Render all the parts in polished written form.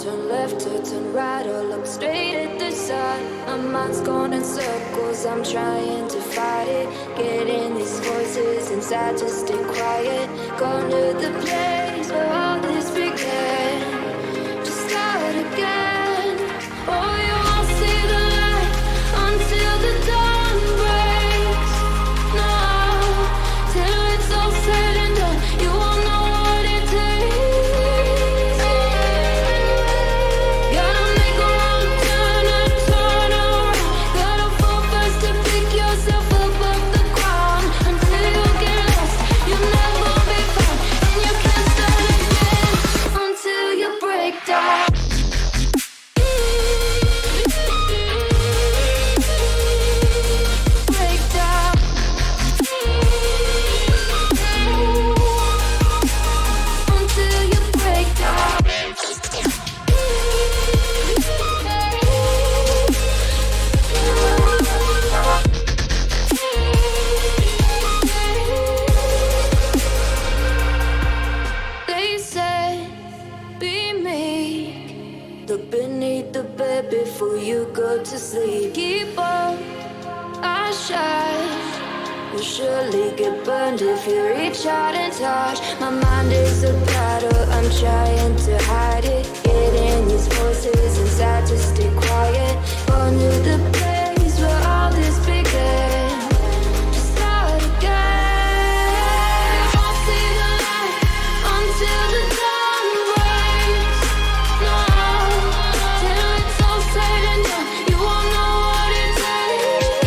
turn left or turn right or look straight at the sun. My mind's going in circles, I'm trying to fight it. Getting these voices inside to stay quiet. Going to the place where all this began. Just start again. Oh, you won't see the light until the dawn breaks. No, till it's all said and done, you won't know what it takes. Gotta make a wrong turn and turn around. Gotta fall fast to pick yourself up off the ground. Until you get lost, you'll never be found. And you can't start again until you break down. Break down. Until you break down. They said, be meek. Look beneath the bed before you go to sleep. Keep on, I shine. You'll surely get burned if you reach out and touch. My mind is a battle, I'm trying to hide it. Getting these voices inside to stay quiet. Going to the place where all this began. Just start again. You won't see the light until the dawn breaks. No, till it's all said and done, you won't know what it takes.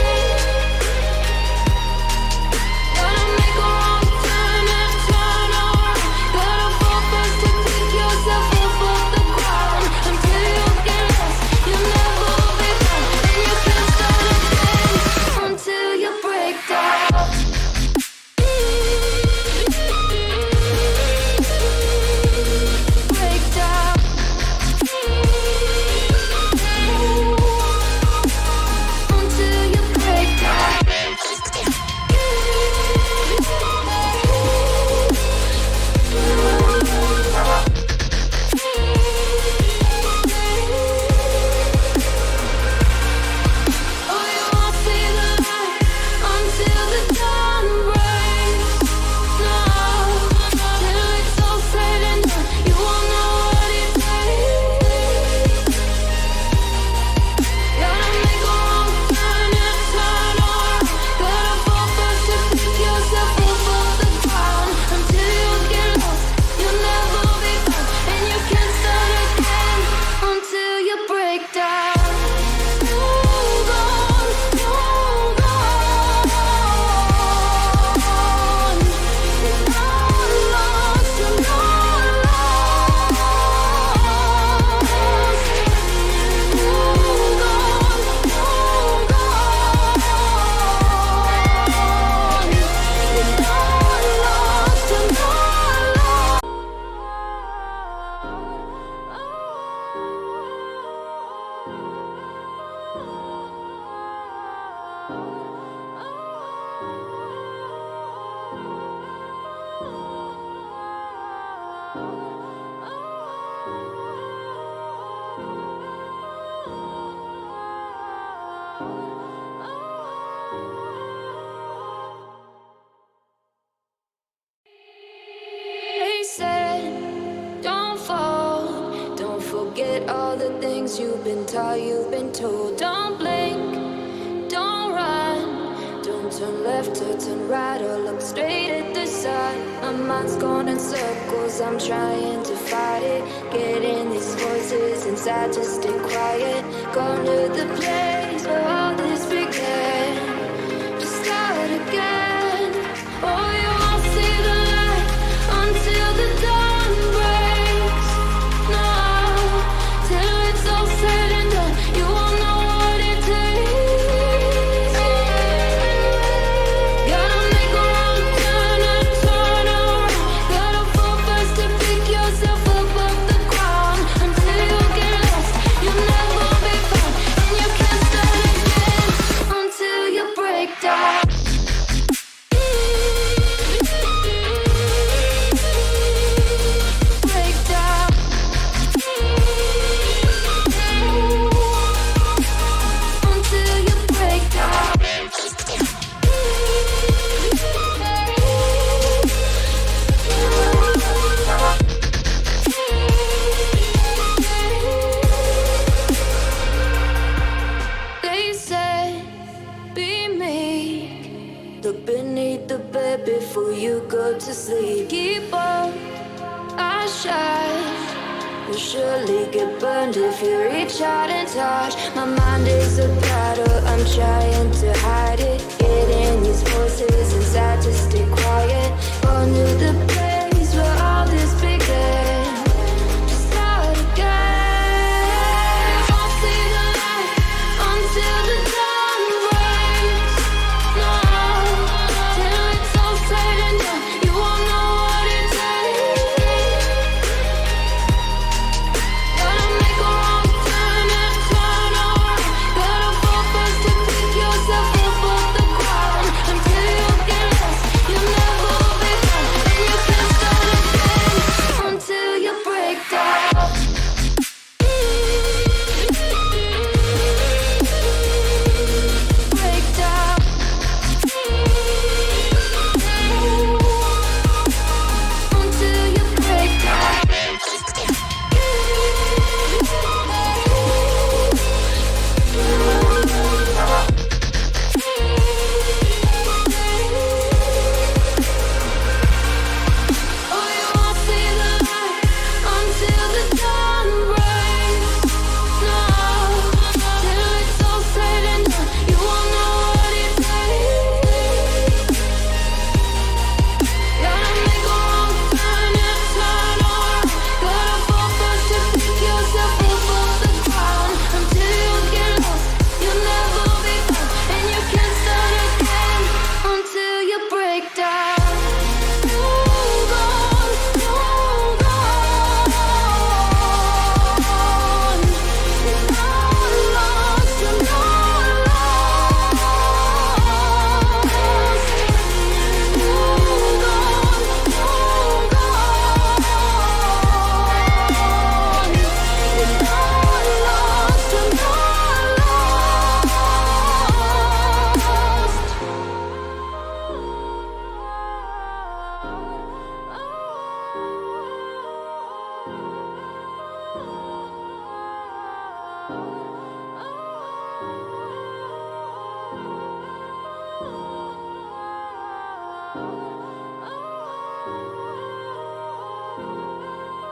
Gotta make a wrong turn and turn around. Gotta fall fast to pick yourself up off the ground. Until you get lost, you'll never be found. And you can't start again until you break down. Break down. Until you break down. Oh, you won't see the light until the dawn breaks. No, till it's all said and done, you won't know what it takes. Gotta make a wrong turn and turn around. Gotta fall fast to pick yourself up off the ground. Until you get lost, you'll never be found. And you can't start again until you break down. Hold on, hold on. You're not lost, you're not lost. Hold on, hold on. You're not lost, you're not They said, don't fall. Don't forget all the things you've been taught, you've been told. Don't blink, don't run. Don't turn left or turn right or look straight at the sun. My mind's going in circles, I'm trying to fight it. Getting these voices inside to stay quiet. Going to the place where all this began. Just start again. Oh, you won't see the light until the dawn breaks. No, till it's all said and done, you won't know what it takes. Gotta make a wrong turn and turn around. Gotta fall fast to pick yourself up off the ground. Until you get lost, you'll never be found. And you can't start again shine will surely get burned if you reach out and touch. My mind is a battle, I'm trying to hide it. Getting these voices inside to stay quiet. Going to the place where all this began. Just start again. Won't see the light until the dawn breaks. No, till it's all said and done, you won't know what it takes. Gotta make a wrong turn and turn around. Gotta fall first to pick yourself up off the ground. Until you get lost, you'll never be found. And you can't start again until you break down. Break down. Until you break down. Oh, you won't see the light until the dawn breaks. No, till it's all said and done, you won't know what it takes. Gotta make a wrong turn and turn around. Gotta fall first to pick yourself up off the ground. Until you get lost, you'll never be found. And you can't start again until you break down. Hold on, hold on. You're not lost, you're not lost. Hold on, hold on. You're not lost, you're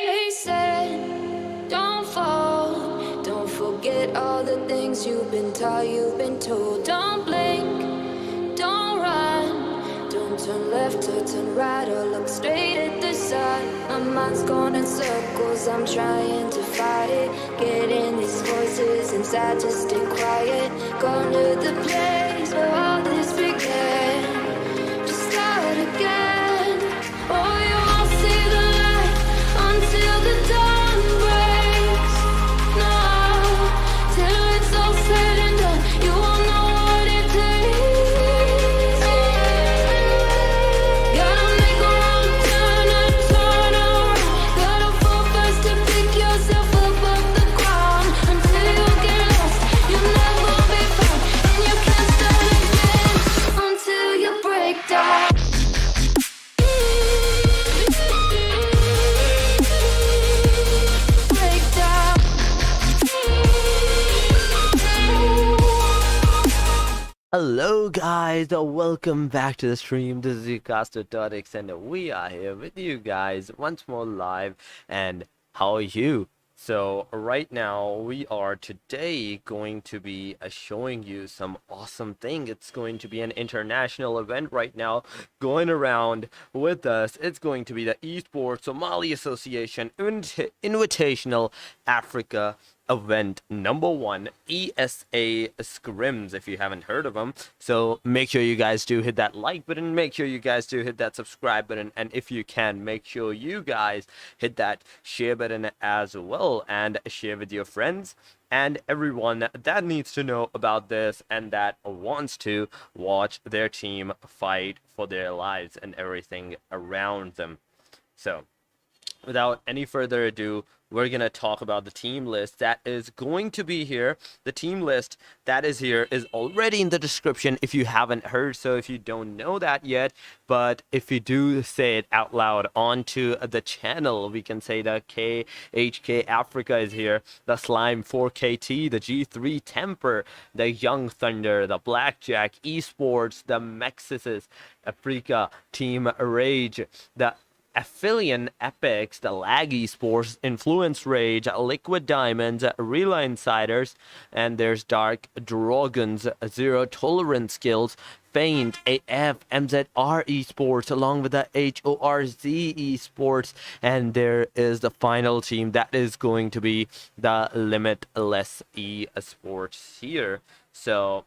They said, don't fall. Don't forget all the things you've been taught, you've been told. Don't blink, don't run. Don't turn left or turn right or look straight at the sun. My mind's going in circles, I'm trying to fight it. Getting these voices inside to stay quiet. Going to the place where all this began. Just start again. Oh, you won't see the light until the dawn breaks. No, till it's all said and done, you won't know what it takes. Gotta make a wrong turn and turn around. Gotta fall first to pick yourself up off the ground. Until you get lost, you'll never be found. And you can't start again until you break down. Break down. Hello guys, welcome back to the stream. This is Caster.x and we are here with you guys once more live. And how are you? So right now we are today going to be showing you some awesome thing. It's going to be an international event right now going around with us. It's going to be the Esports Somali Association Invitational Africa event #1, ESA Scrims, if you haven't heard of them. So make sure you guys do hit that like button, make sure you guys do hit that subscribe button, and if you can, make sure you guys hit that share button as well, and share with your friends and everyone that needs to know about this and that wants to watch their team fight for their lives and everything around them. So without any further ado, we're going to talk about the team list that is going to be here. The team list that is here is already in the description if you haven't heard, so if you don't know that yet, but if you do say it out loud onto the channel, we can say the Khk Africa is here, the Slime 4KT, the G3 Temper, the Young Thunder, the Blackjack Esports, the Mezexis Africa, Team RRAGE, the Aphelion Apex, the Lag Esport, Influence Rage, Liquid Diamonds, Rila Insiders, and there's Dark Drogons, Zero Tolerance Skills, Feinted AF, MZR Esport, along with the Horz Esport, and there is the final team that is going to be the LimitLess Esport here. So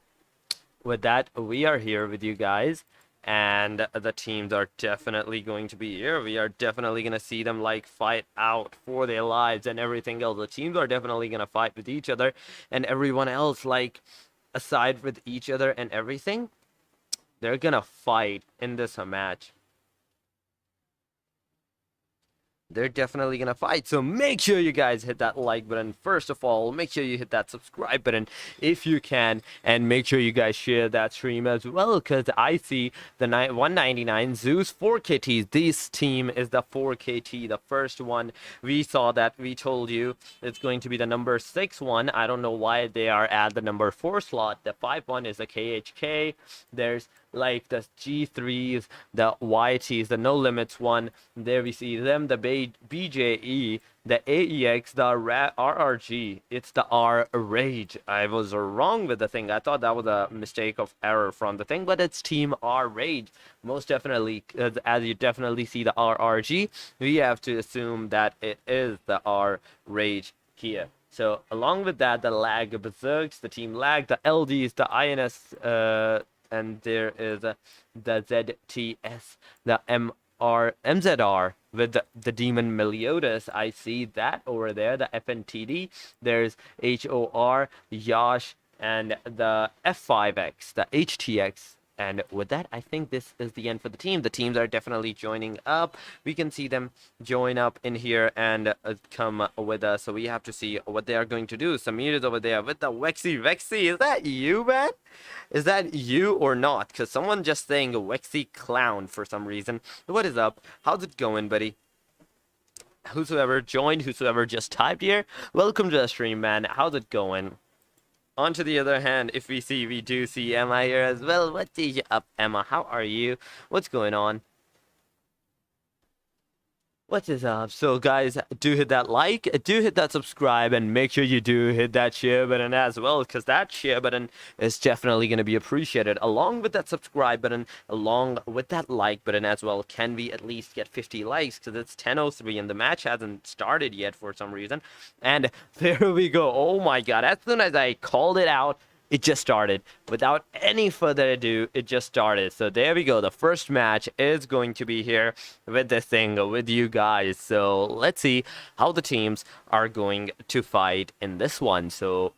with that, we are here with you guys, and the teams are definitely going to be here. We are definitely going to see them like fight out for their lives and everything else. The teams are definitely going to fight with each other, and everyone else, like aside with each other and everything, they're going to fight in this match. They're definitely gonna fight, so make sure you guys hit that like button. First of all, make sure you hit that subscribe button if you can, and make sure you guys share that stream as well, because I see the 199 Zeus 4KT. This team is the 4KT, the first one. We saw that, we told you it's going to be the number 6 one. I don't know why they are at the number 4 slot. The 5 one is the KHK. There's like the G3s, the YTs, the No Limits one. There we see them, the BJE, the AEX, the RRG. It's the RRAGE. I was wrong with the thing. I thought that was a mistake of error from the thing, but it's Team RRAGE. Most definitely, as you definitely see the RRG, we have to assume that it is the RRAGE here. So along with that, the Lag Berserks, the Team Lag, the LDs, the INS, and there is the ZTS, the MZR with the Demon Meliodas. I see that over there, the FNTD. There's HOR, Yash, and the F5X, the HTX. And with that, I think this is the end for the team. The teams are definitely joining up. We can see them join up in here and come with us. So we have to see what they are going to do. Samir is over there with the Wexy. Wexy, is that you, man? Is that you or not? Because someone just saying Wexy Clown for some reason. What is up? How's it going, buddy? Whosoever joined, whosoever just typed here, welcome to the stream, man. How's it going? On to the other hand, if we do see Emma here as well. What is up, Emma? How are you? What's going on? What is up? So guys, do hit that like, do hit that subscribe, and make sure you do hit that share button as well, because that share button is definitely going to be appreciated. Along with that subscribe button, along with that like button as well, can we at least get 50 likes, because it's 10:03 and the match hasn't started yet for some reason. And there we go. Oh my god, as soon as I called it out, it just started. Without any further ado, it just started. So there we go. The first match is going to be here with this thing, with you guys. So let's see how the teams are going to fight in this one. So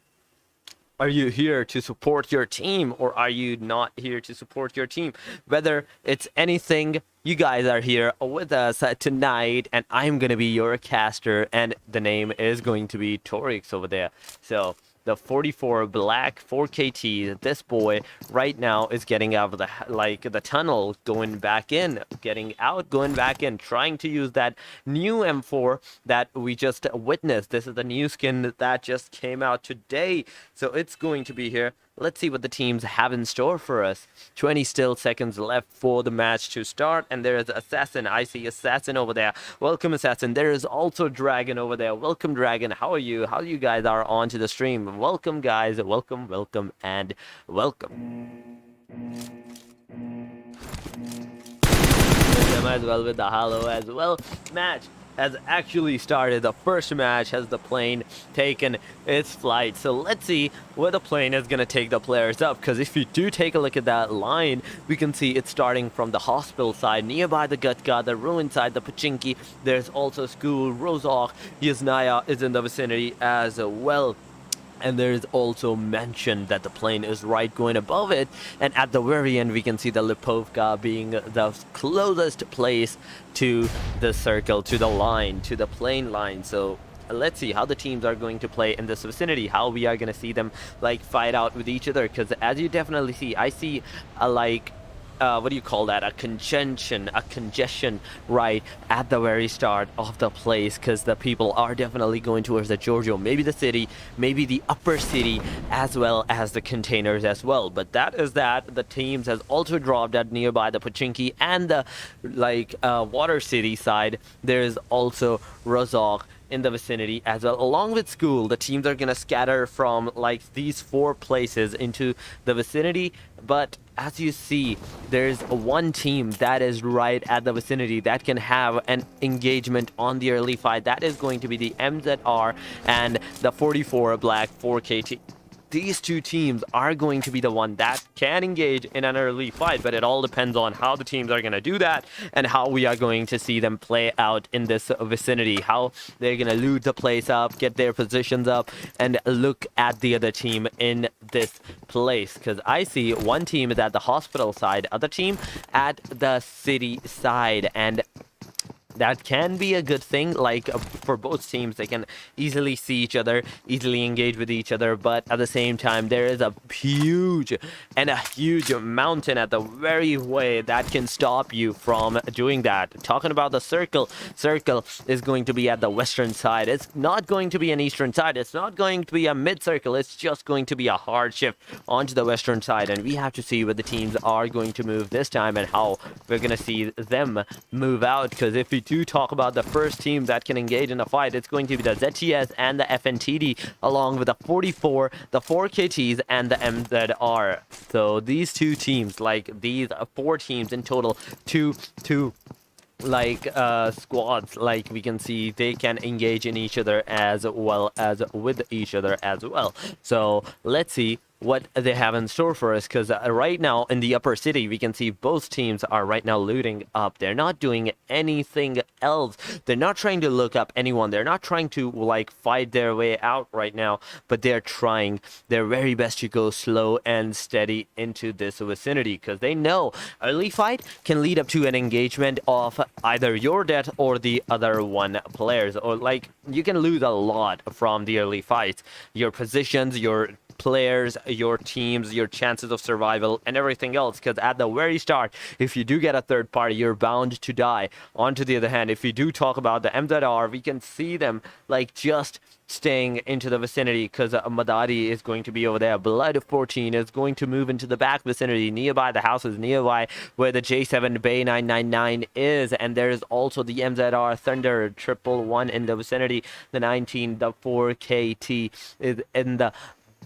are you here to support your team, or are you not here to support your team? Whether it's anything, you guys are here with us tonight, and I'm going to be your caster, and the name is going to be Torix over there. So the 44 black 4KT, this boy right now is getting out of the tunnel, going back in, getting out, going back in, trying to use that new M4 that we just witnessed. This is the new skin that just came out today, so it's going to be here. Let's see what the teams have in store for us. 20 still seconds left for the match to start, and there is Assassin. I see Assassin over there. Welcome, Assassin. There is also Dragon over there. Welcome, Dragon. How are you? How you guys are on to the stream? Welcome, guys. Welcome, welcome, and welcome. As well with the Hollow as well. Match has actually started. The first match has the plane taken its flight. So let's see where the plane is going to take the players up, because if you do take a look at that line, we can see it's starting from the hospital side, nearby the Gutka, the ruin side, the Pachinki. There's also school, Rozok, Yasnaya is in the vicinity as well. And there's also mentioned that the plane is right going above it, and at the very end we can see the Lipovka being the closest place to the circle, to the line, to the plane line. So let's see how the teams are going to play in this vicinity, how we are going to see them like fight out with each other, because as you definitely see, I see a like what do you call that, a congestion right at the very start of the place, because the people are definitely going towards the Giorgio, maybe the city, maybe the upper city, as well as the containers as well. But that is that the teams has also dropped at nearby the Pochinki and the like water city side. There's also Rozhok in the vicinity as well, along with school. The teams are gonna scatter from like these 4 places into the vicinity, but as you see, there's one team that is right at the vicinity that can have an engagement on the early fight. That is going to be the MZR and the 44 Black 4KT. These 2 teams are going to be the one that can engage in an early fight, but it all depends on how the teams are going to do that and how we are going to see them play out in this vicinity, how they're going to loot the place up, get their positions up, and look at the other team in this place. Because I see one team is at the hospital side, other team at the city side, and that can be a good thing. Like for both teams, they can easily see each other, easily engage with each other, but at the same time there is a huge mountain at the very way that can stop you from doing that. Talking about the circle is going to be at the western side. It's not going to be an eastern side, it's not going to be a mid circle, it's just going to be a hard shift onto the western side, and we have to see where the teams are going to move this time and how we're gonna see them move out. Because if we do talk about the first team that can engage in a fight, it's going to be the ZTS and the FNTD, along with the 44, the 4KTs, and the MZR. So these 2 teams, like these 4 teams in total, two like squads, like we can see they can engage in each other as well as with each other as well. So let's see what they have in store for us, because right now in the upper city we can see both teams are right now looting up. They're not doing anything else, they're not trying to look up anyone, they're not trying to like fight their way out right now, but they're trying their very best to go slow and steady into this vicinity, because they know early fight can lead up to an engagement of either your death or the other one players, or like you can lose a lot from the early fights, your positions, your players, your teams, your chances of survival, and everything else. Because at the very start, if you do get a third party, you're bound to die. On to the other hand, if we do talk about the MZR, we can see them like just staying into the vicinity, because Madari is going to be over there. Blood of 14 is going to move into the back vicinity, nearby the houses, nearby where the J7 Bay 999 is, and there's also the MZR Thunder 111 in the vicinity. The 19, the 4KT is in the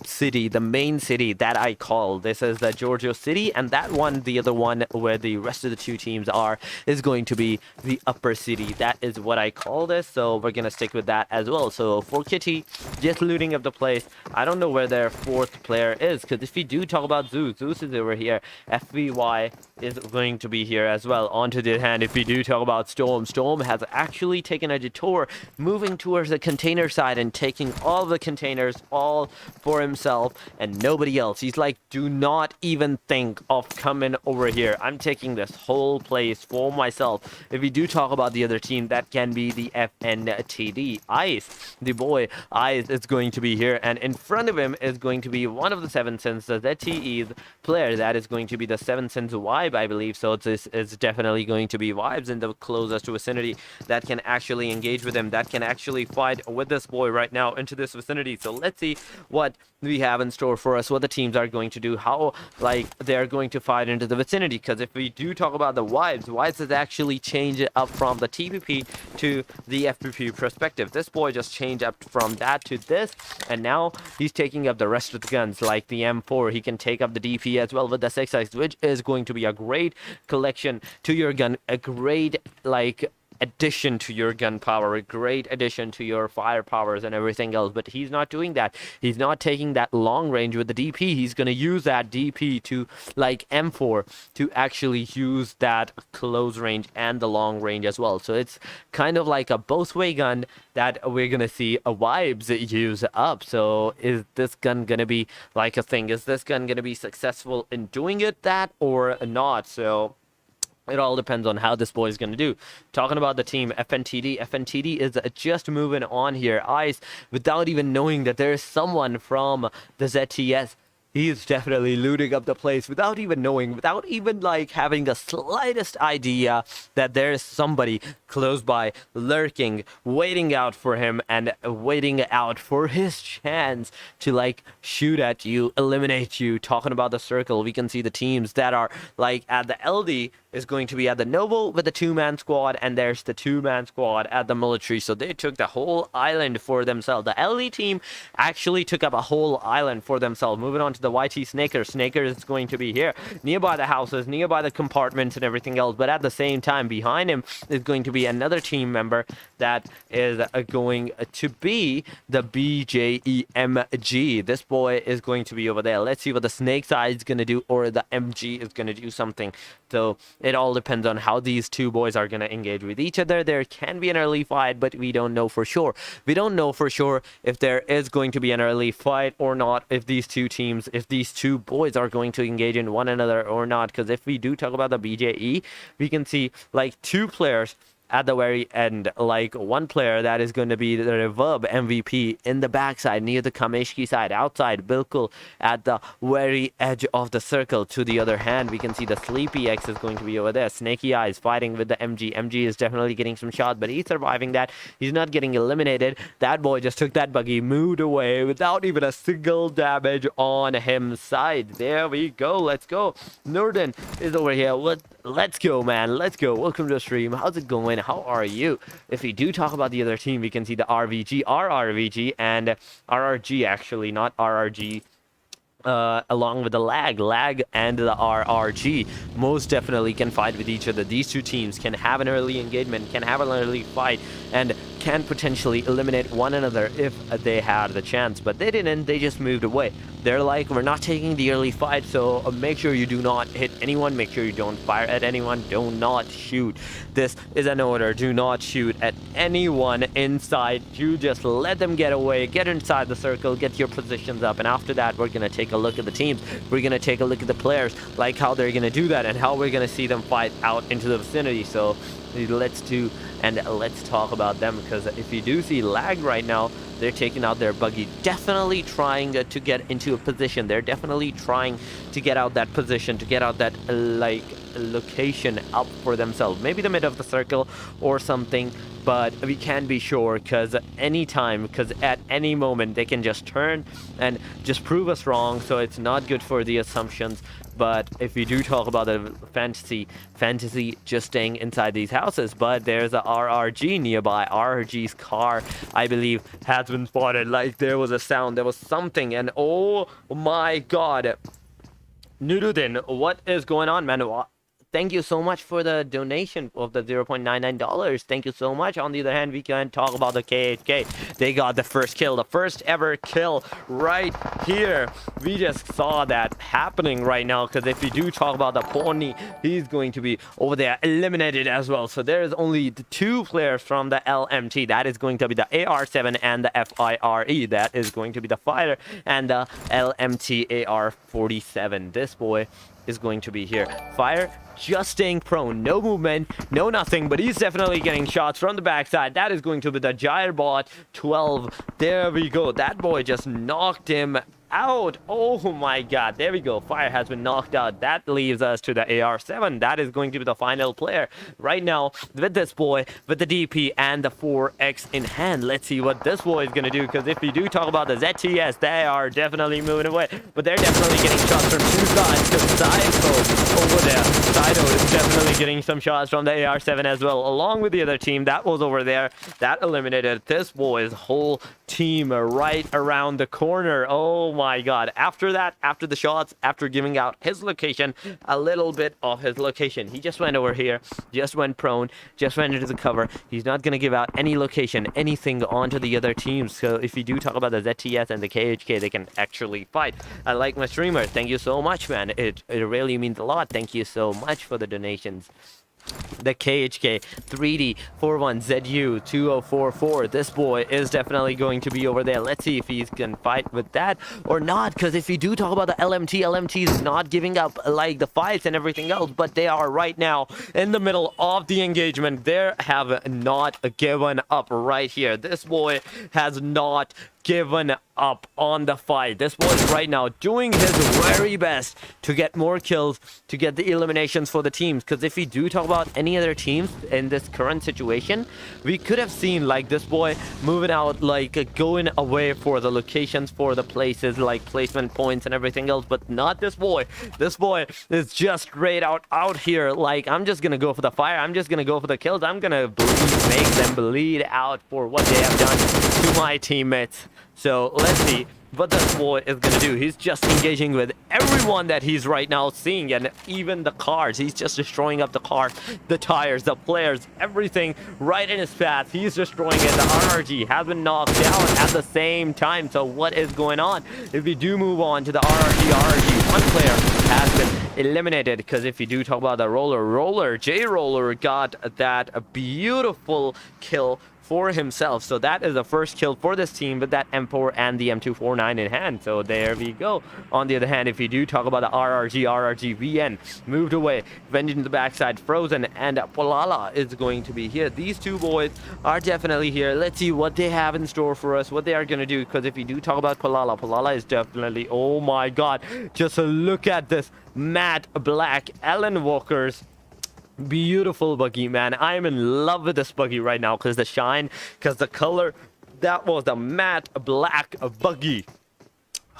city, the main city that I call. This is the Giorgio city, and that one, the other one where the rest of the 2 teams are, is going to be the upper city. That is what I call this, so we're gonna stick with that as well. So for Kitty, just looting up the place. I don't know where their 4th player is, because if we do talk about Zeus is over here, FVY is going to be here as well. On to the hand, if we do talk about Storm has actually taken a detour, moving towards the container side and taking all the containers all for himself and nobody else. He's like, do not even think of coming over here, I'm taking this whole place for myself. If we do talk about the other team, that can be the FNTD. Ice, the boy Ice, is going to be here, and in front of him is going to be one of the 7 Sins, the ZTE's player. That is going to be the 7 Sins Vibe, I believe. So this is definitely going to be Vibes in the closest vicinity that can actually engage with him, that can actually fight with this boy right now into this vicinity. So let's see what we have in store for us, what the teams are going to do, how like they're going to fight into the vicinity. Because if we do talk about the Vibes has actually changed up from the TPP to the FPP perspective. This boy just changed up from that to this, and now he's taking up the rest of the guns, like the M4. He can take up the DP as well with the 6x, which is going to be a great collection to your gun, a great like addition to your gun power, a great addition to your fire powers and everything else, but he's not doing that. He's not taking that long range with the DP. He's going to use that DP to, like M4, to actually use that close range and the long range as well. So it's kind of like a both way gun that we're going to see a vibes use up. So is this gun going to be like a thing? Is this gun going to be successful in doing it that or not? So it all depends on how this boy is going to do. Talking about the team, FNTD is just moving on here. Ice, without even knowing that there is someone from the ZTS. He's definitely looting up the place without even knowing, without even like having the slightest idea that there is somebody close by, lurking, waiting out for him and waiting out for his chance to like shoot at you, eliminate you. Talking about the circle, we can see the teams that are like at the LD is going to be at the Noble with the 2-man squad, and there's the 2-man squad at the military. So they took the whole island for themselves. The LD team actually took up a whole island for themselves. Moving on to the YT Snaker. Snaker is going to be here nearby the houses, nearby the compartments and everything else. But at the same time, behind him is going to be another team member that is going to be the BJEMG. This boy is going to be over there. Let's see what the Snake side is going to do, or the MG is going to do something. So it all depends on how these two boys are going to engage with each other. There can be an early fight, but we don't know for sure. We don't know for sure if there is going to be an early fight or not, if these two teams, if these two boys are going to engage in one another or not. Because if we do talk about the BJE, we can see like two players at the very end, like one player that is going to be the Reverb MVP in the backside near the Kameshki side, outside Bilkul at the very edge of the circle. To the other hand, we can see the Sleepy X is going to be over there. Snaky Eyes fighting with the MG. MG is definitely getting some shots, but he's surviving that. He's not getting eliminated. That boy just took that buggy, moved away without even a single damage on his side. There we go. Let's go. Norden is over here. Let's go, man. Let's go. Welcome to the stream. How's it going? How are you? If we do talk about the other team, we can see the RRVG and RRG, actually, not RRG. Along with the Lag and the RRG most definitely can fight with each other. These two teams can have an early engagement, can have an early fight, and can potentially eliminate one another if they had the chance, but they didn't. They just moved away. They're like, we're not taking the early fight, so make sure you do not hit anyone, make sure you don't fire at anyone, do not shoot. This is an order. Do not shoot at anyone inside. You just let them get away, get inside the circle, get your positions up, and after that we're going to take a look at the teams. We're going to take a look at the players, like how they're going to do that and how we're going to see them fight out into the vicinity. So let's talk about them, because if you do see Lag right now, they're taking out their buggy, definitely trying to get into a position. They're definitely trying to get out that position, to get out that like location up for themselves, maybe the mid of the circle or something, but we can't be sure, because at any moment they can just turn and just prove us wrong. So it's not good for the assumptions. But if we do talk about the fantasy just staying inside these houses, but there's a RRG nearby. RRG's car, I believe, has been spotted. Like there was a sound, there was something, and oh my god. Nurudin, what is going on, man? Thank you so much for the donation of the $0.99. Thank you so much. On the other hand, we can talk about the KHK. They got the first kill, the first ever kill right here. We just saw that happening right now, because if we do talk about the Pony, he's going to be over there eliminated as well. So there's only the two players from the LMT. That is going to be the AR7 and the FIRE. That is going to be the Fire and the LMT AR47. This boy is going to be here. Fire just staying prone, no movement, no nothing, but he's definitely getting shots from the backside. That is going to be the Gyrebot 12. There we go. That boy just knocked him out. Oh my god, there we go. Fire has been knocked out. That leaves us to the AR7. That is going to be the final player right now with this boy, with the DP and the 4X in hand. Let's see what this boy is going to do, because if we do talk about the ZTS, they are definitely moving away, but they're definitely getting shots from two sides, because Saif over there, Saito is definitely getting some shots from the AR7 as well, along with the other team that was over there that eliminated this boy's whole team right around the corner. Oh my god. After that, after the shots, after giving out his location, a little bit of his location, he just went over here, just went prone, just went into the cover. He's not going to give out any location, anything onto the other teams. So if you do talk about the ZTS and the KHK, they can actually fight. I like my streamer. Thank you so much, man. It really means a lot. Thank you so much for the donations. The KHK 3D 41ZU 2044. This boy is definitely going to be over there. Let's see if he can fight with that or not. Because if you do talk about the LMT is not giving up like the fights and everything else, but they are right now in the middle of the engagement. They have not given up right here. This boy has not given up on the fight. This boy is right now doing his very best to get more kills, to get the eliminations for the teams. Because if we do talk about any other teams in this current situation, we could have seen like this boy moving out, like going away for the locations, for the places, like placement points and everything else, but not this boy. This boy is just straight out here like, I'm just gonna go for the fire, I'm just gonna go for the kills, I'm gonna make them bleed out for what they have done to my teammates. So let's see what this boy is gonna do. He's just engaging with everyone that he's right now seeing, and even the cars. He's just destroying up the cars, the tires, the players, everything right in his path. He's destroying it. The RRG has been knocked down at the same time. So what is going on? If we do move on to the RRG, one player has been eliminated. Because if you do talk about the roller, J-Roller got that beautiful kill for himself. So that is the first kill for this team with that M4 and the M249 in hand. So there we go. On the other hand, if you do talk about the RRG VN moved away, went into the backside, Frozen and Polala is going to be here. These two boys are definitely here. Let's see what they have in store for us, what they are going to do. Because if you do talk about Polala is definitely, oh my god, just look at this matte black Alan Walker's beautiful buggy, man. I am in love with this buggy right now because the shine, because the color, that was the matte black buggy.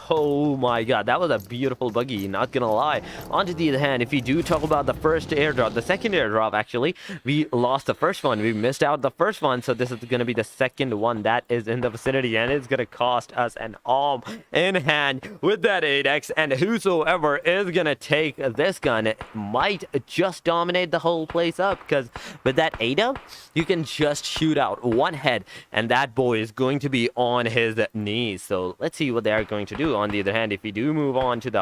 Oh my god, that was a beautiful buggy, not gonna lie. On to the other hand, if you do talk about the first airdrop, the second airdrop actually, we lost the first one, we missed out the first one, so this is gonna be the second one that is in the vicinity, and it's gonna cost us an arm in hand with that 8x, and whosoever is gonna take this gun might just dominate the whole place up, because with that ADA, you can just shoot out one head, and that boy is going to be on his knees. So let's see what they are going to do. On the other hand, if we do move on to the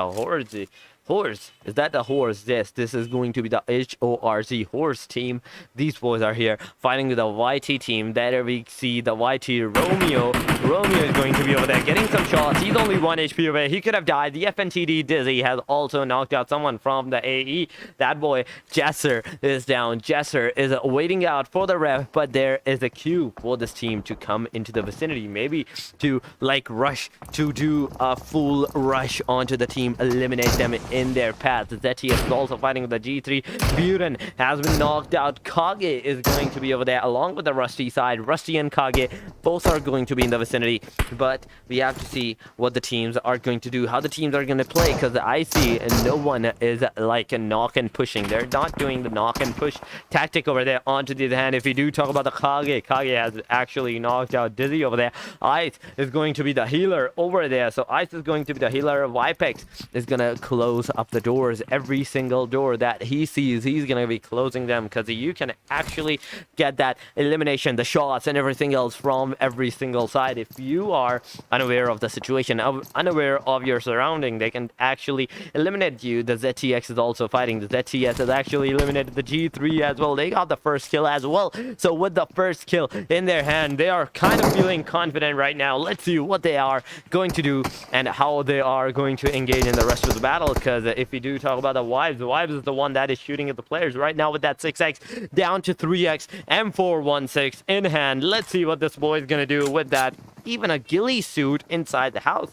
Horz, is that the Horz? Yes, this is going to be the HORZ Horz team. These boys are here fighting with the YT team. There we see the YT Romeo. Romeo is going to be over there getting some shots. He's only 1 HP away. He could have died. The FNTD Dizzy has also knocked out someone from the AE. That boy Jesser is down. Jesser is waiting out for the ref, but there is a queue for this team to come into the vicinity, maybe to like rush, to do a full rush onto the team, eliminate them in their path. The ZTS is also fighting with the G3. Buren has been knocked out. Kage is going to be over there along with the Rusty side. Rusty and Kage both are going to be in the vicinity, but we have to see what the teams are going to do, how the teams are going to play, because I see no one is like a knock and pushing. They're not doing the knock and push tactic over there. Onto the other hand, if we do talk about the Kage has actually knocked out Dizzy over there. Ice is going to be the healer over there. So Ice is going to be the healer of Apex, is going to close up the doors. Every single door that he sees, he's going to be closing them, because you can actually get that elimination, the shots and everything else from every single side. If you are unaware of the situation, unaware of your surrounding, they can actually eliminate you. The ZTX is also fighting. The ZTS has actually eliminated the G3 as well. They got the first kill as well. So with the first kill in their hand, they are kind of feeling confident right now. Let's see what they are going to do and how they are going to engage in the rest of the battle. Because if we do talk about the Wives is the one that is shooting at the players right now with that 6x down to 3x, M416 in hand. Let's see what this boy is going to do with that. Even a ghillie suit inside the house.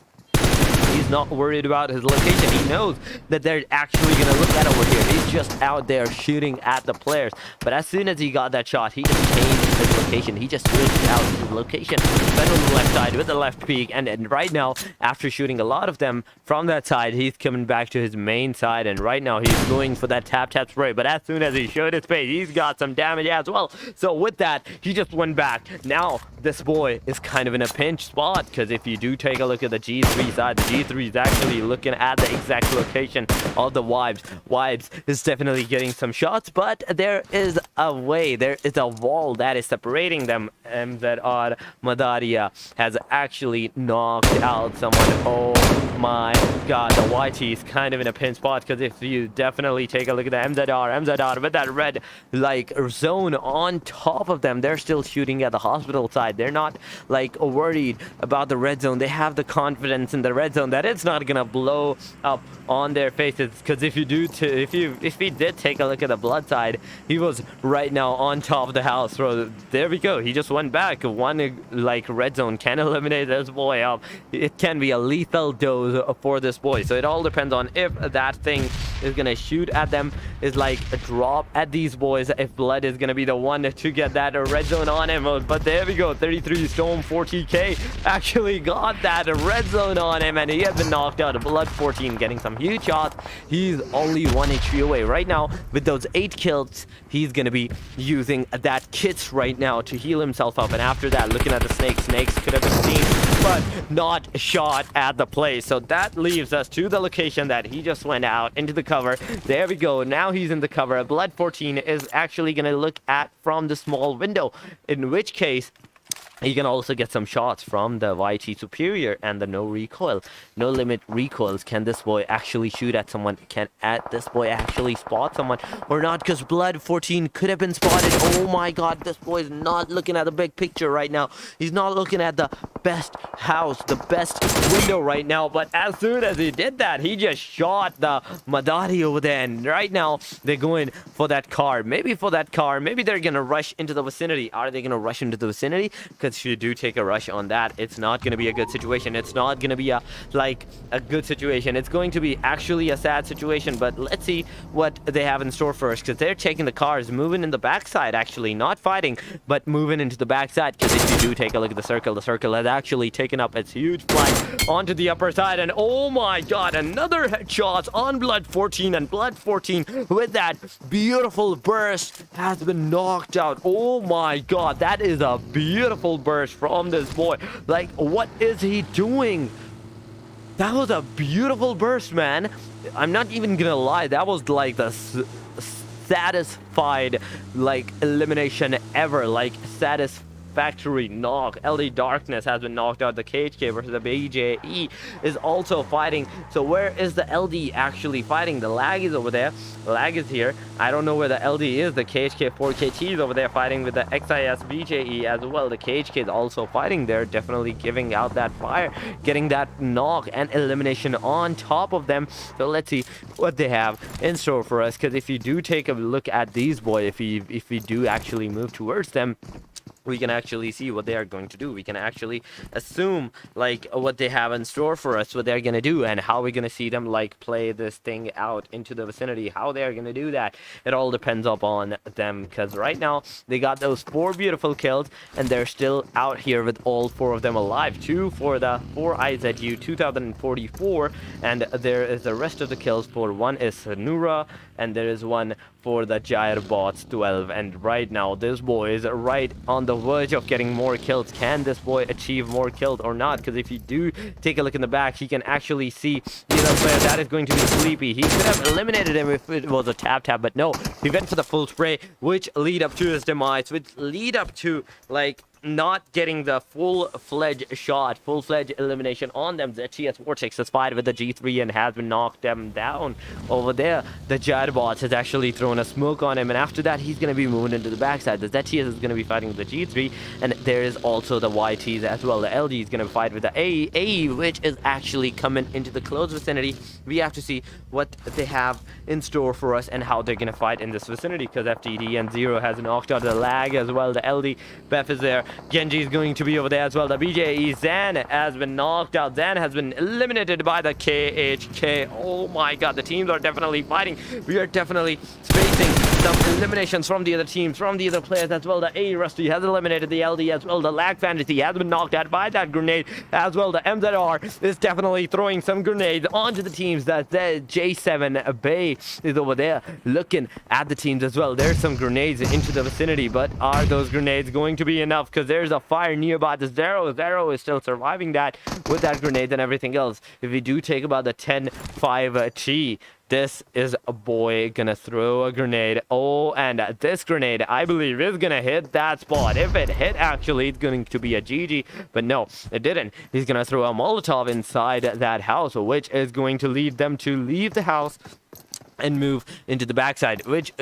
He's not worried about his location. He knows that they're actually going to look at over here. He's just out there shooting at the players. But as soon as he got that shot, he just changed his location. He just switched out his location, went on the left side with the left peak, and right now, after shooting a lot of them from that side, he's coming back to his main side, and right now he's going for that tap spray. But as soon as he showed his face, he's got some damage as well. So with that, he just went back. Now this boy is kind of in a pinch spot, because if you do take a look at the G3 side, the G3 is actually looking at the exact location of the Vibes. Vibes is definitely getting some shots, but there is a way, there is a wall that is separating them. MZR Madaria has actually knocked out someone. Oh my god, the YT is kind of in a pin spot, because if you definitely take a look at the MZR with that red like zone on top of them, they're still shooting at the hospital side. They're not like worried about the red zone. They have the confidence in the red zone that it's not gonna blow up on their faces, because if we did take a look at the blood side, he was right now on top of the house. So there we go, he just went back. One like red zone can eliminate this boy up. It can be a lethal dose for this boy, so it all depends on if that thing is gonna shoot at them, is like a drop at these boys, if blood is gonna be the one to get that red zone on him. But there we go, 33 Storm 40k actually got that red zone on him, and he has been knocked out. Blood 14 getting some huge shots. He's only 1 HP away right now. With those 8 kills, he's gonna be using that kit right now to heal himself up, and after that, looking at the snakes could have been seen but not shot at the place. So that leaves us to the location that he just went out into the cover. There we go, now he's in the cover. Blood 14 is actually gonna look at from the small window, in which case you can also get some shots from the YT Superior and the no recoil, no limit recoils. Can this boy actually shoot at someone? Can this boy actually spot someone or not? Because Blood 14 could have been spotted. Oh my god, this boy is not looking at the big picture right now. He's not looking at the best house, the best window right now. But as soon as he did that, he just shot the Madari over there. And right now, they're going for that car. Maybe for that car. Maybe they're going to rush into the vicinity. Are they going to rush into the vicinity? Because if you do take a rush on that, it's not going to be a good situation. It's not going to be a good situation. It's going to be actually a sad situation. But let's see what they have in store for us, because they're taking the cars, moving in the backside, actually not fighting, but moving into the backside. Because if you do take a look at the circle has actually taken up its huge flight onto the upper side, and oh my god, another headshot on Blood 14, and Blood 14 with that beautiful burst has been knocked out. Oh my god, that is a beautiful burst from this boy. Like, what is he doing? That was a beautiful burst, man. I'm not even gonna lie, that was like the satisfied like elimination ever, like satisfactory knock. LD Darkness has been knocked out. The KHK versus the BJE is also fighting. So where is the LD actually fighting? The Lag is over there. The Lag is here. I don't know where the LD is. The KHK 4KT is over there fighting with the XIS BJE as well. The KHK is also fighting there, definitely giving out that fire, getting that knock and elimination on top of them. So let's see what they have in store for us, because if you do take a look at these boys, if we do actually move towards them, we can actually see what they are going to do. We can actually assume like what they have in store for us, what they're going to do, and how we're going to see them like play this thing out into the vicinity. How they're going to do that, it all depends upon them, because right now they got those 4 beautiful kills, and they're still out here with all 4 of them alive. 2 for the 4IZU 2044, and there is the rest of the kills for one is Nura, and there is one for the Gyre Bots 12. And right now this boy is right on the verge of getting more kills. Can this boy achieve more kills or not? Because if you do take a look in the back, he can actually see the other player that is going to be Sleepy. He could have eliminated him if it was a tap, but no, he went for the full spray, which lead up to his demise, which lead up to like not getting the full-fledged shot, full-fledged elimination on them. ZTS Vortex has fired with the G3 and has been knocked them down over there. The Gyrebot has actually thrown a smoke on him, and after that he's going to be moving into the backside. The ZTS is going to be fighting with the G3, and there is also the YTs as well. The LD is going to fight with the AE, which is actually coming into the close vicinity. We have to see what they have in store for us and how they're going to fight in this vicinity, because FTD and Zero has knocked out the Lag as well. The LD Bef is there. Genji is going to be over there as well. The BJE Zan has been knocked out. Zan has been eliminated by the KHK. Oh my god, the teams are definitely fighting. We are definitely facing some eliminations from the other teams, from the other players as well. The A Rusty has eliminated the LD as well. The Lag Fantasy has been knocked out by that grenade as well. The MZR is definitely throwing some grenades onto the teams. That the J7 Bay is over there looking at the teams as well. There's some grenades into the vicinity, but are those grenades going to be enough? Because there's a fire nearby the Zero. Zero is still surviving that with that grenade and everything else. If we do take about the 10-5T, this is a boy gonna throw a grenade. Oh, and this grenade, I believe, is gonna hit that spot. If it hit, actually, it's going to be a GG. But no, it didn't. He's gonna throw a Molotov inside that house, which is going to lead them to leave the house and move into the backside, which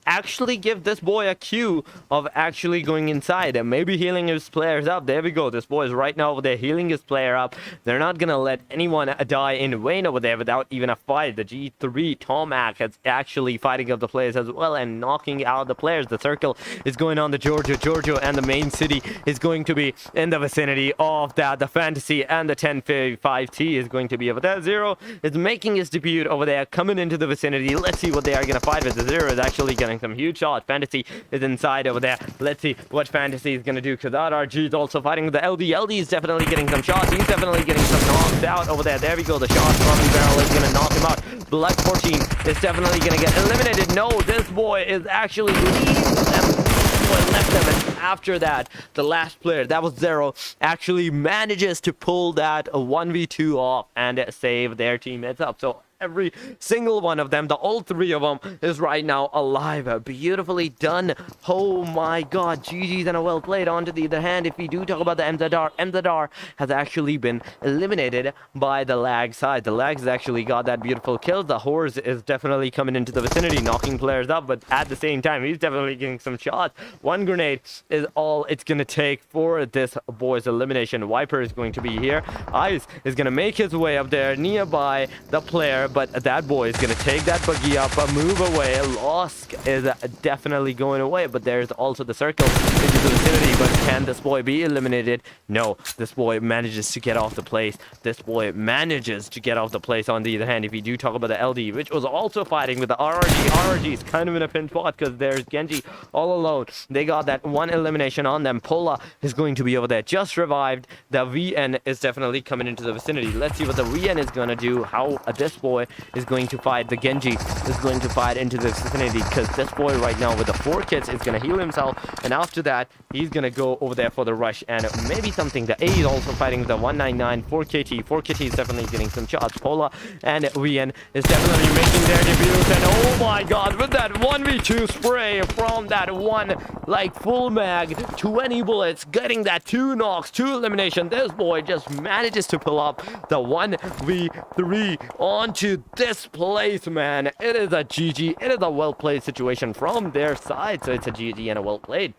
actually give this boy a cue of actually going inside and maybe healing his players up. There we go. This boy is right now over there healing his player up. They're not gonna let anyone die in vain over there without even a fight. The G3 Tomac is actually fighting up the players as well and knocking out the players. The circle is going on the Giorgio, and the main city is going to be in the vicinity of that. The Fantasy and the 10-5T is going to be over there. Zero is making his debut over there, coming into the vicinity. Let's see what they are going to fight with. The Zero is actually getting some huge shots. Fantasy is inside over there. Let's see what Fantasy is going to do, because RRG is also fighting with the LD. LD is definitely getting some shots. He's definitely getting some knocks out over there. There we go. The shot from the barrel is going to knock him out. Blood 14 is definitely going to get eliminated. No, this boy is actually left them, and after that, the last player, that was Zero, actually manages to pull that 1v2 off and save their teammates up. So every single one of them, all three of them, is right now alive. Beautifully done. Oh my god, GG's and a well played. On to the other hand, if we do talk about the MZR has actually been eliminated by the Lag side. The Lag has actually got that beautiful kill. The Horz is definitely coming into the vicinity, knocking players up, but at the same time, he's definitely getting some shots. One grenade is all it's gonna take for this boy's elimination. Viper is going to be here. Ice is gonna make his way up there nearby the player, but that boy is going to take that buggy up, move away. Losk is definitely going away, but there's also the circle into the vicinity. But can this boy be eliminated? No, this boy manages to get off the place. This boy manages to get off the place. On the other hand, if we do talk about the LD, which was also fighting with the RRG, RRG is kind of in a pinch spot because there's Genji all alone. They got that one elimination on them. Pola is going to be over there, just revived. The VN is definitely coming into the vicinity. Let's see what the VN is going to do, how this boy is going to fight. The Genji is going to fight into the vicinity, because this boy right now with the 4 kits is going to heal himself, and after that he's going to go over there for the rush and maybe something. The A is also fighting with the 199 4KT. 4KT is definitely getting some shots. Pola and VN is definitely making their debuts, and oh my god, with that 1v2 spray from that one, like full mag, 20 bullets, getting that 2 knocks, 2 elimination, this boy just manages to pull up the 1v3 onto this place, man. It is a GG. It is a well played situation from their side, so it's a GG and a well played.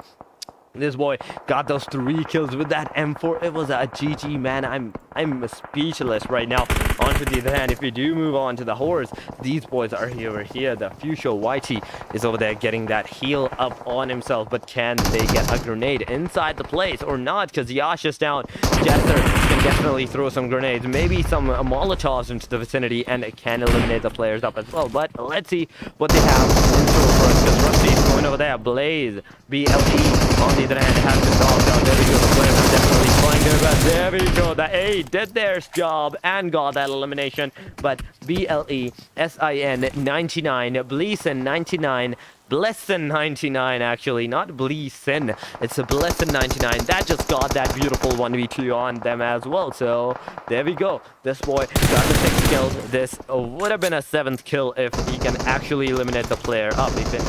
This boy got those 3 kills with that M4. It was a GG, man. I'm speechless right now. On to the other hand, if we do move on to the Horz, these boys are over here. The Fusho YT is over there getting that heal up on himself, but can they get a grenade inside the place or not? Because Yash is down. Jester can definitely throw some grenades, maybe some Molotovs into the vicinity, and it can eliminate the players up as well. But let's see what they have in store for us, because Rusty's going over there. Blaze, BLE on the other hand has been knocked out. There we go. The players are definitely flying their best. There we go. The A did their job and got that elimination. But BLE, SIN 99, Bleason 99, Blessin 99, actually, not Bleason. It's a Blessin 99 that just got that beautiful 1v2 on them as well. So there we go. This boy got the 6 kills. This would have been a 7th kill if he can actually eliminate the player up. He can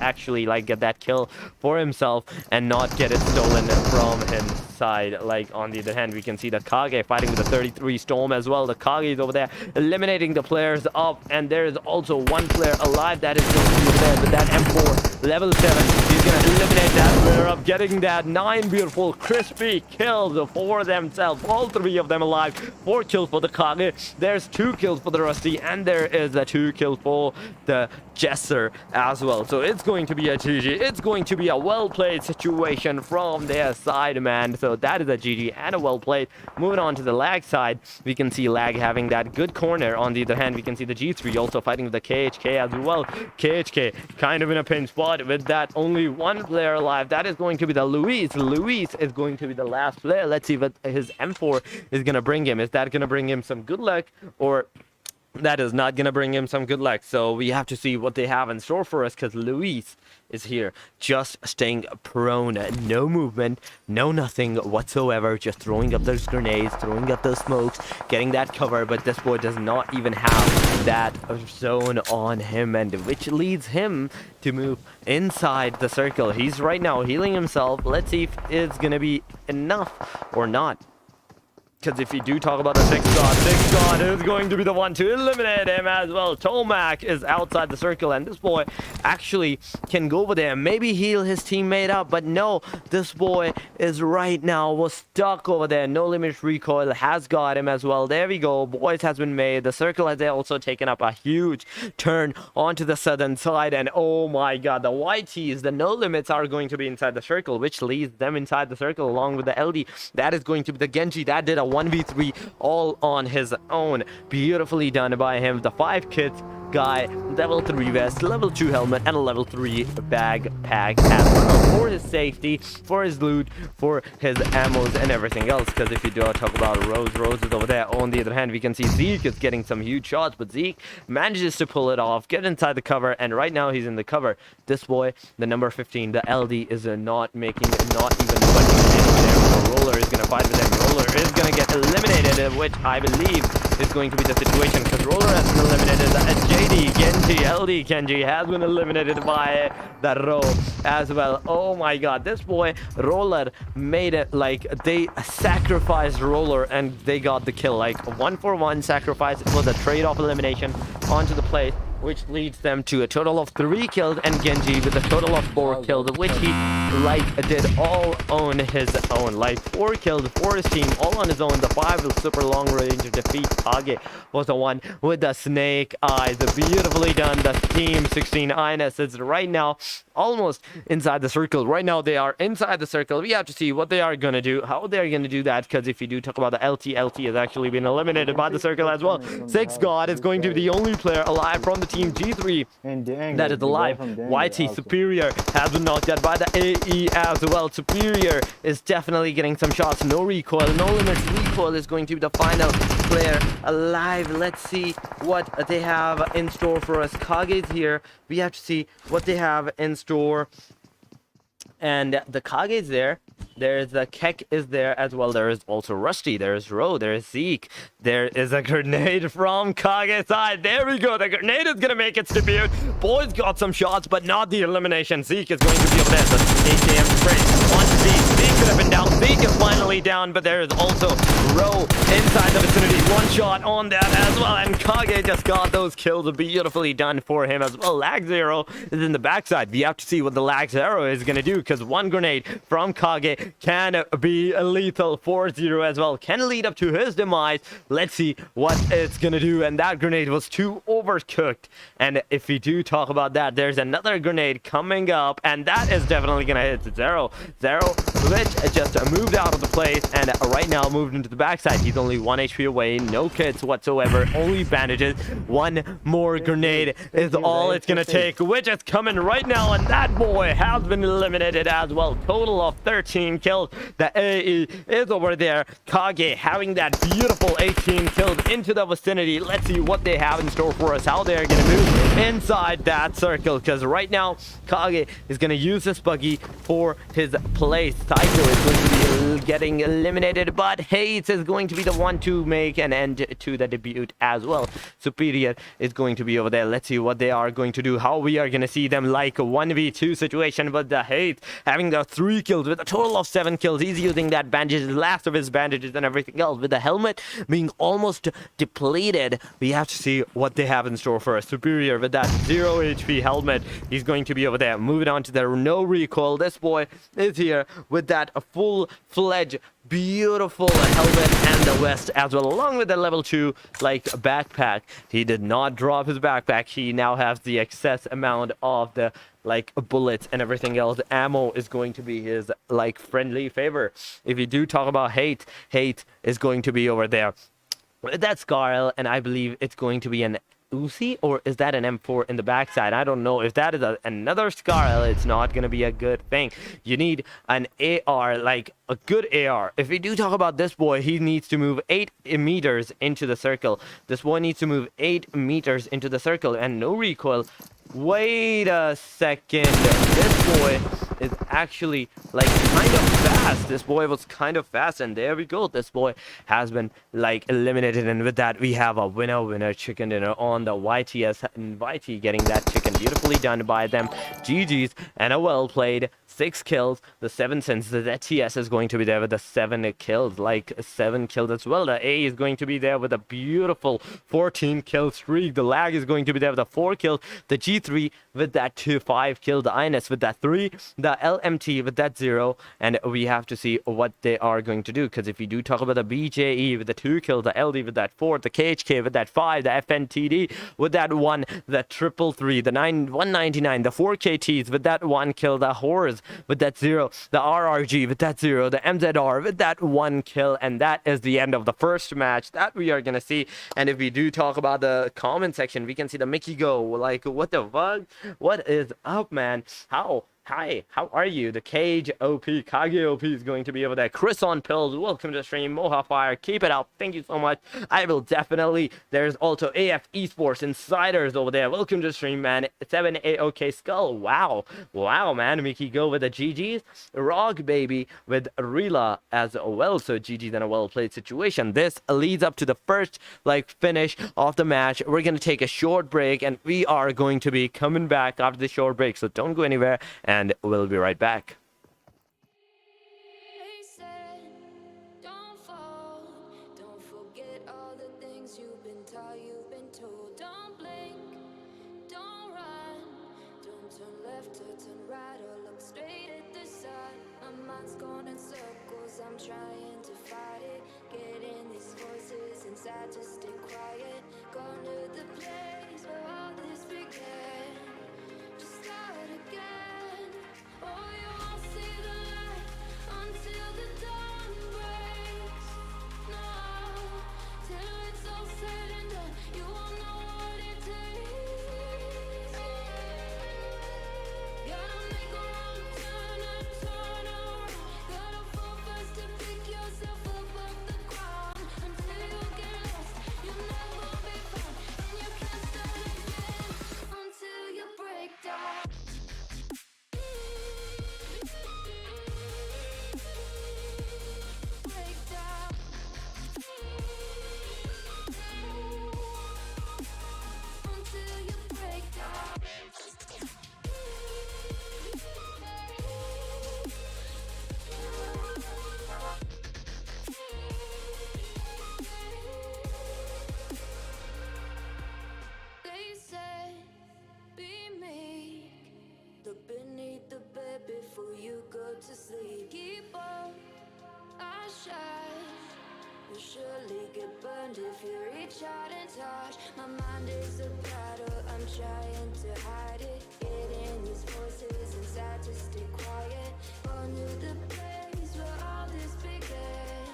actually like get that kill for himself and not get it stolen from him side. Like on the other hand, we can see the Khk fighting with the 33 Storm as well. The Khk is over there eliminating the players up, and there is also one player alive that is going to be there with that M4 level 7. He's going to eliminate that player up, getting that 9 beautiful crispy kills for themselves. All 3 of them alive. 4 kills for the Khk. There's 2 kills for the Rusty, and there is a 2 kill for the Jester as well. So it's going to be a GG. It's going to be a well-played situation from their side, man. So that is a GG and a well-played. Moving on to the Lag side, we can see Lag having that good corner. On the other hand, we can see the G3 also fighting with the KHK as well. KHK kind of in a pinch spot with that only 1 player alive. That is going to be the Luis. Luis is going to be the last player. Let's see what his M4 is going to bring him. Is that going to bring him some good luck, or that is not going to bring him some good luck? So we have to see what they have in store for us, because Luis is here just staying prone. No movement, no nothing whatsoever, just throwing up those grenades, throwing up those smokes, getting that cover. But this boy does not even have that zone on him, and which leads him to move inside the circle. He's right now healing himself. Let's see if it's gonna be enough or not. Because if you do talk about the Six God is going to be the one to eliminate him as well. Tomac is outside the circle, and this boy actually can go over there, maybe heal his teammate up, but no, this boy is right now was stuck over there. No limit recoil has got him as well. There we go. Boys has been made. The circle has also taken up a huge turn onto the southern side, and oh my god, the YTs, the no limits, are going to be inside the circle, which leads them inside the circle along with the LD. That is going to be the Genji. That did a 1v3 all on his own. Beautifully done by him. The 5 kits guy, level 3 vest, level 2 helmet, and a level 3 backpack as well, for his safety, for his loot, for his ammos and everything else. Because if you do talk about Rose is over there. On the other hand, we can see Zeke is getting some huge shots, but Zeke manages to pull it off, get inside the cover, and right now he's in the cover. This boy, the number 15, the LD, is not making, not even budging anywhere. So Roller is going to fight with him. Roller is going to get eliminated, which I believe is going to be the situation, because Roller has been eliminated. JD, Genji, LD Genji has been eliminated by the Ro as well. Oh my god, this boy Roller made it like they sacrificed Roller and they got the kill. Like 1-for-1 sacrifice. It was a trade-off elimination onto the plate, which leads them to a total of 3 kills, and Genji with a total of 4 kills, which he did all on his own. Like 4 kills for his team, all on his own. The 5 with super long range defeat. Khk was the one with the snake eyes. Beautifully done. The team 16 INS is right now almost inside the circle. Right now they are inside the circle. We have to see what they are going to do, how they are going to do that, because if you do talk about the LT has actually been eliminated by the circle as well. Six God is going to be the only player alive from the team G3 that is alive. YT Superior has been knocked out by the AE as well. Superior is definitely getting some shots. No recoil, no limits. Recoil is going to be the final player alive. Let's see what they have in store for us. Khk is here. We have to see what they have in store. And the Khk is there. There's the Khk is there as well. There is also Rusty. There's Ro. There's Zeke. There is a grenade from Khk's side. There we go. The grenade is going to make its debut. Boys got some shots, but not the elimination. Zeke is going to be over there. The AKM spray on Zeke. Zeke could have been down. Zeke is finally down, but there is also Ro inside the vicinity. 1 shot on that as well. And Khk just got those kills. Beautifully done for him as well. Lag Zero is in the backside. We have to see what the Lag Zero is going to do, because 1 grenade from Khk can be lethal for Zero as well. Can lead up to his demise. Let's see what it's gonna do. And that grenade was too overcooked. And if we do talk about that, there's another grenade coming up, and that is definitely gonna hit Zero. Zero, which just moved out of the place and right now moved into the backside. He's only 1 HP away, no kits whatsoever, only bandages. 1 more grenade is all it's gonna take, which is coming right now, and that boy has been eliminated as well. Total of 13 kills. The AE is over there. Khk having that beautiful 18 kills into the vicinity. Let's see what they have in store for us, how they're going to move inside that circle, because right now Khk is going to use this buggy for his place. Psycho is going to be getting eliminated, but Hayes is going to be the one to make an end to the debut as well. Superior is going to be over there. Let's see what they are going to do, how we are going to see them like a 1v2 situation, but the Hayes having the 3 kills with a total of 7 kills. He's using that bandages, last of his bandages and everything else, with the helmet being almost depleted. We have to see what they have in store for us. Superior with that 0 HP helmet. He's going to be over there. Moving on to the no recoil. This boy is here with that full-fledged beautiful helmet and the vest as well, along with the level 2 like backpack. He did not drop his backpack. He now has the excess amount of the like bullets and everything else. Ammo is going to be his like friendly favor. If you do talk about hate is going to be over there with that Scarl, and I believe it's going to be an Uzi, or is that an M4 in the backside? I don't know. If that is another Scarl, it's not going to be a good thing. You need an AR, like a good AR. If we do talk about this boy, he needs to move 8 meters into the circle. This boy needs to move 8 meters into the circle and no recoil. Wait a second. This boy is actually like kind of fast. This boy was kind of fast, and there we go. This boy has been like eliminated, and with that we have a winner chicken dinner on the YTS, and YT getting that chicken beautifully done by them. GG's and a well played. 6 kills, the 7 cents. The ZTS is going to be there with the 7 kills, like 7 kills as well. The A is going to be there with a beautiful 14 kill streak. The Lag is going to be there with a 4 kills. The G3 with that 5 kills. The INS with that 3. The LMT with that 0. And we have to see what they are going to do, because if you do talk about the BJE with the 2 kills, the LD with that 4, the KHK with that 5, the FNTD with that 1, the 333, the 199, the 4KTs with that 1 kill, the Horz with that 0, the RRG with that 0, the MZR with that 1 kill, and that is the end of the first match that we are gonna see. And if we do talk about the comment section, we can see the Mickey go like, what the fuck, what is up, man? Hi, how are you? The Cage OP, Kage OP is going to be over there. Chris on pills, welcome to the stream. Moha Fire, keep it up. Thank you so much. I will definitely. There's also AF Esports Insiders over there. Welcome to the stream, man. 7AOK Skull. Wow, man. Mickey go with the GGs. Rog baby with Rila as well. So GG's in a well played situation. This leads up to the first like finish of the match. We're gonna take a short break, and we are going to be coming back after the short break. So don't go anywhere. And we'll be right back. They said, don't fall, don't forget all the things you've been taught, you've been told. Don't blink, don't run, don't turn left or turn right or look straight at the sun. My mind's going in circles, I'm trying to fight it. Getting these voices inside to stay quiet. Going to the place where all this began. Just start again. Oh, you won't see the light until the dawn breaks. No, till it's all said and done, you won't know what it takes. Gotta make a wrong turn and turn around. Gotta fall first to pick yourself up off the ground. Until you get lost, you'll never be found. And you can't start again until you break down. They said, be meek, look beneath the bed before you go to sleep. Keep on, I shine. You'll surely get burned if you reach out and touch. My mind is a battle, I'm trying to hide it. Getting these voices inside to stay quiet. Going to the place where all this began.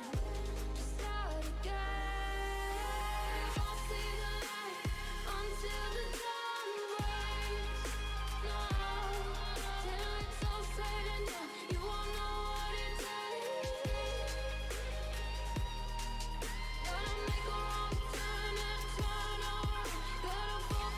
Just start again. You won't see the light until the dawn breaks. No, till it's all said and done, you won't know what it takes. Gotta make a wrong turn and turn around. Gotta fall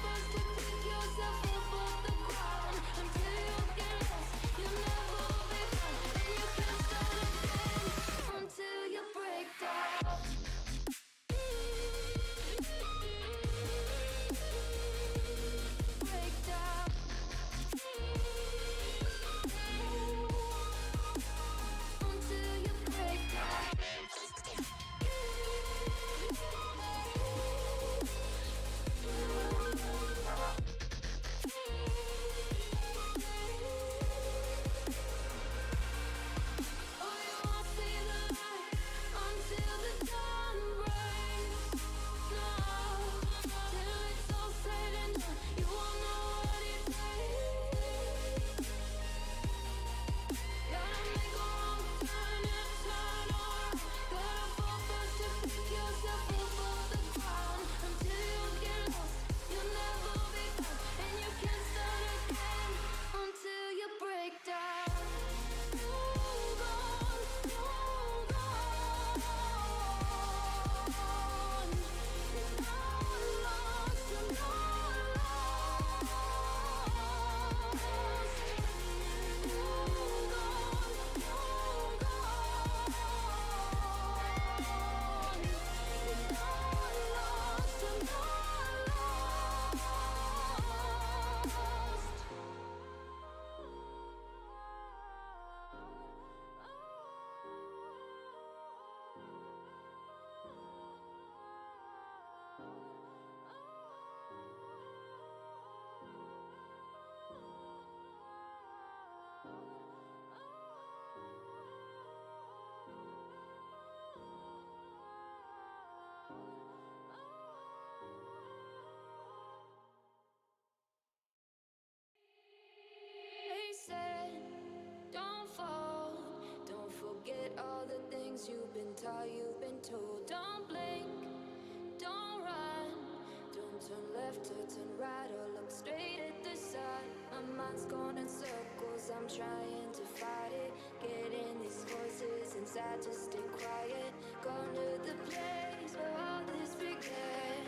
to turn right or look straight at the sun. My mind's going in circles, I'm trying to fight it. Getting these voices inside to stay quiet. Gone to the place where all this began.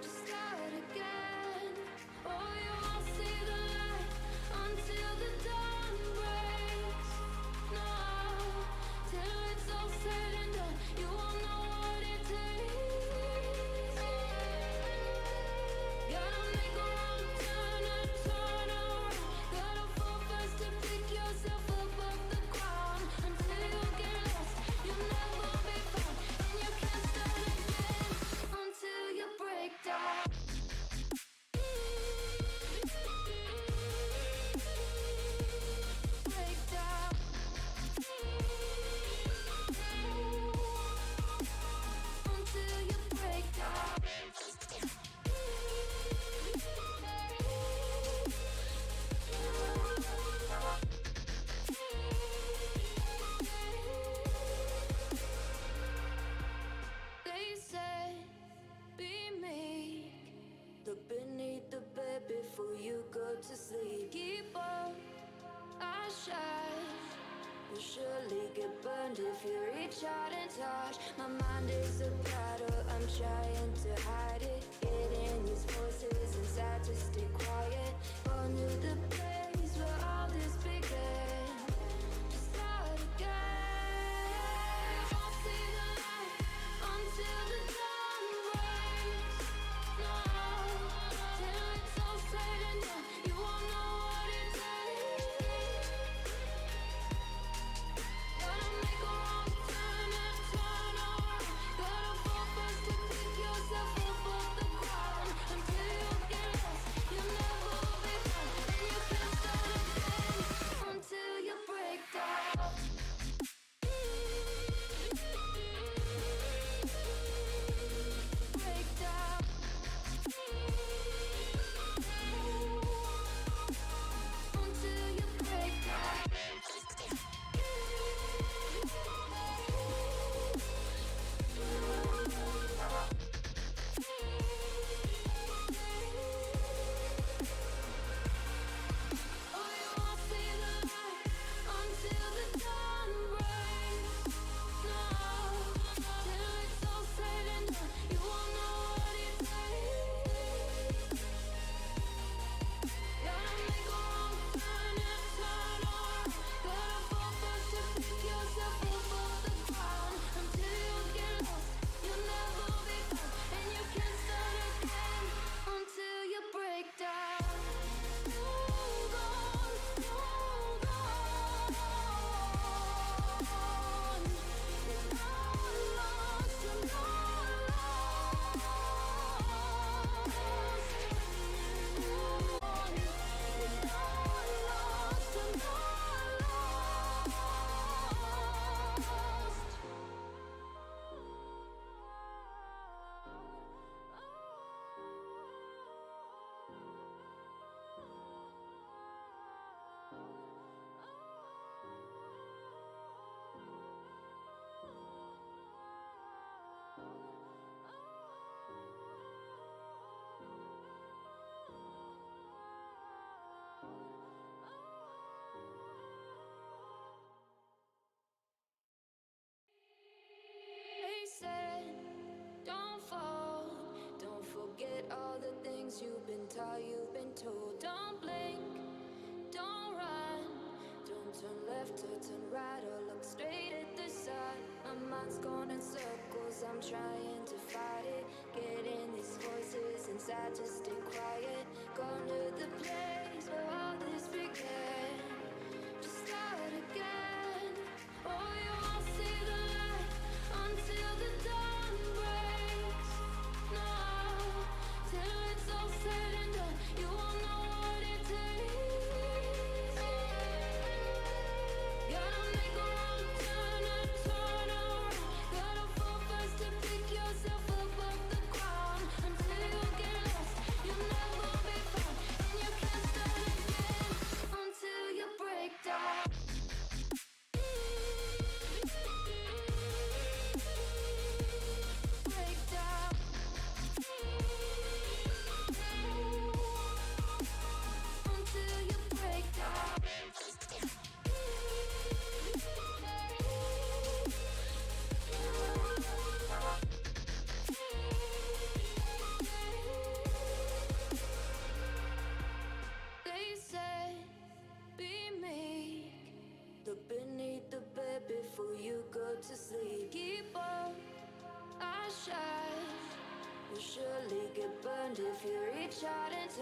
To start again. Oh, you won't see the light until the dawn breaks. No, till it's all said and done, you won't know what it takes. Gotta make a wrong turn and turn around. Gotta fall fast to pick yourself up off the ground. Until you get lost, you'll never be found. And you can't start again until you break down. Break down. Until you break down. They said, be meek. Look beneath the bed before you go to sleep. Keep on, I shine. You'll surely get burned if you reach out and touch. My mind is a battle, I'm trying to hide it. Getting these voices inside to stay quiet. Gone to the place where all this began. To start again. You won't see the light until the dawn breaks. No, till it's all said and done, you won't know what it takes. Gotta make a wrong turn and turn around. Gotta fall fast to pick yourself up off the ground. Until you get lost, you'll never be found. And you can't start again until you break down. Break down. Until you break down. Oh, you won't see the light until the dawn breaks. No, till it's all said and done, you won't know what it takes. Gotta make a wrong turn and turn around. Gotta fall fast to pick yourself up off the ground. Until you get lost, you'll never be found. And you can't start again until you break down. Hold on, hold on. You're not lost, you're not lost. Hold on, you're not lost, you're They said, don't fall. Don't forget all the things you've been taught, you've been told. Don't blink, don't run. Don't turn left or turn right or look straight at the sun. My mind's going in circles, I'm trying to fight it. Getting these voices inside to stay quiet. Gone to the place where all this began. To start again. Oh, you won't see the light until the dawn breaks. No, till it's all said and done, you won't know what it takes. Gotta make a wrong turn and turn around. Gotta fall fast to pick yourself up off the ground. Until you get lost, you'll never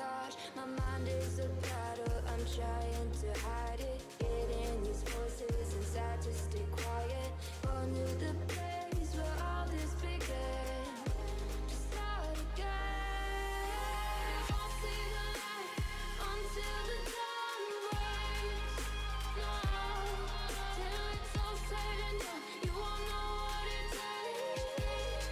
charge. My mind is a battle, I'm trying to hide it. Getting these voices inside to stay quiet. Going to the place where all this began. To start again. Won't see the light until the dawn breaks. No, till it's all said and done, you won't know what it takes.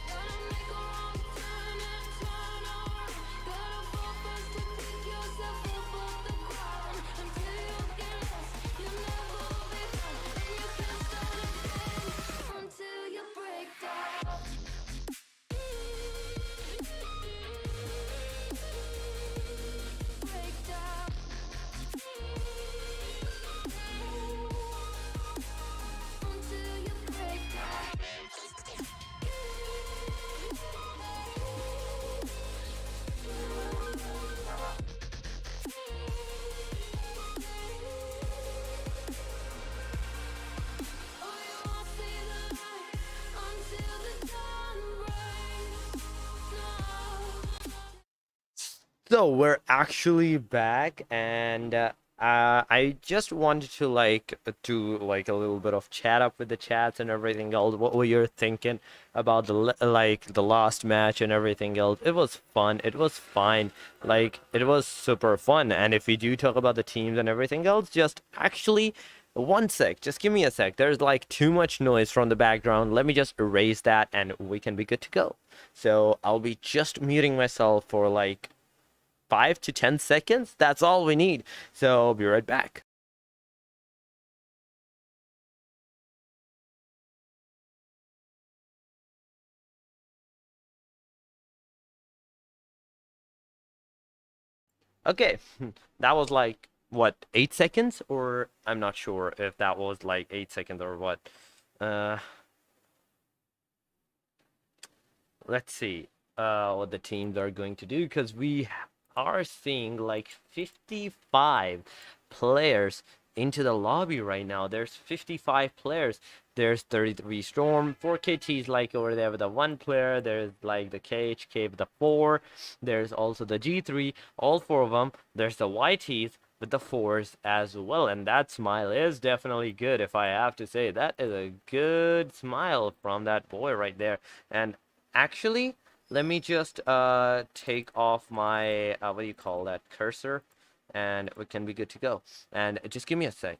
Gotta make a wrong turn and turn around. Gotta fall first to pick yourself up off the ground. Until you get lost, you'll never be found. And you can't start again until you break down. Break down. Until you break down. So we're actually back, and I just wanted to do like a little bit of chat up with the chats and everything else. What were you thinking about the last match and everything else? It was fun. It was fine. Like it was super fun. And if we do talk about the teams and everything else, just actually. One sec, just give me a sec. There's like too much noise from the background. Let me just erase that and we can be good to go. So I'll be just muting myself for like 5 to 10 seconds. That's all we need. So I'll be right back. Okay, that was like what, 8 seconds, or I'm not sure if that was like 8 seconds or what. Uh let's see what the teams are going to do, because we are seeing like 55 players into the lobby right now. There's 55 players. There's 33 Storm, 4 KTs like over there with the 1 player. There's like the KHK with the 4. There's also the G3, all 4 of them. There's the YTs with the 4s as well, and that smile is definitely good, if I have to say. That is a good smile from that boy right there. And actually, let me just take off my what do you call that, cursor, and we can be good to go. And just give me a sec.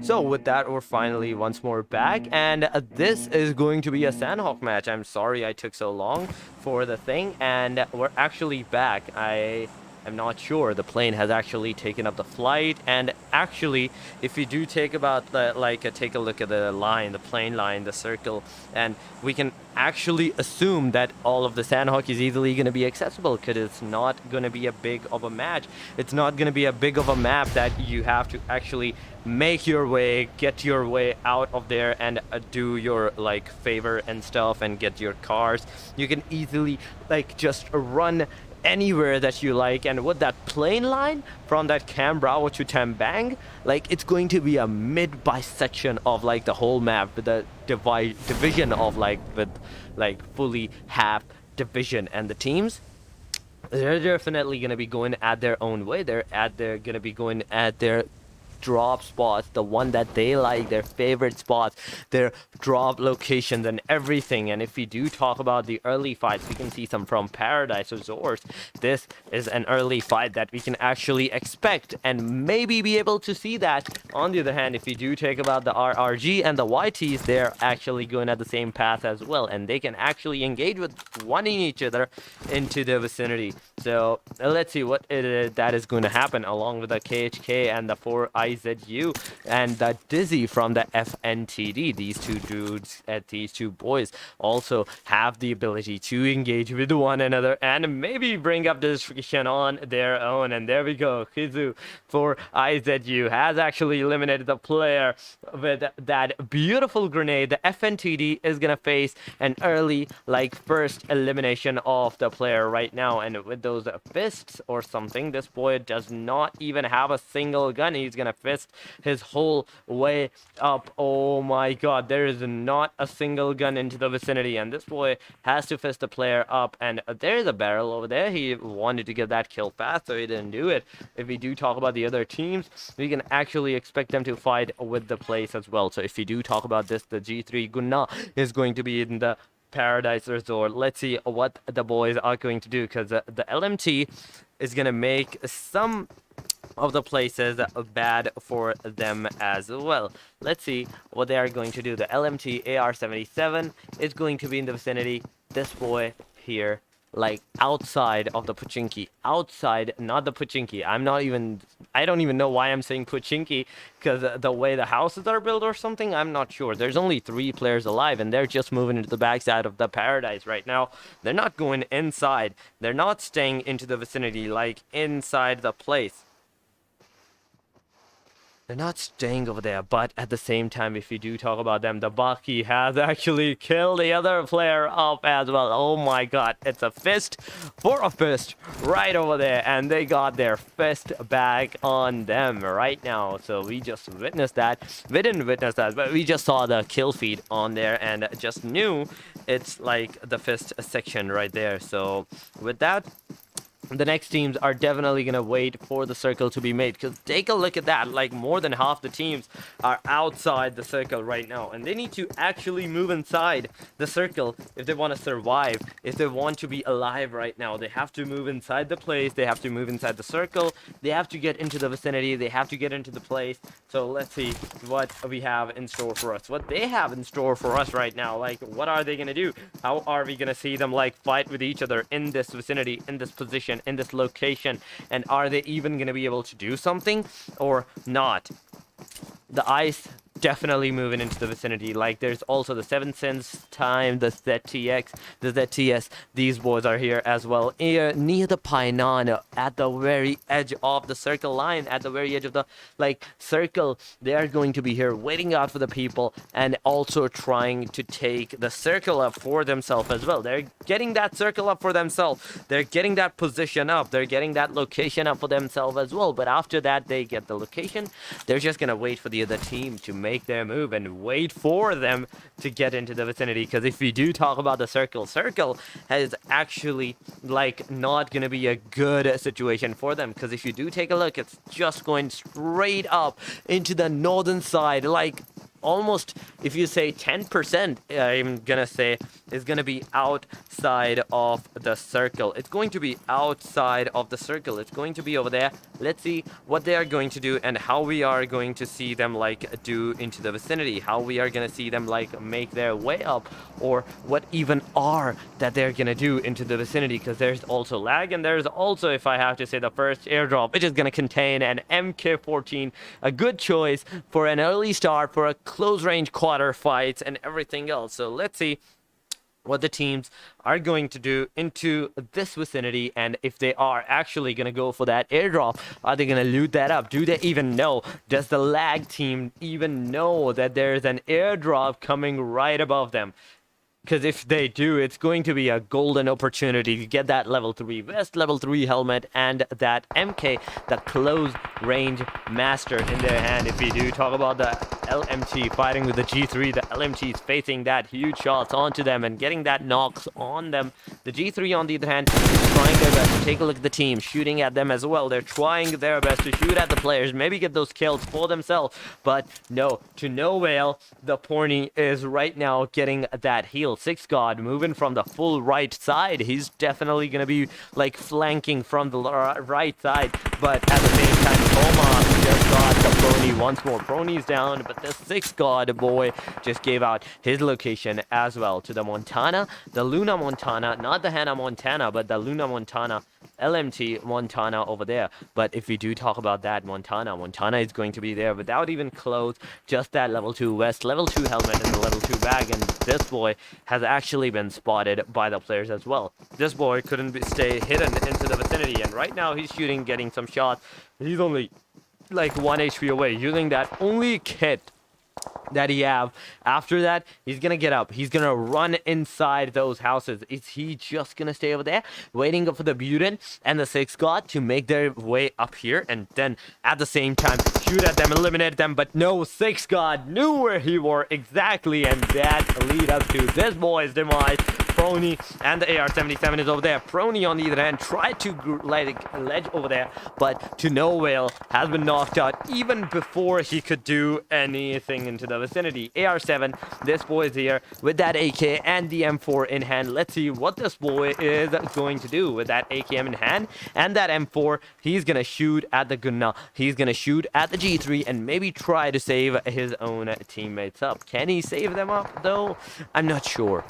So with that, we're finally once more back, and this is going to be a Sandhawk match. I'm sorry I took so long for the thing, and we're actually back. I am not sure the plane has actually taken up the flight, and actually, if you do take about the take a look at the line, the plane line, the circle, and we can actually assume that all of the Sandhawk is easily going to be accessible because it's not going to be a big of a match. It's not going to be a big of a map that you have to actually make your way, get your way out of there and do your favor and stuff and get your cars. You can easily just run anywhere that you like, and with that plane line from that Cam Bravo to Tambang, it's going to be a mid bisection of the whole map with the division of with fully half division, and the teams, they're definitely going to be going at their own way. They're going to be going at their drop spots, the one that they like, their favorite spots, their drop locations and everything. And if we do talk about the early fights, we can see some from Paradise or Zorz. This is an early fight that we can actually expect and maybe be able to see that. On the other hand, if we do take about the RRG and the YTs, they're actually going at the same path as well, and they can actually engage with one in each other into the vicinity. So let's see what that is going to happen, along with the KHK and the 4IZU and the Dizzy from the FNTD. These two dudes, these two boys, also have the ability to engage with one another and maybe bring up the discussion on their own. And there we go. Kizu for IZU has actually eliminated the player with that beautiful grenade. The FNTD is going to face an early, first elimination of the player right now. And with those fists or something, this boy does not even have a single gun. He's going to fist his whole way up. Oh my god, there is not a single gun into the vicinity, and this boy has to fist the player up. And there's a barrel over there. He wanted to get that kill fast, so he didn't do it. If we do talk about the other teams, we can actually expect them to fight with the place as well. So if we do talk about this, the G3 Gunna is going to be in the Paradise Resort. Let's see what the boys are going to do, because the LMT is going to make some of the places bad for them as well. Let's see what they are going to do. The LMT AR-77 is going to be in the vicinity. This boy here, outside of the Pochinki, outside, not the Pochinki. I don't even know why I'm saying Pochinki, because the way the houses are built or something, I'm not sure. There's only 3 players alive, and they're just moving into the backside of the Paradise right now. They're not going inside. They're not staying into the vicinity, inside the place. They're not staying over there, but at the same time, if you do talk about them, the Baki has actually killed the other player up as well. Oh my god, it's a fist for a fist right over there, and they got their fist back on them right now. So we just witnessed that. We didn't witness that, but we just saw the kill feed on there and just knew it's the fist section right there. So with that, the next teams are definitely going to wait for the circle to be made, because take a look at that. More than half the teams are outside the circle right now, and they need to actually move inside the circle if they want to survive, if they want to be alive right now. They have to move inside the place, they have to move inside the circle, they have to get into the vicinity, they have to get into the place. So let's see what we have in store for us, what they have in store for us right now. What are they going to do? How are we going to see them fight with each other in this vicinity, in this position, in this location? And are they even going to be able to do something or not? The ice definitely moving into the vicinity. There's also the 7 cents time, the ZTX, the ZTS. These boys are here as well, here near the Painan, at the very edge of the circle line, at the very edge of the circle. They are going to be here waiting out for the people and also trying to take the circle up for themselves as well. They're getting that circle up for themselves, they're getting that position up, they're getting that location up for themselves as well. But after that, they get the location, they're just gonna wait for the other team to make their move and wait for them to get into the vicinity. Because if we do talk about the circle has actually not gonna be a good situation for them, because if you do take a look, it's just going straight up into the northern side. almost, if you say 10%, I'm gonna say is gonna be outside of the circle. It's going to be outside of the circle. It's going to be over there. Let's see what they are going to do and how we are going to see them like do into the vicinity, how we are gonna see them like make their way up, or what even are that they're gonna do into the vicinity, because there's also lag, and there's also, if I have to say, the first airdrop, which is gonna contain an MK14, a good choice for an early start, for a close range quarter fights and everything else. So let's see what the teams are going to do into this vicinity, and if they are actually going to go for that airdrop, are they going to loot that up? Do they even know? Does the lag team even know that there's an airdrop coming right above them? Because if they do, it's going to be a golden opportunity to get that level 3 vest, level 3 helmet, and that MK, the close range master, in their hand. If we do talk about the LMT fighting with the G3, the LMT is facing that huge shots onto them and getting that knocks on them. The G3, on the other hand, is trying their best to take a look at the team, shooting at them as well. They're trying their best to shoot at the players, maybe get those kills for themselves, but no, to no avail. The Porny is right now getting that heal. 6 God moving from the full right side. He's definitely going to be like flanking from the right side, but at the same time, Toma just got the Prony once more. Prony's down, but the 6 God boy just gave out his location as well to the Montana, the Luna Montana, not the Hannah Montana, but the Luna Montana, LMT Montana over there. But if we do talk about that Montana is going to be there without even clothes, just that level 2 vest, level 2 helmet, and the level 2 bag. And this boy has actually been spotted by the players as well. This boy couldn't stay hidden into the vicinity, and right now he's shooting, getting some shots. He's only like 1 HP away, using that only kit that he have. After that, he's gonna get up, he's gonna run inside those houses. Is he just gonna stay over there waiting for the Butin and the 6 God to make their way up here, and then at the same time shoot at them, eliminate them? But no, 6 God knew where he were exactly, and that lead up to this boy's demise. Prony and the AR-77 is over there. Prony, on the other hand, tried to ledge over there, but to no avail, has been knocked out even before he could do anything into the vicinity. AR-7, this boy is here with that AK and the M4 in hand. Let's see what this boy is going to do with that AKM in hand and that M4. He's gonna shoot at the Gunna, he's gonna shoot at the G3, and maybe try to save his own teammates up. Can he save them up though? I'm not sure.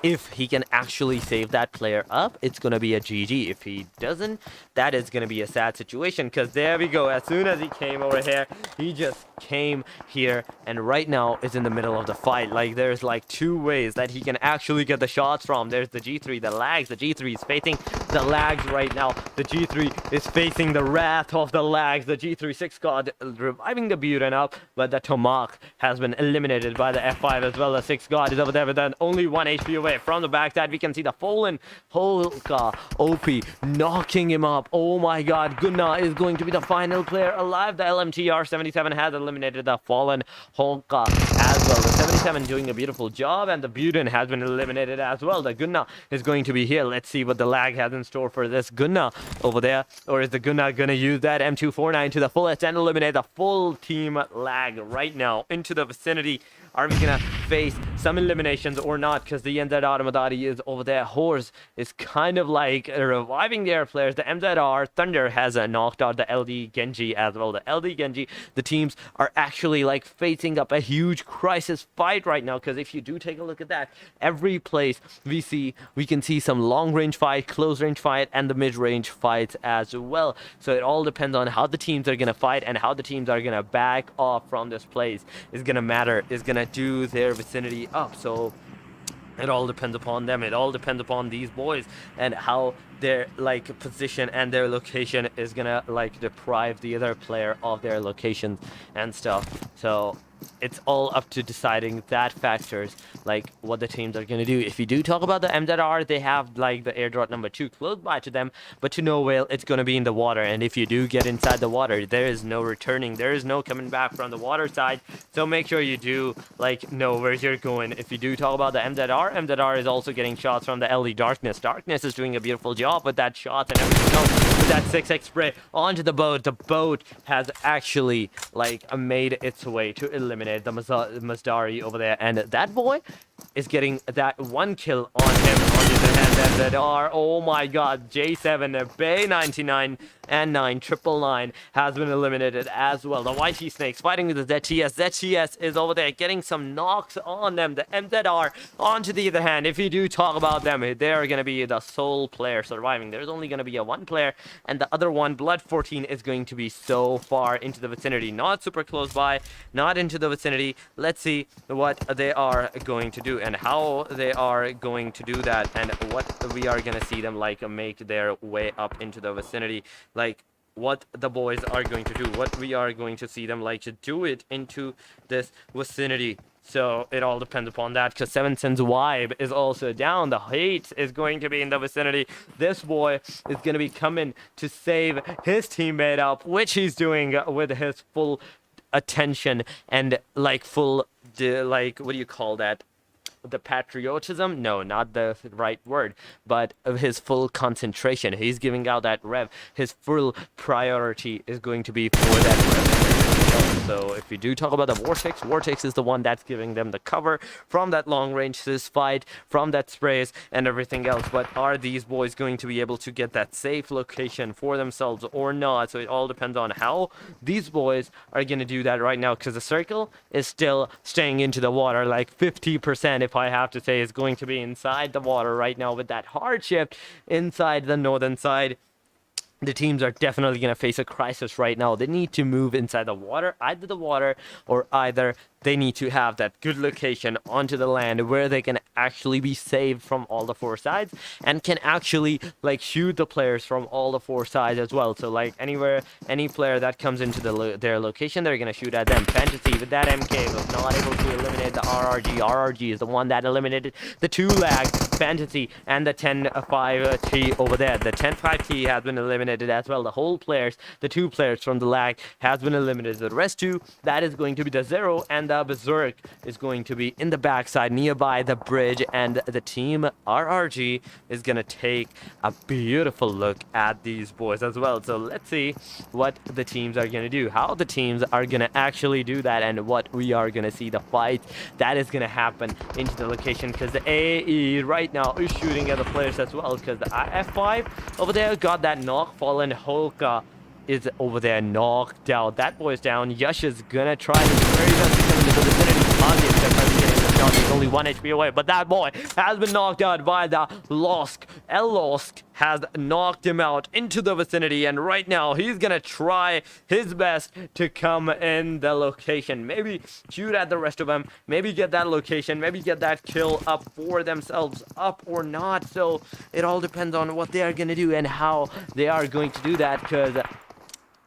If he can actually save that player up, it's going to be a GG. If he doesn't, that is going to be a sad situation, because there we go. As soon as he came over here, he just came here, and right now is in the middle of the fight. Like, there's like 2 ways that he can actually get the shots from. There's the G3, the lags. The G3 is facing the lags right now. The G3 is facing the wrath of the lags. The G3 6 God reviving the Butin up, but the Tomak has been eliminated by the F5 as well. The 6 God is over there, but then only 1 HP away. From the backside, we can see the fallen Khk OP knocking him up. Oh my God, Gunna is going to be the final player alive. The LMTR 77 has eliminated the fallen Khk as well. The 77 doing a beautiful job, and the Butin has been eliminated as well. The Gunna is going to be here. Let's see what the lag has in store for this Gunna over there. Or is the Gunna going to use that M249 to the fullest and eliminate the full team lag right now into the vicinity? Are we gonna face some eliminations or not? Because the MZR Armadari is over there. Horz is kind of like reviving their players. The MZR Thunder has knocked out the LD Genji as well. The LD Genji, the teams are actually like facing up a huge crisis fight right now. Because if you do take a look at that, every place we can see some long range fight, close range fight, and the mid range fights as well. So it all depends on how the teams are gonna fight and how the teams are gonna back off from this place. Is gonna matter. Is gonna do their vicinity up. So it all depends upon them. It all depends upon these boys and how their like position and their location is gonna like deprive the other player of their locations and stuff. So it's all up to deciding that factors, like what the teams are going to do. If you do talk about the MZR, they have like the airdrop number 2 close by to them, but to no avail, it's going to be in the water. And if you do get inside the water, there is no returning, there is no coming back from the water side. So make sure you do like know where you're going. If you do talk about the MZR is also getting shots from the LD Darkness. Darkness is doing a beautiful job. off with that shot and everything else. With that 6x spray onto the boat has actually like made its way to eliminate the Mazdari over there, and that boy is getting that one kill on him. On the other hand, MZR, oh my god, J7, Bay 99 and 999 has been eliminated as well. The YT Snakes fighting with the ZTS. ZTS is over there getting some knocks on them. The MZR, onto the other hand, if you do talk about them, they're going to be the sole player surviving. There's only going to be a one player, and the other one, Blood 14, is going to be so far into the vicinity. Not super close by, not into the vicinity. Let's see what they are going to do and how they are going to do that, and what we are going to see them like make their way up into the vicinity. Like what the boys are going to do, what we are going to see them like to do it into this vicinity. So it all depends upon that, because 7 Sen's vibe is also down. The hate is going to be in the vicinity. This boy is going to be coming to save his teammate up, which he's doing with his full attention and like full like, what do you call that, the patriotism? No, not the right word, but of his full concentration. He's giving out that rev. His full priority is going to be for that rev. So if we do talk about the Vortex is the one that's giving them the cover from that long range fight, from that sprays and everything else. But are these boys going to be able to get that safe location for themselves or not? So it all depends on how these boys are going to do that right now, because the circle is still staying into the water. Like 50%, if I have to say, is going to be inside the water right now with that hard shift inside the northern side. The teams are definitely going to face a crisis right now. They need to move inside the water, either the water or either they need to have that good location onto the land where they can actually be saved from all the four sides and can actually like shoot the players from all the four sides as well. So like anywhere, any player that comes into their location, they're going to shoot at them. Fantasy with that MK was not able to eliminate the RRG. RRG is the one that eliminated the 2 Lag, Fantasy, and the 10-5T over there. The 10-5T has been eliminated as well. The whole players, the 2 players from the Lag has been eliminated. The rest 2, that is going to be the 0, and the Berserk is going to be in the backside nearby the bridge, and the team RRG is going to take a beautiful look at these boys as well. So let's see what the teams are going to do, how the teams are going to actually do that, and what we are going to see the fight that is going to happen into the location, because the AE right now is shooting at the players as well, because the F5 over there got that knock. Fallen Holka is over there knocked out. That boy's down. Yash is gonna try his very best to come into the vicinity. Ozzy is definitely getting the shot. He's only 1 HP away, but that boy has been knocked out by the Losk. Losk has knocked him out into the vicinity, and right now he's gonna try his best to come in the location. Maybe shoot at the rest of them, maybe get that location, maybe get that kill up for themselves, up or not. So it all depends on what they are gonna do and how they are going to do that, because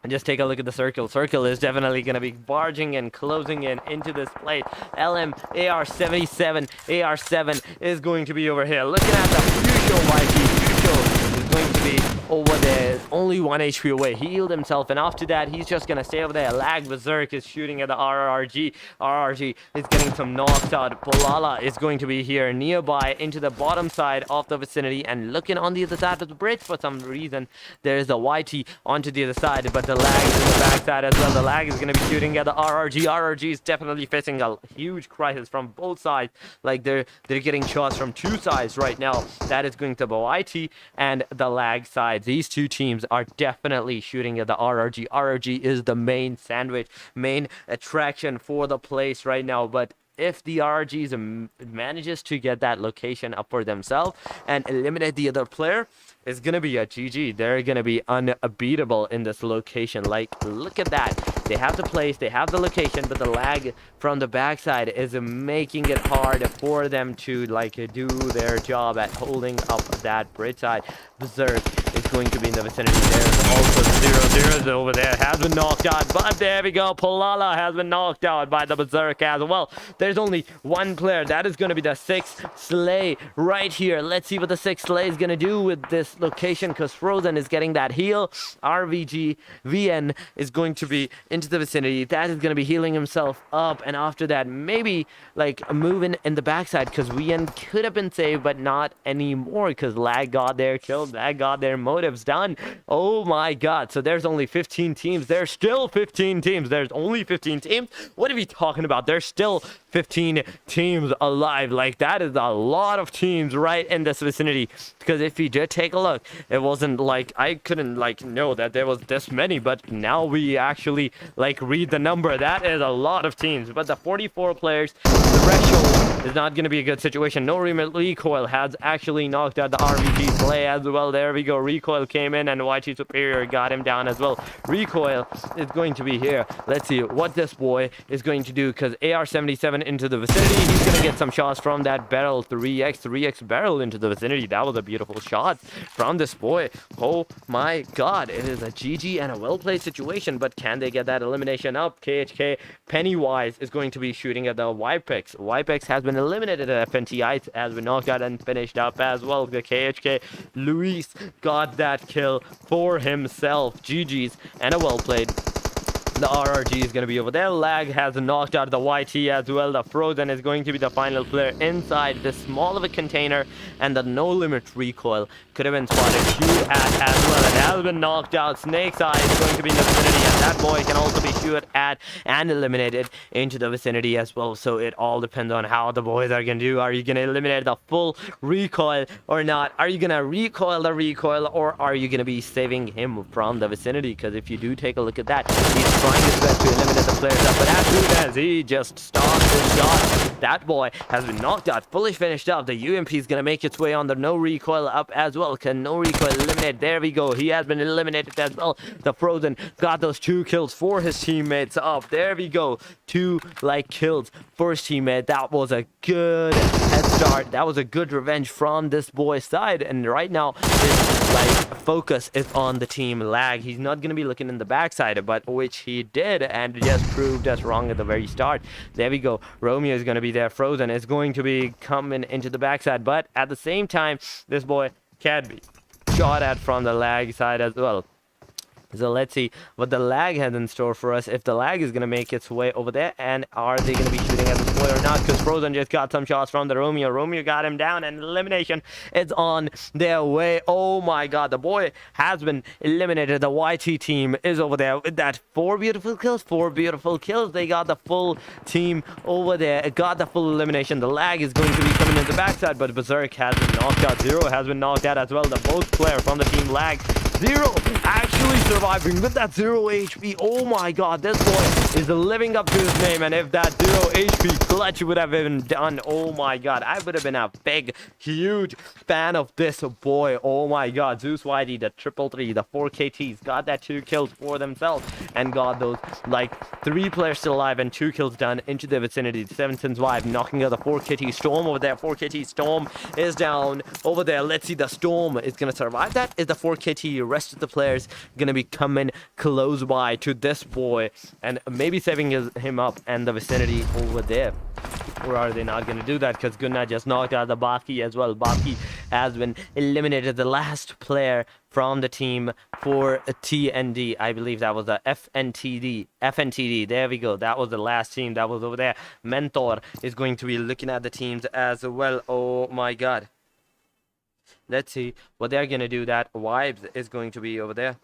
just take a look at the circle. Circle is definitely going to be barging and closing in into this plate. LM AR-77 AR-7 is going to be over here. Looking at the Fuchsia YT. Fuchsia is going to be over there. Only 1 HP away. He healed himself, and after that, he's just going to stay over there. Lag Berserk is shooting at the RRG. RRG is getting some knocks out. Polala is going to be here nearby into the bottom side of the vicinity, and looking on the other side of the bridge for some reason. There is a YT onto the other side, but the Lag is in the backside as well. The Lag is going to be shooting at the RRG. RRG is definitely facing a huge crisis from both sides. Like they're getting shots from 2 sides right now. That is going to be YT and the Lag side. These 2 teams are definitely shooting at the RRG. RRG is the main sandwich, main attraction for the place right now. But if the RRGs manages to get that location up for themselves and eliminate the other player, it's gonna be a GG. They're gonna be unbeatable in this location. Like, look at that. They have the place, they have the location, but the Lag from the backside is making it hard for them to like do their job at holding up that bridge side. Berserk is going to be in the vicinity. There's also 0-0 over there. has been knocked out, but there we go. Palala has been knocked out by the Berserk as well. There's only one player. That is going to be the 6 Slay right here. Let's see what the 6 Slay is going to do with this location, because Frozen is getting that heal. RVG VN is going to be into the vicinity. That is going to be healing himself up, and after that maybe like moving in the backside, because VN could have been saved but not anymore, because Lag got their kills. Lag got their motives done. Oh my god. So there's only 15 teams. There's still 15 teams. There's only 15 teams. What are we talking about? There's still 15 teams alive. Like, that is a lot of teams right in this vicinity, because if you did take a look, it wasn't like I couldn't like know that there was this many, but now we actually like read the number. That is a lot of teams. But the 44 players, the threshold is not going to be a good situation. No recoil has actually knocked out the RVG play as well. There we go. Recoil came in and YT Superior got him down as well. Recoil is going to be here. Let's see what this boy is going to do, because AR-77 into the vicinity. He's going to get some shots from that barrel. 3x barrel into the vicinity. That was a beautiful shot from this boy. Oh my god. It is a GG and a well-played situation, but can they get that elimination up? KHK Pennywise is going to be shooting at the Wipex. Wipex has been eliminated at FNTI, has been knocked out and finished up as well. The KHK Luis got that kill for himself. GG's and a well-played. The RRG is going to be over there. Lag has knocked out the YT as well. The Frozen is going to be the final player inside this small of a container, and the no limit recoil could have been spotted. Shoot at as well. It has been knocked out. Snake's Eye is going to be in the vicinity, and that boy can also be shoot at and eliminated into the vicinity as well. So it all depends on how the boys are going to do. Are you going to eliminate the full recoil or not? Are you going to recoil the recoil, or are you going to be saving him from the vicinity? Because if you do take a look at that, he's trying his best to eliminate the players up, but as soon as he just stops his shot, that boy has been knocked out, fully finished up. The UMP is going to make its way on the no recoil up as well. Can no recoil eliminate? There we go. He has been eliminated as well. The Frozen got those 2 kills for his teammates up. There we go. 2 like kills for his teammate. That was a good head start. That was a good revenge from this boy's side, and right now his like focus is on the team Lag. He's not going to be looking in the backside, but which he did, and just proved us wrong at the very start. There we go. Romeo is going to be there. Frozen is going to be coming into the backside, but at the same time, this boy can be shot at from the Lag side as well. So let's see what the Lag has in store for us. If the Lag is going to make its way over there, and are they going to be shooting at this boy or not? Because Frozen just got some shots from the Romeo. Romeo got him down, and elimination is on their way. Oh my god, the boy has been eliminated. The YT team is over there with that 4 beautiful kills. 4 beautiful kills. They got the full team over there. It got the full elimination. The Lag is going to be coming in the backside, but Berserk has been knocked out. Zero has been knocked out as well. The both player from the team Lag. Zero actually surviving with that 0 HP. Oh my god, this boy is living up to his name, and if that 0 HP clutch would have been done, oh my god, I would have been a big, huge fan of this boy. Oh my god, Zeus YD, the 333, the 4KTs got that 2 kills for themselves, and got those like 3 players still alive and 2 kills done into the vicinity. 7-Sins Vibe knocking out the 4KT Storm over there. 4KT Storm is down over there. Let's see, the Storm is gonna survive that. Is the 4KT rest of the players gonna be coming close by to this boy and maybe saving him up and the vicinity over there? Or are they not going to do that? Because Gunnar just knocked out the Baki as well. Baki has been eliminated, the last player from the team for TND. I believe that was the FNTD. There we go. That was the last team that was over there. Mentor is going to be looking at the teams as well. Oh my god. Let's see what they're going to do. That Vibes is going to be over there.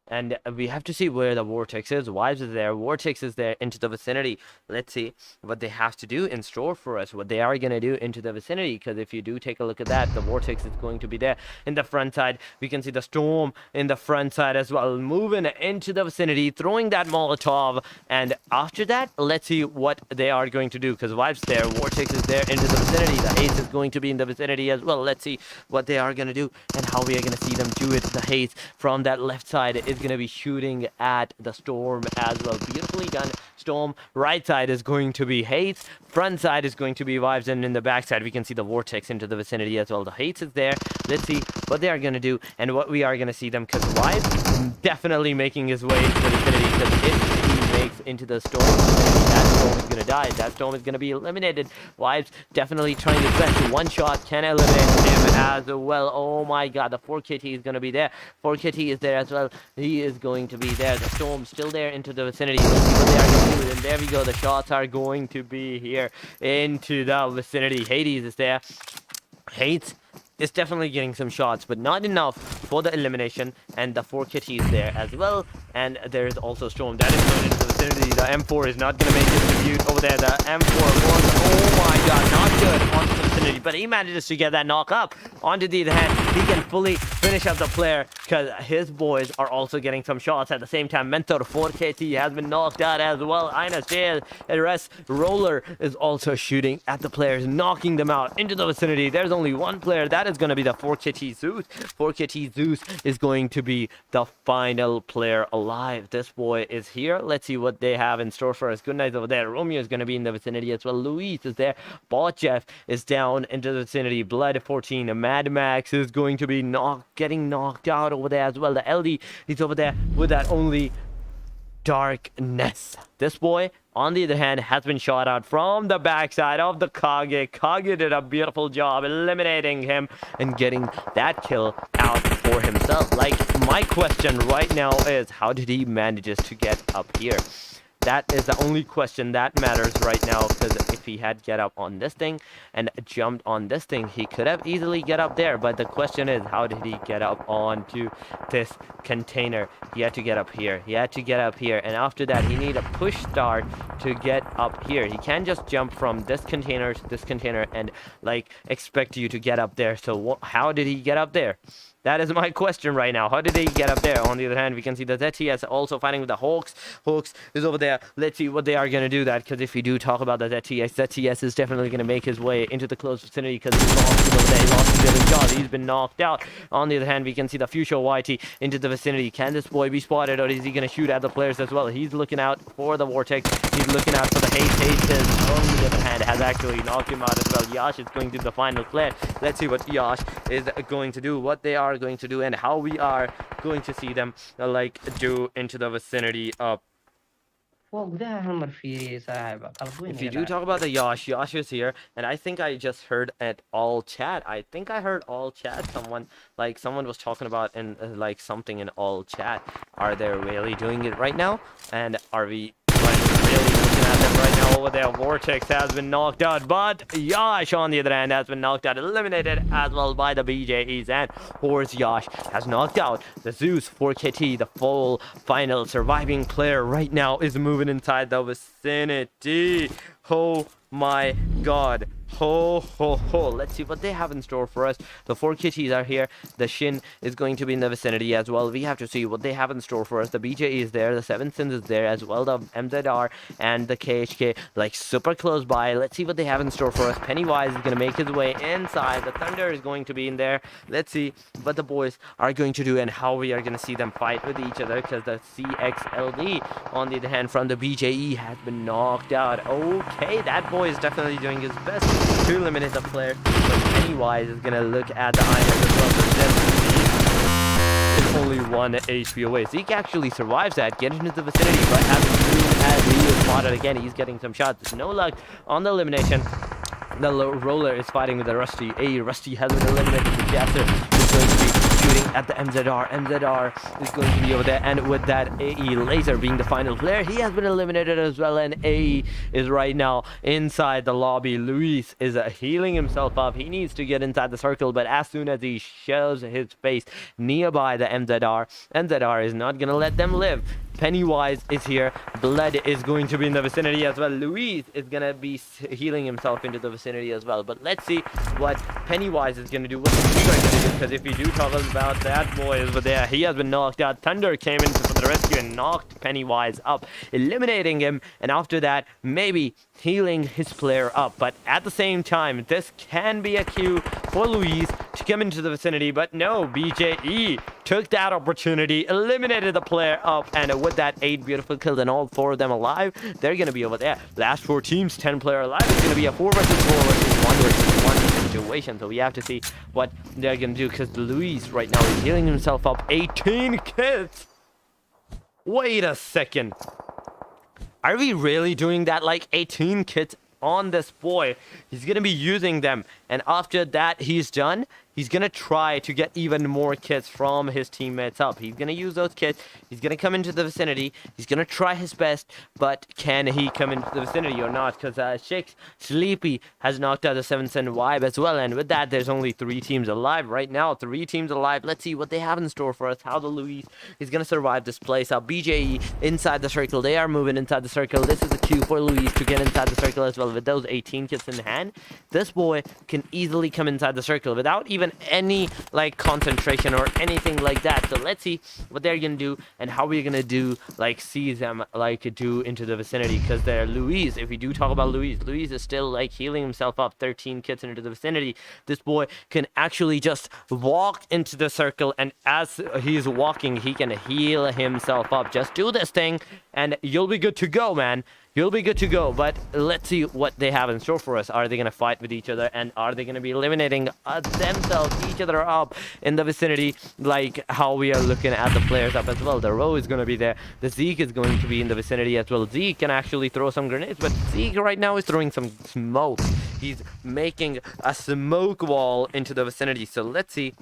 And we have to see where the Vortex is. Vibes is there. Vortex is there into the vicinity. Let's see what they have to do in store for us. What they are going to do into the vicinity. Because if you do take a look at that, the Vortex is going to be there in the front side. We can see the Storm in the front side as well. Moving into the vicinity. Throwing that Molotov. And after that, let's see what they are going to do. Because Vibes there. Vortex is there into the vicinity. The Haze is going to be in the vicinity as well. Let's see what they are going to do. And how we are going to see them do it. The Haze from that left side is going to be shooting at the Storm as well. Beautifully done. Storm, right side is going to be Hates, front side is going to be Vibes, and in the back side we can see the Vortex into the vicinity as well. The Hates is there. Let's see what they are going to do and what we are going to see them, because Vibes definitely making his way into the vicinity, because if he makes into the Storm, that Storm is going to die. That Storm is going to be eliminated. Vibes definitely trying his best. One shot can eliminate him as well. Oh my god, the 4KT is going to be there. 4KT is there as well. He is going to be there. The Storm still there into the vicinity. Let's see what they are going to do. And there we go. The shots are going to be here into the vicinity. Hades is there. Hates is definitely getting some shots, but not enough for the elimination. And the 4KT is there as well. And there's also Storm that is going into the vicinity. The M4 is not going to make his debut over there. The M4 was, oh my god, not good onto the vicinity, but he manages to get that knock up onto the other hand. He can fully finish up the player, because his boys are also getting some shots at the same time. Mentor 4KT has been knocked out as well. Ines Jail, Rest Roller is also shooting at the players, knocking them out into the vicinity. There's only one player. That is going to be the 4KT Zeus. 4KT Zeus is going to be the final player alive. This boy is here. Let's see what they have in store for us. Good night over there. Romeo is going to be in the vicinity as well. Luis is there. Bot Jeff is down into the vicinity. Blood 14. Mad Max is going to be getting knocked out over there as well. The LD is over there with that only darkness. This boy, on the other hand, has been shot out from the backside of the Khk. Khk did a beautiful job eliminating him and getting that kill out for himself. Like, my question right now is, how did he manage to get up here? That is the only question that matters right now, because if he had get up on this thing and jumped on this thing, he could have easily get up there. But the question is, how did he get up onto this container? He had to get up here. He had to get up here. And after that, he need a push start to get up here. He can't just jump from this container to this container and, like, expect you to get up there. So how did he get up there? That is my question right now. How did he get up there? On the other hand, we can see the ZTS also fighting with the Hawks. Hawks is over there. Let's see what they are going to do that, because if we do talk about the ZTS is definitely going to make his way into the close vicinity, because he lost over there. He lost his shot. He's been knocked out. On the other hand, we can see the Fuchsia YT into the vicinity. Can this boy be spotted, or is he going to shoot at the players as well? He's looking out for the Vortex. He's looking out for the Haste. On the other hand, has actually knocked him out as well. Yash is going to the final play. Let's see what Yash is going to do, what they are going to do, and how we are going to see them do into the vicinity of. If you do talk about the Yash is here, and I think I just heard at all chat. Someone was talking about in something in all chat. Are they really doing it right now? And are we really looking at them right now over there? Vortex has been knocked out, but Yash on the other hand has been knocked out, eliminated as well by the BJEs, and Horz Yash has knocked out the Zeus. 4KT, the full final surviving player right now, is moving inside the vicinity. Oh my god. Ho ho ho. Let's see what they have in store for us. The 4KTs are here. The Shin is going to be in the vicinity as well. We have to see what they have in store for us. The BJE is there. The 7 Sins is there as well. The MZR and the KHK super close by. Let's see what they have in store for us. Pennywise is going to make his way inside. The Thunder is going to be in there. Let's see what the boys are going to do and how we are going to see them fight with each other, because the CXLD on the other hand from the BJE has been knocked out. Okay, that boy is definitely doing his best to eliminate the player, but Pennywise is gonna look at the Ines as well. Zeke is only 1 HP away. Zeke actually survives that, getting into the vicinity, but as he is spotted again, he's getting some shots. No luck on the elimination. The Roller is fighting with the Rusty. Rusty has been eliminated. The Jester is going to be shooting at the MZR. MZR is going to be over there, and with that AE Laser being the final player, he has been eliminated as well, and AE is right now inside the lobby. Luis is healing himself up. He needs to get inside the circle, but as soon as he shows his face nearby the MZR is not going to let them live. Pennywise is here. Blood is going to be in the vicinity as well. Luis is going to be healing himself into the vicinity as well. But let's see what Pennywise is going to do. What he's going to do, because if you do talk about that boy over there, he has been knocked out. Thunder came in for the rescue and knocked Pennywise up, eliminating him. And after that, maybe healing his player up. But at the same time, this can be a cue for Luis to come into the vicinity, but no, BJE took that opportunity, eliminated the player up, and with that 8 beautiful kills and all 4 of them alive, they're going to be over there. Last 4 teams, 10 player alive. It's going to be a 4 versus 4 versus 1 versus 1 situation. So we have to see what they're going to do, because Luis right now is healing himself up. 18 kills. Wait a second. Are we really doing that? Like 18 kits on this boy. He's going to be using them. And after that he's done, he's going to try to get even more kits from his teammates up. He's going to use those kits. He's going to come into the vicinity. He's going to try his best. But can he come into the vicinity or not? Because Shakes Sleepy has knocked out the 7-cent vibe as well. And with that, there's only 3 teams alive right now. 3 teams alive. Let's see what they have in store for us. How the Luis is going to survive this place. BJE inside the circle. They are moving inside the circle. This is a cue for Luis to get inside the circle as well. With those 18 kits in hand, this boy can easily come inside the circle without even any like concentration or anything like that. So let's see what they're gonna do and how we're gonna do, like see them like do into the vicinity, because they're Luis. If we do talk about Luis is still like healing himself up. 13 kits into the vicinity. This boy can actually just walk into the circle, and as he's walking he can heal himself up. Just do this thing and you'll be good to go, man. You'll be good to go. But let's see what they have in store for us. Are they going to fight with each other, and are they going to be eliminating themselves, each other up in the vicinity, like how we are looking at the players up as well? The Row is going to be there. The Zeke is going to be in the vicinity as well. Zeke can actually throw some grenades, but Zeke right now is throwing some smoke. He's making a smoke wall into the vicinity. So let's see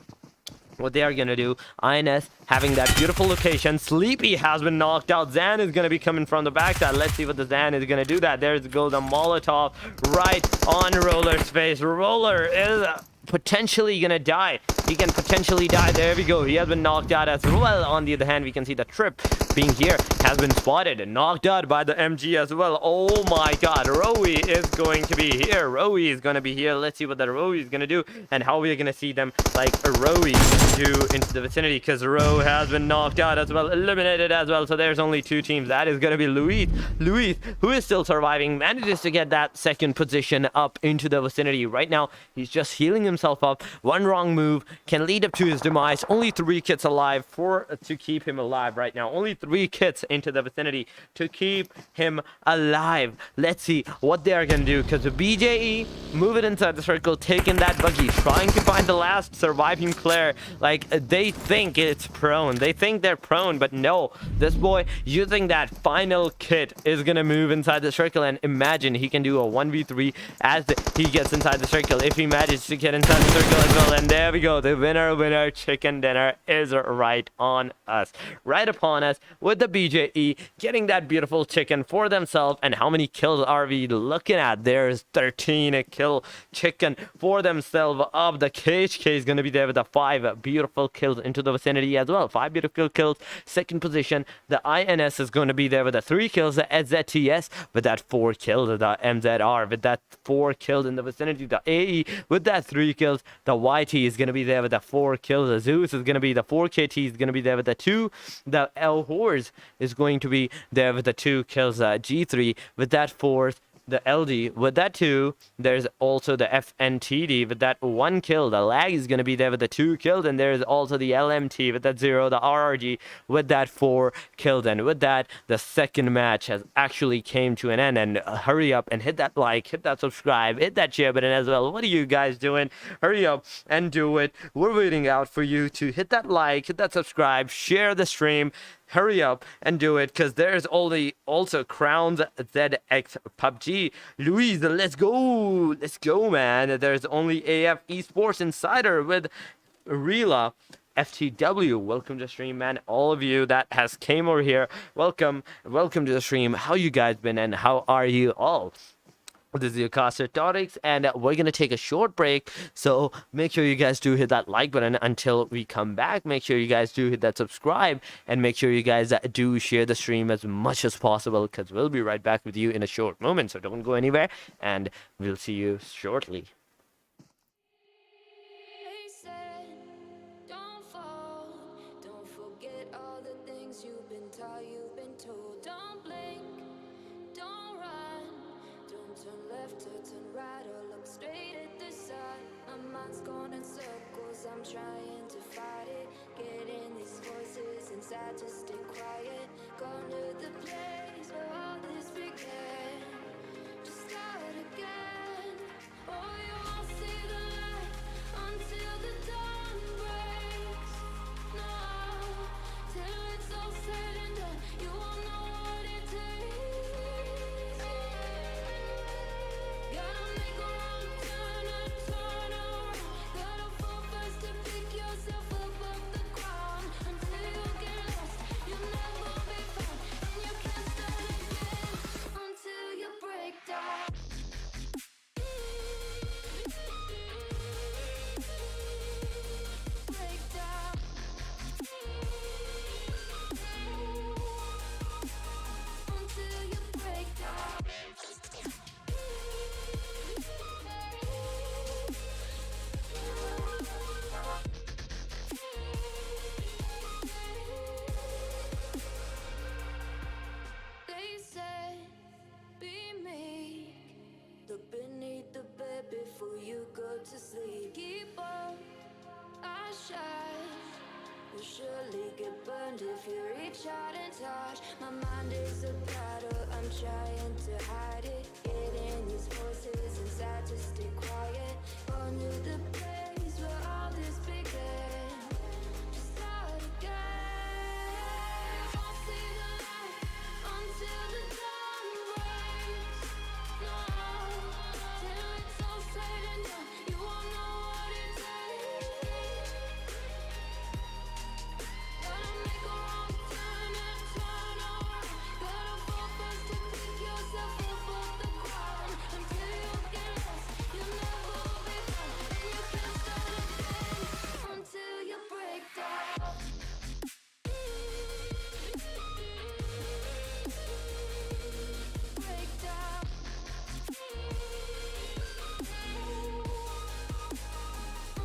what they are going to do. INS having that beautiful location. Sleepy has been knocked out. Zan is going to be coming from the backside. Let's see what the Zan is going to do. There's goes a Molotov right on Roller's face. Roller is potentially gonna die. He can potentially die. There we go. He has been knocked out as well. On the other hand, we can see the Trip being here has been spotted and knocked out by the MG as well. Oh my god, Rowie is going to be here. Rowie is going to be here. Let's see what the Rowie is going to do and how we're going to see them like Rowie do into the vicinity, because Row has been knocked out as well, eliminated as well. So there's only 2 teams. That is going to be Luis, who is still surviving, manages to get that 2nd position up into the vicinity. Right now he's just healing himself up. One wrong move can lead up to his demise. Only 3 kits alive to keep him alive right now. Only 3 kits into the vicinity to keep him alive. Let's see what they are going to do, because the BJE moving inside the circle, taking that buggy, trying to find the last surviving player. Like they think it's prone. They think they're prone, but no. This boy using that final kit is going to move inside the circle, and imagine he can do a 1v3 as he gets inside the circle. If he manages to get inside the circle as well, and there we go. The winner chicken dinner is right on us, right upon us, with the BJE getting that beautiful chicken for themselves. And how many kills are we looking at? There's 13 kill chicken for themselves up. The KHK is going to be there with the 5 beautiful kills into the vicinity as well. 5 beautiful kills. 2nd position, the INS is going to be there with the 3 kills. The ZTS with that 4 kills. The MZR with that 4 kills in the vicinity. The AE with that 3 kills. The YT is going to be there with the 4 kills. The Zeus is going to be the 4KT is going to be there with the 2. The Horz is going to be there with the 2 kills. G3 with that 4th. The LD with that 2. There's also the FNTD with that 1 kill. The Lag is going to be there with the 2 kills. And there's also the LMT with that 0. The RRG with that 4 kills. And with that, the 2nd match has actually came to an end. And hurry up and hit that like, hit that subscribe, hit that share button as well. What are you guys doing? Hurry up and do it. We're waiting out for you to hit that like, hit that subscribe, share the stream. Hurry up and do it, because there's also Crowns ZX PUBG. Luis, let's go, man. There's only AF Esports Insider with Rila FTW. Welcome to the stream, man. All of you that has came over here, welcome to the stream. How you guys been, and how are you all? This is your Khk, and we're going to take a short break, so make sure you guys do hit that like button until we come back. Make sure you guys do hit that subscribe, and make sure you guys do share the stream as much as possible, because we'll be right back with you in a short moment. So don't go anywhere, and we'll see you shortly. They said, don't fall, don't forget all the things you've been taught, you've been told. Don't blink, don't run, don't turn left or turn right or look straight at the sun. My mind's gone I'm trying to fight it. Getting these voices inside to stay quiet. Going to the place where all this began. Just start again. Oh, you won't see the light until the dawn breaks. No, till it's all said and done, you won't know what it takes. Gotta make a wrong turn and turn around. Gotta fall first to pick yourself up off the ground. Until you get lost, you'll never be found. And you can't start again until you break down. Break down. Until you break down. They said, be meek. Look beneath the bed before you go to sleep. Keep on, I shine. You'll surely get burned if you reach out and touch. My mind is a battle, I'm trying to hide it. Getting these voices inside to stay quiet. Going to the place where all this began. Just start again. Won't see the light until the dawn breaks. No, till it's all said and done, you won't know what it takes. Gotta make a wrong turn and turn around. Gotta fall first to pick yourself up off the ground. Until you get lost, you'll never be found. And you can't start again until you break down. Break down.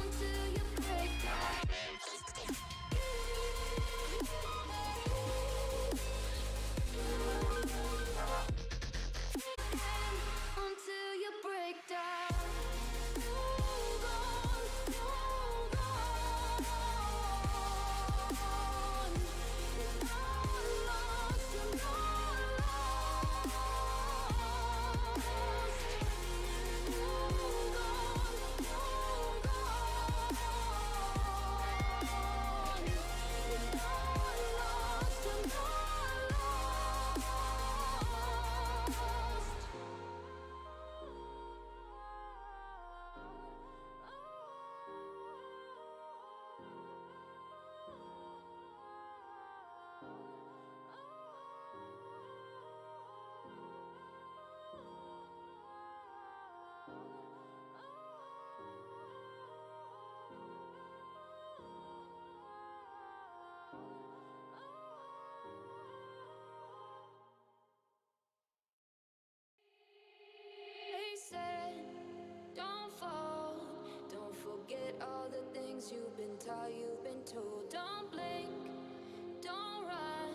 Until you break down. Until you break down. Hold on, hold on. You're not lost, you're not lost. Hold on, hold on. You're not lost, you're not They said, don't fall. Don't forget all the things you've been taught, you've been told. Don't blink, don't run.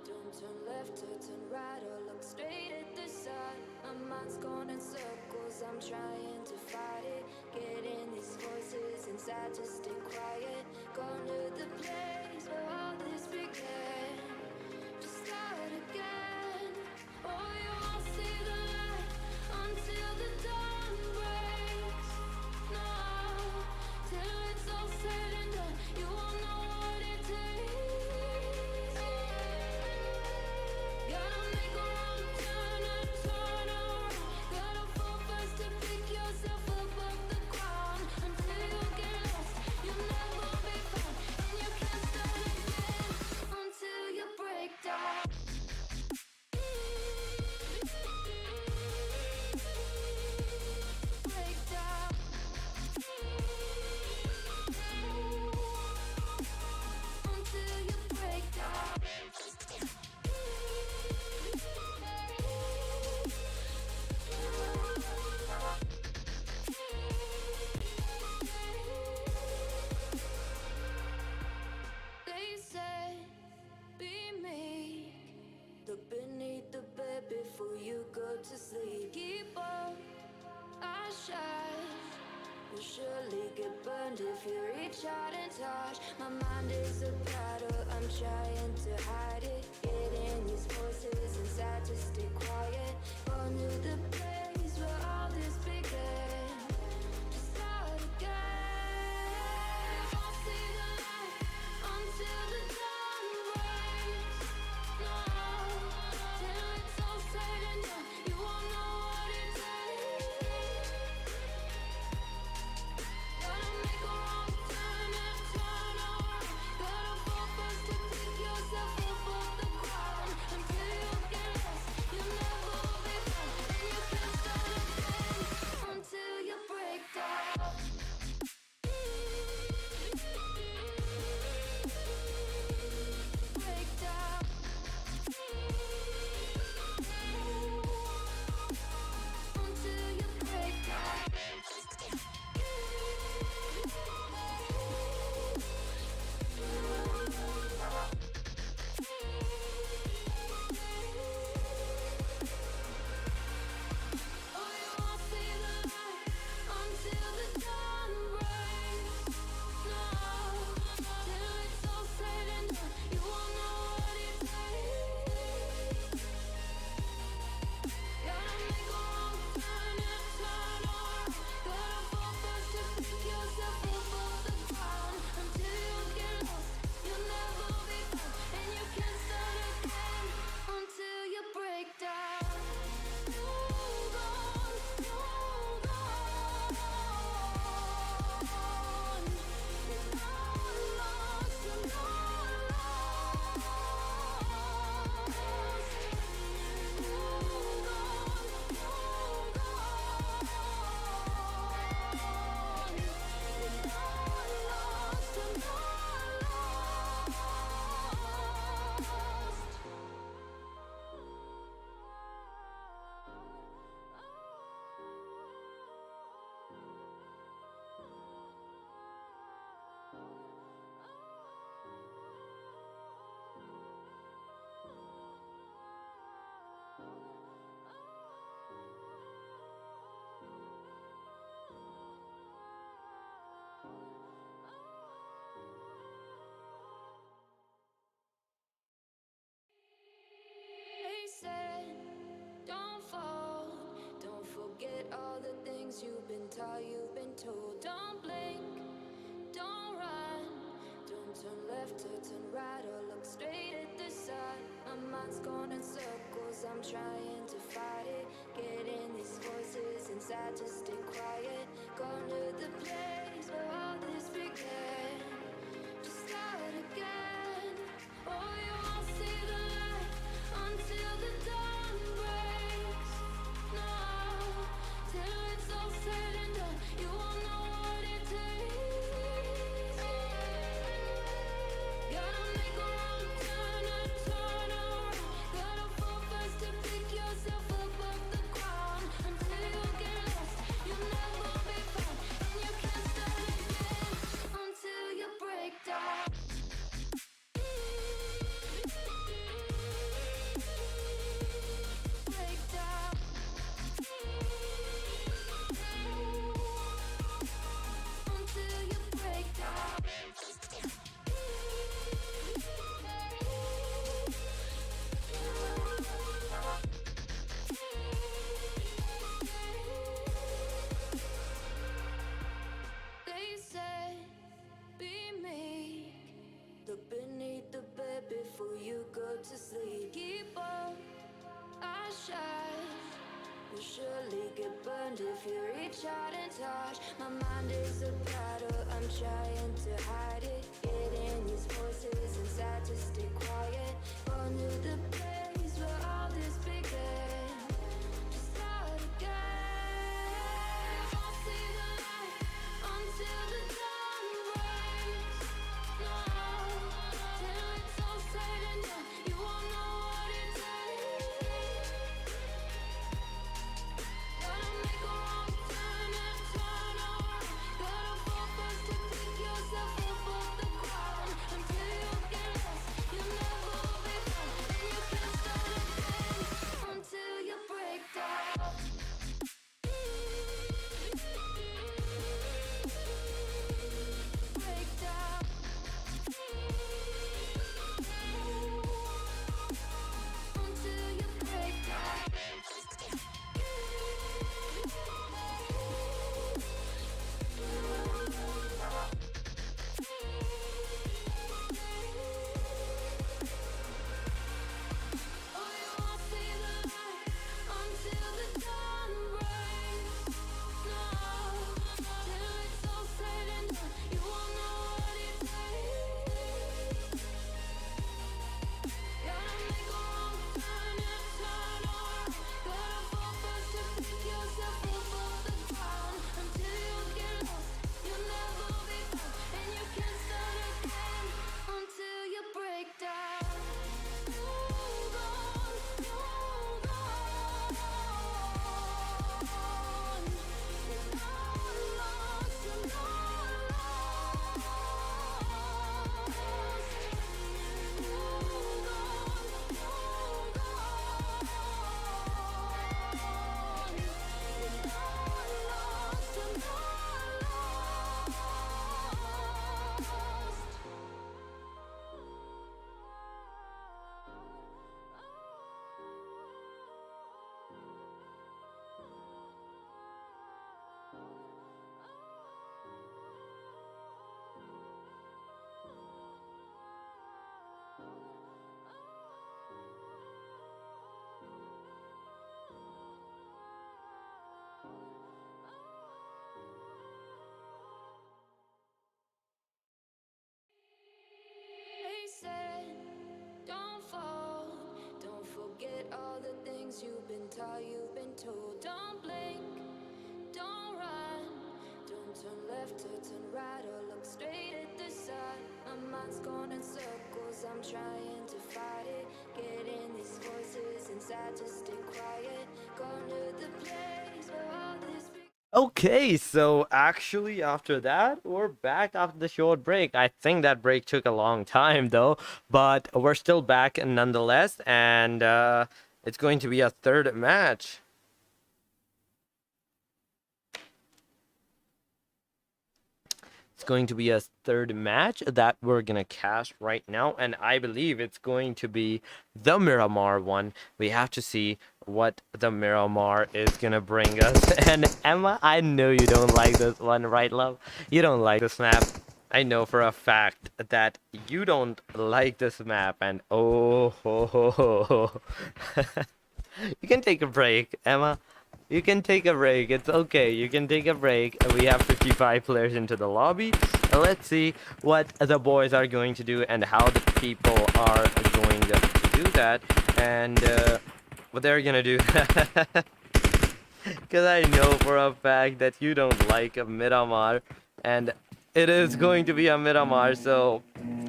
Don't turn left or turn right or look straight at the sun. My mind's going in circles, I'm trying to fight it. Getting these voices inside to stay quiet. Going to the place where all this began. Just start again. Oh, you won't see the light until the dawn breaks. No, till it's all said and done, you won't know what it takes. Gotta make a wrong turn and turn around. Gotta fall first to pick yourself up off the ground. Until you get lost, you'll never be found. You'll surely get burned if you reach out and touch. My mind is a battle, I'm trying to hide it. Getting these voices inside to stay quiet. Gone to the place where all this began. To start again. I'll see the light until the dawn breaks. No, till it's all said and done, you won't know what it takes. Gotta make a wrong turn and turn around. Gotta fall first to pick yourself up off the ground. Until you get lost, you'll never be found. And you can't start again until you break down. Break down. Until you break down. Oh, you won't see the light until the dawn breaks. No, till it's all said and done, you won't know what it takes. Gotta make a wrong turn and turn around. Gotta fall first to pick yourself up off the ground. Until you get lost, you'll never be found. And you can't start again until you break down. Hold on, hold on. You're not lost, you're not lost. Hold on, hold on. You're not lost, you're They said, don't fall. Don't forget all the things you've been taught, you've been told. Don't blink, don't run. Don't turn left or turn right or look straight at the sun. My mind's going in circles, I'm trying to fight it. Getting these voices inside to stay quiet. Gone to the place where all this began. To start again. Oh, you won't see the light until the dawn breaks. No, till it's all said and done, you won't know what it takes. Gotta make a wrong turn and turn around. Gotta fall first to pick yourself up off the ground. Until you get lost, you'll never be found. And you can't start again until you break down. Break down. Until you break down. They said, be meek. Look beneath the bed before you go to sleep. Keep on, I shine. You'll surely get burned if you reach out and touch. My mind is a battle, I'm trying to hide it. Getting these voices inside to stay quiet. Gone to the place where all this began. To start again. I'll see the light until the dawn breaks. No, till it's all said and done, you won't know what it takes. Gotta make a wrong turn and turn around. Gotta fall first to pick yourself up off the ground. Until you get lost, you'll never be found. And you can't start again until you break down. left or turn right or look straight at the sun. My mind's going in circles, I'm trying to fight it. Getting these voices inside to stay quiet. Going to the place where all this Okay, so actually after that, we're back after the short break. I think that break took a long time though, but we're still back nonetheless, and it's going to be a third match. It's going to be a third match that we're gonna cast right now, and I believe it's going to be the Miramar one. We have to see what the Miramar is gonna bring us. And Emma, I know you don't like this one, right, love? You don't like this map. I know for a fact that you don't like this map, and oh, ho, ho, ho. You can take a break, Emma. You can take a break. It's okay. You can take a break. We have 55 players into the lobby. Let's see what the boys are going to do and how the people are going to do that, and what they're gonna do. Because I know for a fact that you don't like a Miramar, and it is going to be a Miramar, so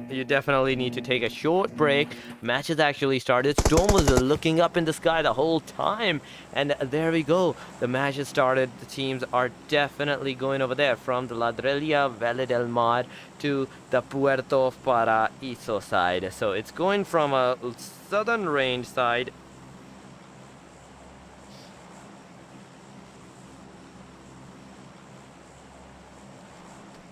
you definitely need to take a short break. Match has actually started. Storm was looking up in the sky the whole time, and there we go. The match has started. The teams are definitely going over there from the Ladrilla Valle del Mar to the Puerto Paraíso side. So it's going from a southern range side.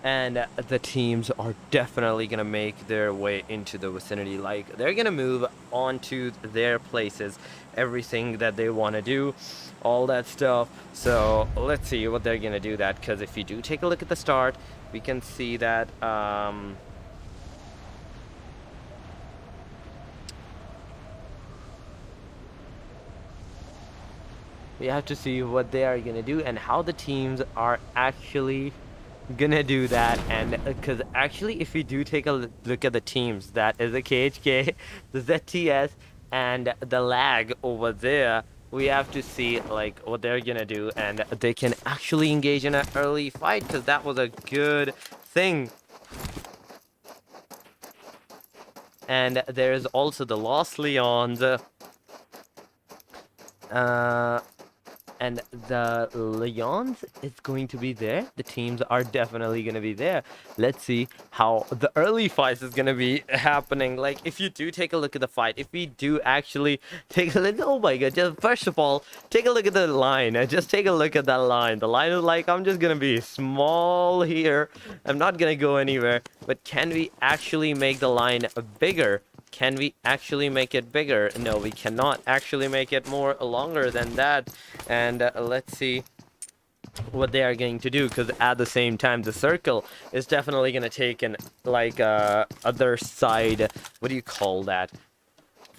And the teams are definitely going to make their way into the vicinity. Like, they're going to move on to their places, everything that they want to do, all that stuff. So let's see what they're going to do that, because if you do take a look at the start, we can see that we have to see what they are going to do and how the teams are actually gonna do that. And because actually if we do take a look at the teams, that is the KHK, the ZTS, and the Lag over there, we have to see like what they're gonna do, and they can actually engage in an early fight, because that was a good thing. And there's also the Lost Leons, and the Leons is going to be there. The teams are definitely going to be there. Let's see how the early fights is going to be happening. Like, if you do take a look at the fight, if we do actually take a look, oh my god, just first of all, take a look at the line. Just take a look at that line. The line is like, I'm just going to be small here. I'm not going to go anywhere. But can we actually make the line bigger? Can we actually make it bigger? No, we cannot actually make it more longer than that. And let's see what they are going to do, because at the same time the circle is definitely going to take in like other side. What do you call that?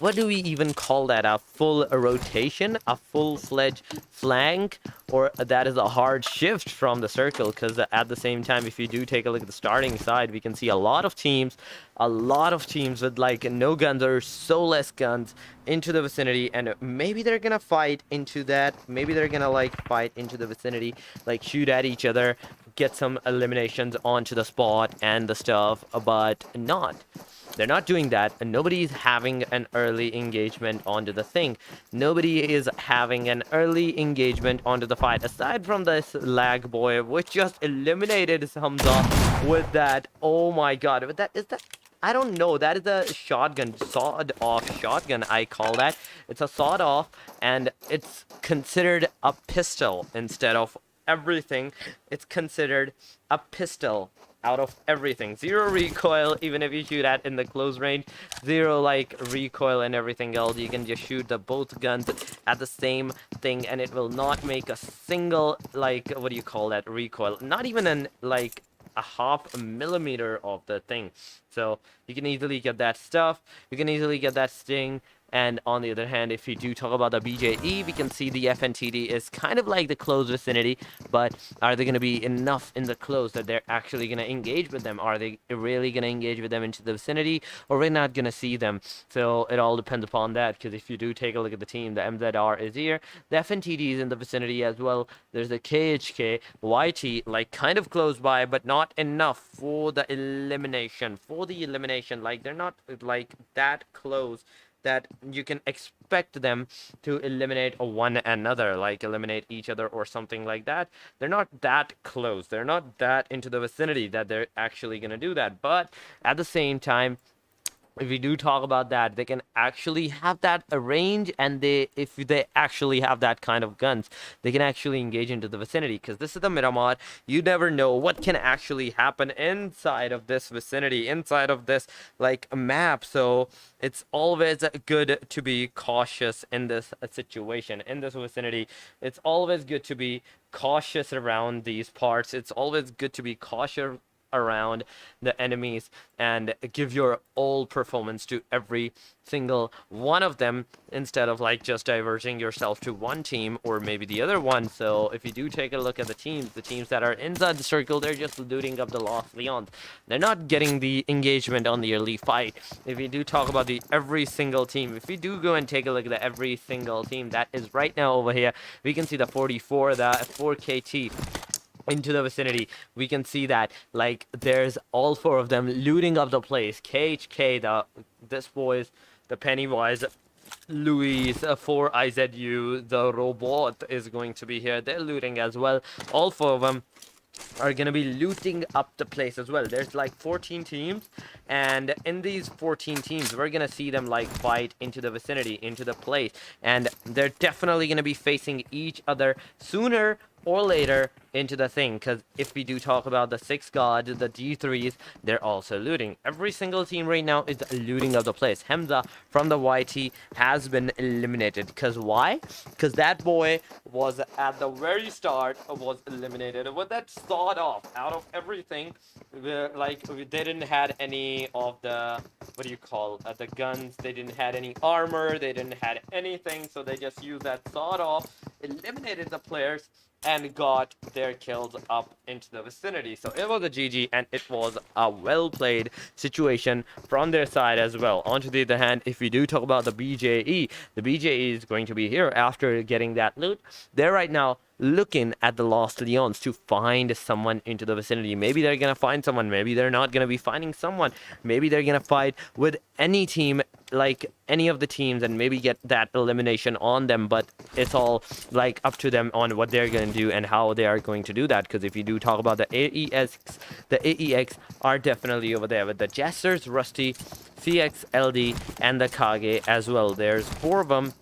What do we even call that? A full rotation, a full-fledged flank, or that is a hard shift from the circle? Because at the same time, if you do take a look at the starting side, we can see a lot of teams with like no guns or so less guns into the vicinity, and maybe they're gonna fight into that. Maybe they're gonna like fight into the vicinity, like shoot at each other, get some eliminations onto the spot and the stuff, but not. They're not doing that, and nobody's having an early engagement onto the thing. Nobody is having an early engagement onto the fight, aside from this Lag boy, which just eliminated Hamza with that. Oh my god, but that is that. I don't know. That is a shotgun, sawed-off shotgun, I call that. It's a sawed-off, and it's considered a pistol instead of everything. It's considered a pistol out of everything. Zero recoil, even if you shoot at in the close range. Zero like recoil and everything else. You can just shoot the both guns at the same thing, and it will not make a single like, what do you call that, recoil. Not even an like a half millimeter of the thing. So you can easily get that stuff. You can easily get that sting. And on the other hand, if we do talk about the BJE, we can see the FNTD is kind of like the close vicinity, but are they going to be enough in the close that they're actually going to engage with them? Are they really going to engage with them into the vicinity, or we're not going to see them? So it all depends upon that, because if you do take a look at the team, the MZR is here, the FNTD is in the vicinity as well. There's the KHK, YT, like kind of close by, but not enough for the elimination. Like they're not like that close that you can expect them to eliminate one another, like eliminate each other or something like that. They're not that close. They're not that into the vicinity that they're actually going to do that. But at the same time, if we do talk about that, they can actually have that range, and if they actually have that kind of guns, they can actually engage into the vicinity, because this is the Miramar. You never know what can actually happen inside of this vicinity, inside of this like map. So it's always good to be cautious in this situation, in this vicinity. It's always good to be cautious around these parts. It's always good to be cautious around the enemies and give your all performance to every single one of them, instead of like just diverging yourself to one team or maybe the other one. So if you do take a look at the teams that are inside the circle, they're just looting up the Lost Leons. They're not getting the engagement on the early fight. If you do talk about the every single team, if we do go and take a look at the every single team that is right now over here, we can see the 44, the 4KT into the vicinity. We can see that like there's all four of them looting up the place. KHK, this boys, the Pennywise, Louis, for IZU, the robot is going to be here. They're looting as well. All four of them are going to be looting up the place as well. There's like 14 teams, and in these 14 teams we're going to see them like fight into the vicinity, into the place, and they're definitely going to be facing each other sooner or later into the thing, because if we do talk about the 6 god, the D3s, they're also looting. Every single team right now is looting of the place. Hamza from the YT has been eliminated. Because why? Because that boy was at the very start, was eliminated with that sawed off. Out of everything, like they didn't had any of the, what do you call, the guns. They didn't had any armor, they didn't had anything, so they just used that sawed off, eliminated the players, and got their kills up into the vicinity. So it was a GG, and it was a well played situation from their side as well. On to the other hand, if we do talk about the BJE is going to be here after getting that loot. They're right now looking at the Lost Leons to find someone into the vicinity. Maybe they're gonna find someone, maybe they're not gonna be finding someone, maybe they're gonna fight with any team, like any of the teams, and maybe get that elimination on them. But it's all like up to them on what they're gonna do and how they are going to do that. Because if you do talk about the AEX are definitely over there with the Jesters, Rusty, CXLD, and the Kage as well. There's 4 of them.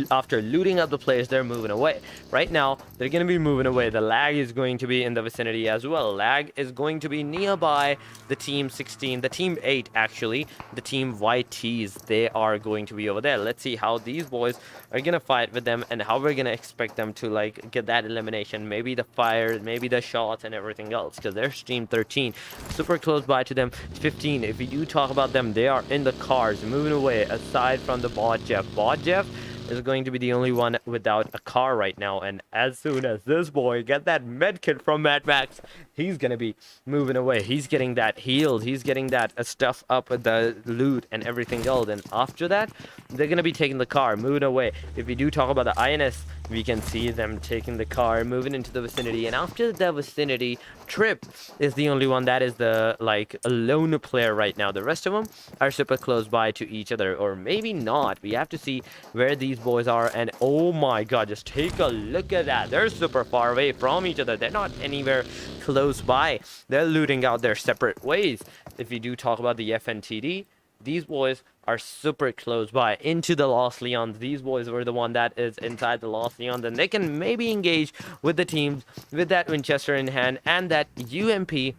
After looting up the players, they're moving away. Right now, they're going to be moving away. The Lag is going to be in the vicinity as well. Lag is going to be nearby the team 16, the team 8 actually, the team YTs. They are going to be over there. Let's see how these boys are going to fight with them and how we're going to expect them to like get that elimination. Maybe the fire, maybe the shots and everything else, because they're team 13. Super close by to them, 15. If we do talk about them, they are in the cars, moving away aside from the Bot Jeff. Bot Jeff is going to be the only one without a car right now, and as soon as this boy get that med kit from Mad Max, he's gonna be moving away. He's getting that healed, he's getting that stuff up with the loot and everything else, and after that they're gonna be taking the car, moving away. If we do talk about the INS, we can see them taking the car, moving into the vicinity, and after the vicinity, Trip is the only one that is the like a lone player right now. The rest of them are super close by to each other, or maybe not. We have to see where these boys are. And oh my god, just take a look at that. They're super far away from each other. They're not anywhere close by. They're looting out their separate ways. If you do talk about the FNTD, these boys are super close by into the Lost Leons. These boys were the one that is inside the Lost Leons, and they can maybe engage with the teams with that Winchester in hand and that UMP.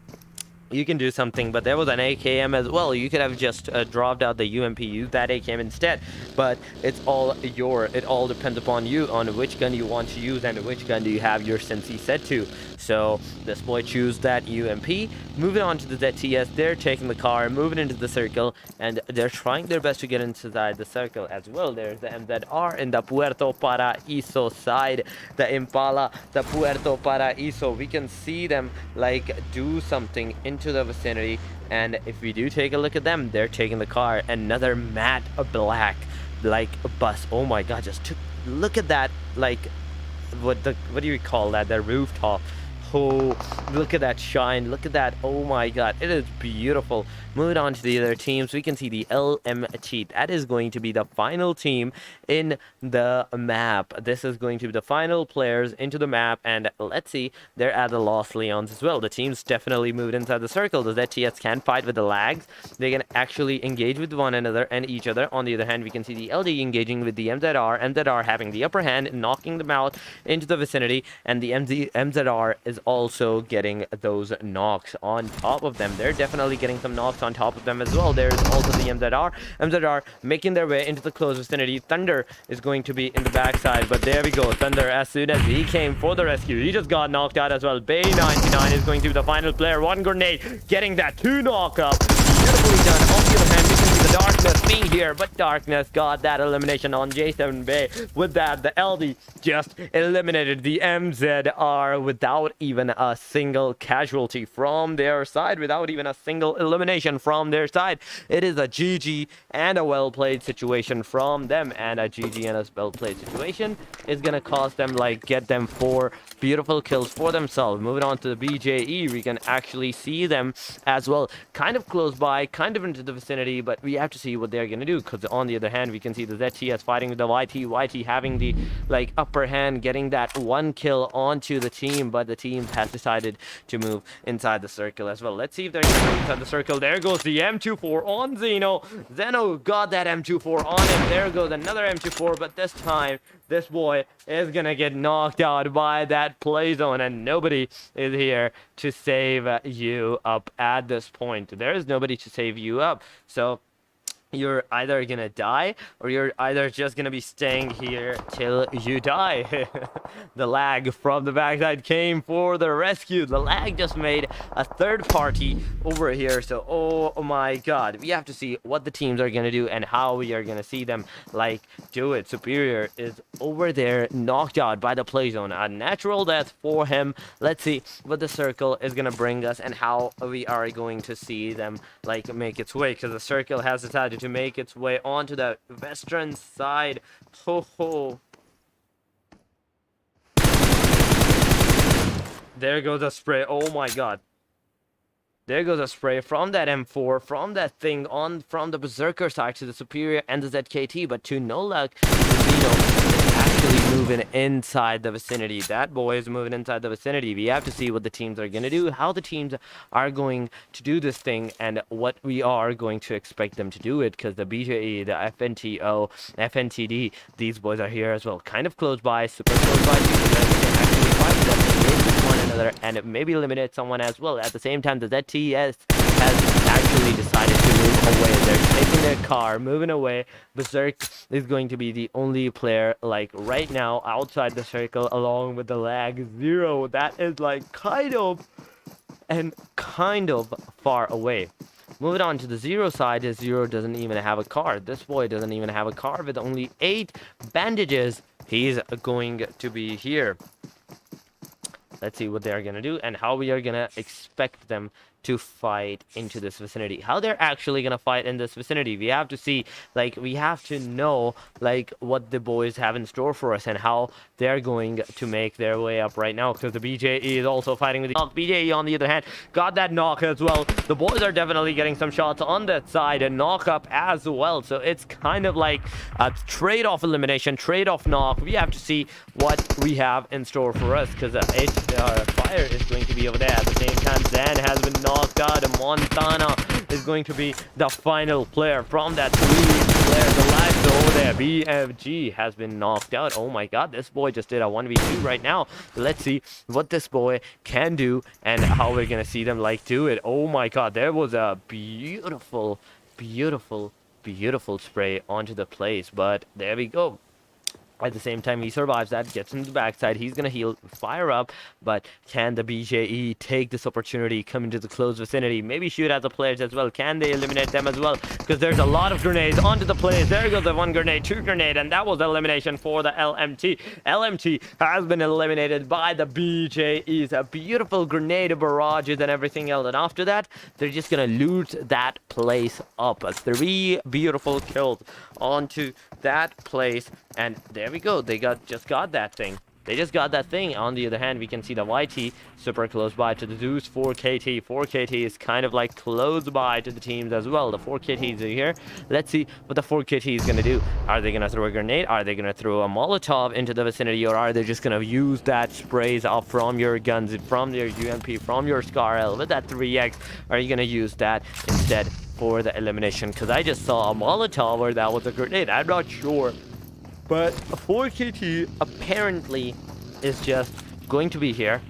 You can do something, but there was an AKM as well. You could have just dropped out the UMP, use that AKM instead, but it's all it all depends upon you on which gun you want to use and which gun do you have your Sensi set to. So this boy choose that UMP. Moving on to the ZTS, they're taking the car, moving into the circle, and they're trying their best to get inside the circle as well. There's the MZR in the Puerto Paraíso side, the Impala, the Puerto Paraíso. We can see them like do something into the vicinity, and if we do take a look at them, they're taking the car. Another matte black like bus. Oh my god, look at that, like what do you call that, the rooftop. Oh, look at that shine, look at that. Oh my god, it is beautiful. Moving on to the other teams, we can see the LMT. That is going to be the final team in the map. This is going to be the final players into the map, and let's see, they're at the Los Leons as well. The teams definitely moved inside the circle. The ZTS can fight with the lags. They can actually engage with one another and each other. On the other hand, we can see the LD engaging with the MZR having the upper hand, knocking them out into the vicinity, and the MZR is also getting those knocks on top of them. They're definitely getting some knocks on top of them as well. There's also the MZR making their way into the close vicinity. Thunder is going to be in the backside, but there we go. Thunder, as soon as he came for the rescue, he just got knocked out as well. Bay 99 is going to be the final player. One grenade, getting that 2 knock up. Beautifully done. On the other hand, we can see the Darkness being here, but Darkness got that elimination on J7 Bay. With that, the LD just eliminated the MZR without even a single casualty from their side, without even a single elimination from their side. It is a GG and a well-played situation from them, and a GG and a well-played situation is gonna cost them, like, get them 4 beautiful kills for themselves. Moving on to the BJE, we can actually see them as well, kind of close by, kind of into the vicinity, but we have to see what they're gonna do, because on the other hand, we can see the ZTS fighting with the YT having the, like, upper hand, getting that 1 kill onto the team, but the team has decided to move inside the circle as well. Let's see if they're gonna move inside the circle. There goes the M24 on Zeno. Zeno got that M24 on him. There goes another M24, but this time this boy is gonna get knocked out by that play zone, and nobody is here to save you up at this point. There is nobody to save you up, so you're either gonna die, or you're either just gonna be staying here till you die. The lag from the backside came for the rescue. The lag just made a third party over here, so oh my god, we have to see what the teams are gonna do and how we are gonna see them, like, do it. Superior is over there, knocked out by the play zone. A natural death for him. Let's see what the circle is gonna bring us and how we are going to see them, like, make its way, because the circle has decided to make its way onto the western side. Ho. There goes a spray. Oh my god. There goes a spray from that M4, from that thing on from the Berserker side to the Superior and the ZKT, but to no luck, Vito is actually moving inside the vicinity. That boy is moving inside the vicinity. We have to see what the teams are going to do, how the teams are going to do this thing, and what we are going to expect them to do it, because the BJE, the FNTO, FNTD, these boys are here as well. Kind of close by, super close by, actually fight them one another and maybe eliminate someone as well. At the same time, the ZTS has actually decided to move away. They're taking their car, moving away. Berserk is going to be the only player, like, right now outside the circle, along with the lag 0. That is, like, kind of far away. Moving on to the 0 side, 0 doesn't even have a car. This boy doesn't even have a car with only 8 bandages. He's going to be here. Let's see what they are going to do and how we are going to expect them to fight into this vicinity. How they're actually going to fight in this vicinity. We have to see, like, we have to know, like, what the boys have in store for us and how they're going to make their way up right now, because the BJE is also fighting with the knock. BJE, on the other hand, got that knock as well. The boys are definitely getting some shots on that side and knock up as well. So it's kind of like a trade-off elimination, trade-off knock. We have to see what we have in store for us, because fire is going to be over there. At the same time, Zan has been knocked out, and Montana is going to be the final player from that 3 players. The last over there, BFG, has been knocked out. Oh my god, this boy just did a 1v2 right now. Let's see what this boy can do and how we're gonna see them, like, do it. Oh my god, there was a beautiful spray onto the place, but there we go. At the same time, he survives that, gets into the backside. He's going to heal, fire up, but can the BJE take this opportunity, come into the close vicinity, maybe shoot at the players as well? Can they eliminate them as well? Because there's a lot of grenades onto the players. There goes the 1 grenade, 2 grenade, and that was the elimination for the LMT. LMT has been eliminated by the BJEs. A beautiful grenade barrages and everything else. And after that, they're just going to loot that place up. 3 beautiful kills onto that place, and there we go. They just got that thing. They just got that thing. On the other hand, we can see the YT super close by to the Zeus 4KT. 4KT is kind of like close by to the teams as well. The 4KTs are here. Let's see what the 4KT is going to do. Are they going to throw a grenade? Are they going to throw a Molotov into the vicinity? Or are they just going to use that sprays off from your guns, from your UMP, from your SCAR-L with that 3X? Are you going to use that instead for the elimination? Because I just saw a Molotov or that was a grenade. I'm not sure. But 4KT apparently is just going to be here.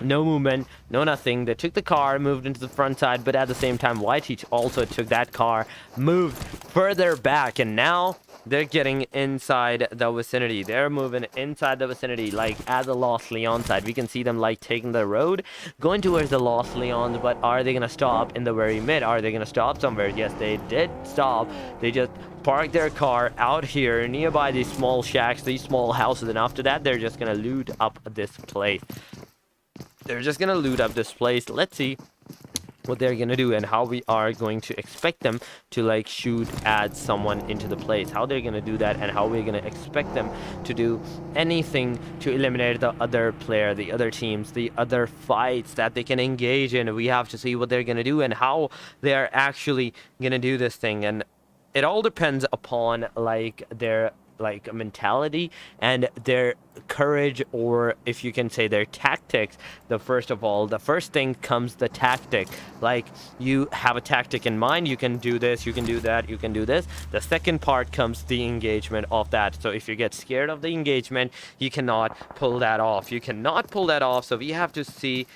No movement, no nothing. They took the car, moved into the front side, but at the same time, YT also took that car, moved further back, and now they're getting inside the vicinity. They're moving inside the vicinity, like at the Lost Leon side. We can see them like taking the road, going towards the Lost Leons, but are they going to stop in the very mid? Are they going to stop somewhere? Yes, they did stop. They just parked their car out here nearby these small shacks, these small houses, and after that, they're just going to loot up this place. They're just going to loot up this place. Let's see what they're gonna do and how we are going to expect them to like shoot at someone into the place, how they're gonna do that, and how we're gonna expect them to do anything to eliminate the other player, the other teams, the other fights that they can engage in. We have to see what they're gonna do and how they're actually gonna do this thing, and it all depends upon like their like mentality and their courage, or if you can say their tactics. The first thing comes the tactic. Like you have a tactic in mind, you can do this, you can do that, you can do this. The second part comes the engagement of that. So if you get scared of the engagement, you cannot pull that off. So we have to see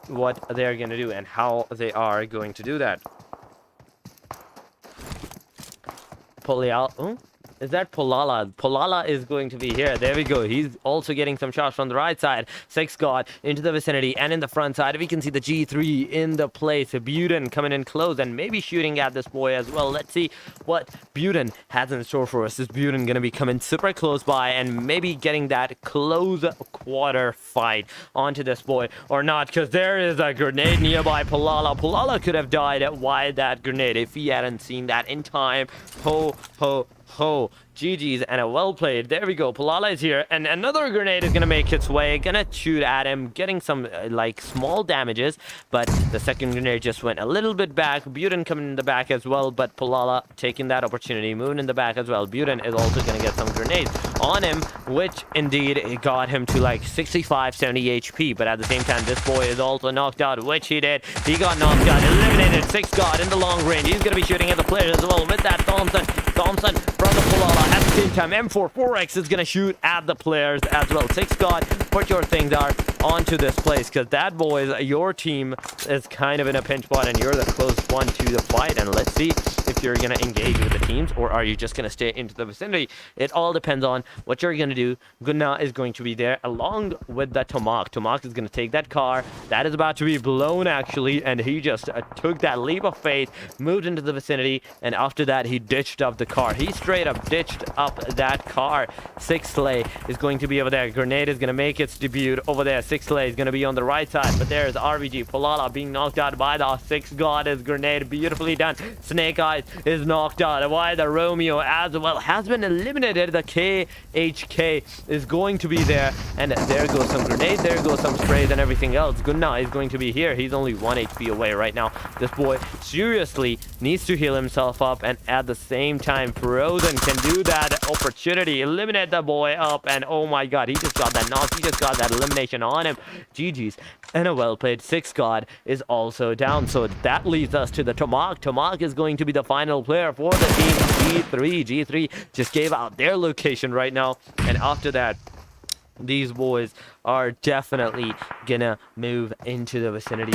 what they're going to do and how they are going to do that. Is that Polala? Polala is going to be here. There we go. He's also getting some shots from the right side. 6 God into the vicinity, and in the front side, we can see the G3 in the place. Buden coming in close and maybe shooting at this boy as well. Let's see what Buden has in store for us. Is Buden going to be coming super close by and maybe getting that close quarter fight onto this boy or not? Because there is a grenade nearby Polala. Polala could have died by that grenade if he hadn't seen that in time. Ho, GG's, and a well played. There we go. Polala is here, and another grenade is gonna make its way, gonna shoot at him, getting some like small damages, but the second grenade just went a little bit back. Buden coming in the back as well, but Polala taking that opportunity, moving in the back as well. Buden is also gonna get some grenades on him, which indeed got him to like 65-70 HP, but at the same time, this boy is also knocked out, which he did. He got knocked out, eliminated. 6 God in the long range. He's gonna be shooting at the players as well with that Thompson from the Polala. At the same time, M4 4X is gonna shoot at the players as well. 6 God, put your things out onto this place, because that boys, your team is kind of in a pinch spot and you're the closest one to the fight. And let's see if you're gonna engage with the teams or are you just gonna stay into the vicinity. It all depends on what you're gonna do. Gunna is going to be there along with the Tomak. Tomak is gonna take that car that is about to be blown actually, and he just took that leap of faith, moved into the vicinity, and after that he ditched up the car. He straight up ditched up that car. 6 Slay is going to be over there. Grenade is gonna make its debut over there. 6 Slay is gonna be on the right side, but there's RBG. Polala being knocked out by the 6 God. His grenade beautifully done. Snake Eyes is knocked out by the Romeo as well. Has been eliminated. The KHK is going to be there, and there goes some grenades, there goes some sprays and everything else. Gunna is going to be here. He's only 1 HP away right now. This boy seriously needs to heal himself up, and at the same time Frozen can do that opportunity, eliminate the boy up, and oh my God, he just got that knock, he just got that elimination on him. GG's, and a well played. 6 God is also down, so that leads us to the Tomak. Tomak is going to be the final player for the team G3 just gave out their location right now, and after that these boys are definitely gonna move into the vicinity.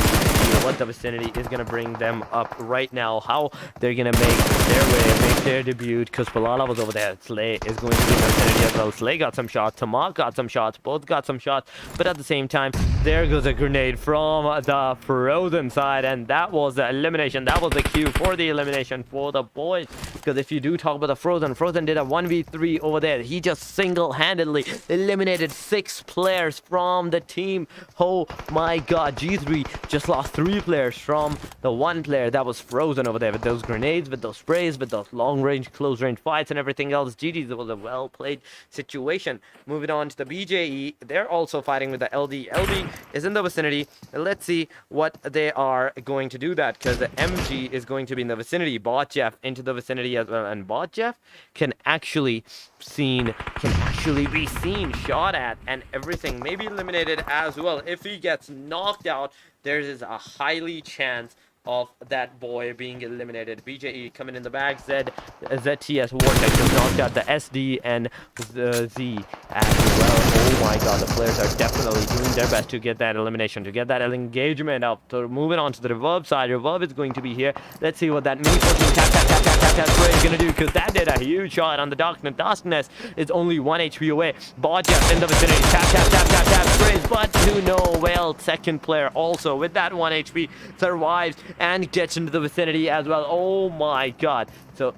what the vicinity is gonna bring them up right now, how they're gonna make their way, make their debut, because Palala was over there. Slay is going to be in the vicinity as well. Slay got some shots, Tamak got some shots, both got some shots, but at the same time, there goes a grenade from the Frozen side, and that was the elimination. That was the cue for the elimination for the boys, because if you do talk about the Frozen did a 1v3 over there. He just single-handedly eliminated 6 players from the team. Oh my god, G3 just lost 3 players from the 1 player that was Frozen over there, with those grenades, with those sprays, with those long-range, close-range fights and everything else. GG's was a well-played situation. Moving on to the BJE, they're also fighting with the LD. LD is in the vicinity. Let's see what they are going to do that, because the MG is going to be in the vicinity. Bot Jeff into the vicinity as well, and Bot Jeff can actually be seen, shot at, and everything, maybe eliminated as well. If he gets knocked out, there is a highly chance of that boy being eliminated. BJE coming in the back. ZTS Vortex has knocked out the SD and the Z as well. Oh my god, the players are definitely doing their best to get that elimination, to get that engagement up. So moving on to the Reverb side. Reverb is going to be here. Let's see what that mini 14 tap spray is going to do, because that did a huge shot on the Darkness. Darkness is only 1 HP away. Bot Jeff in the vicinity. Tap sprays, but to no well. Second player also with that 1 HP survives and gets into the vicinity as well. Oh my god. So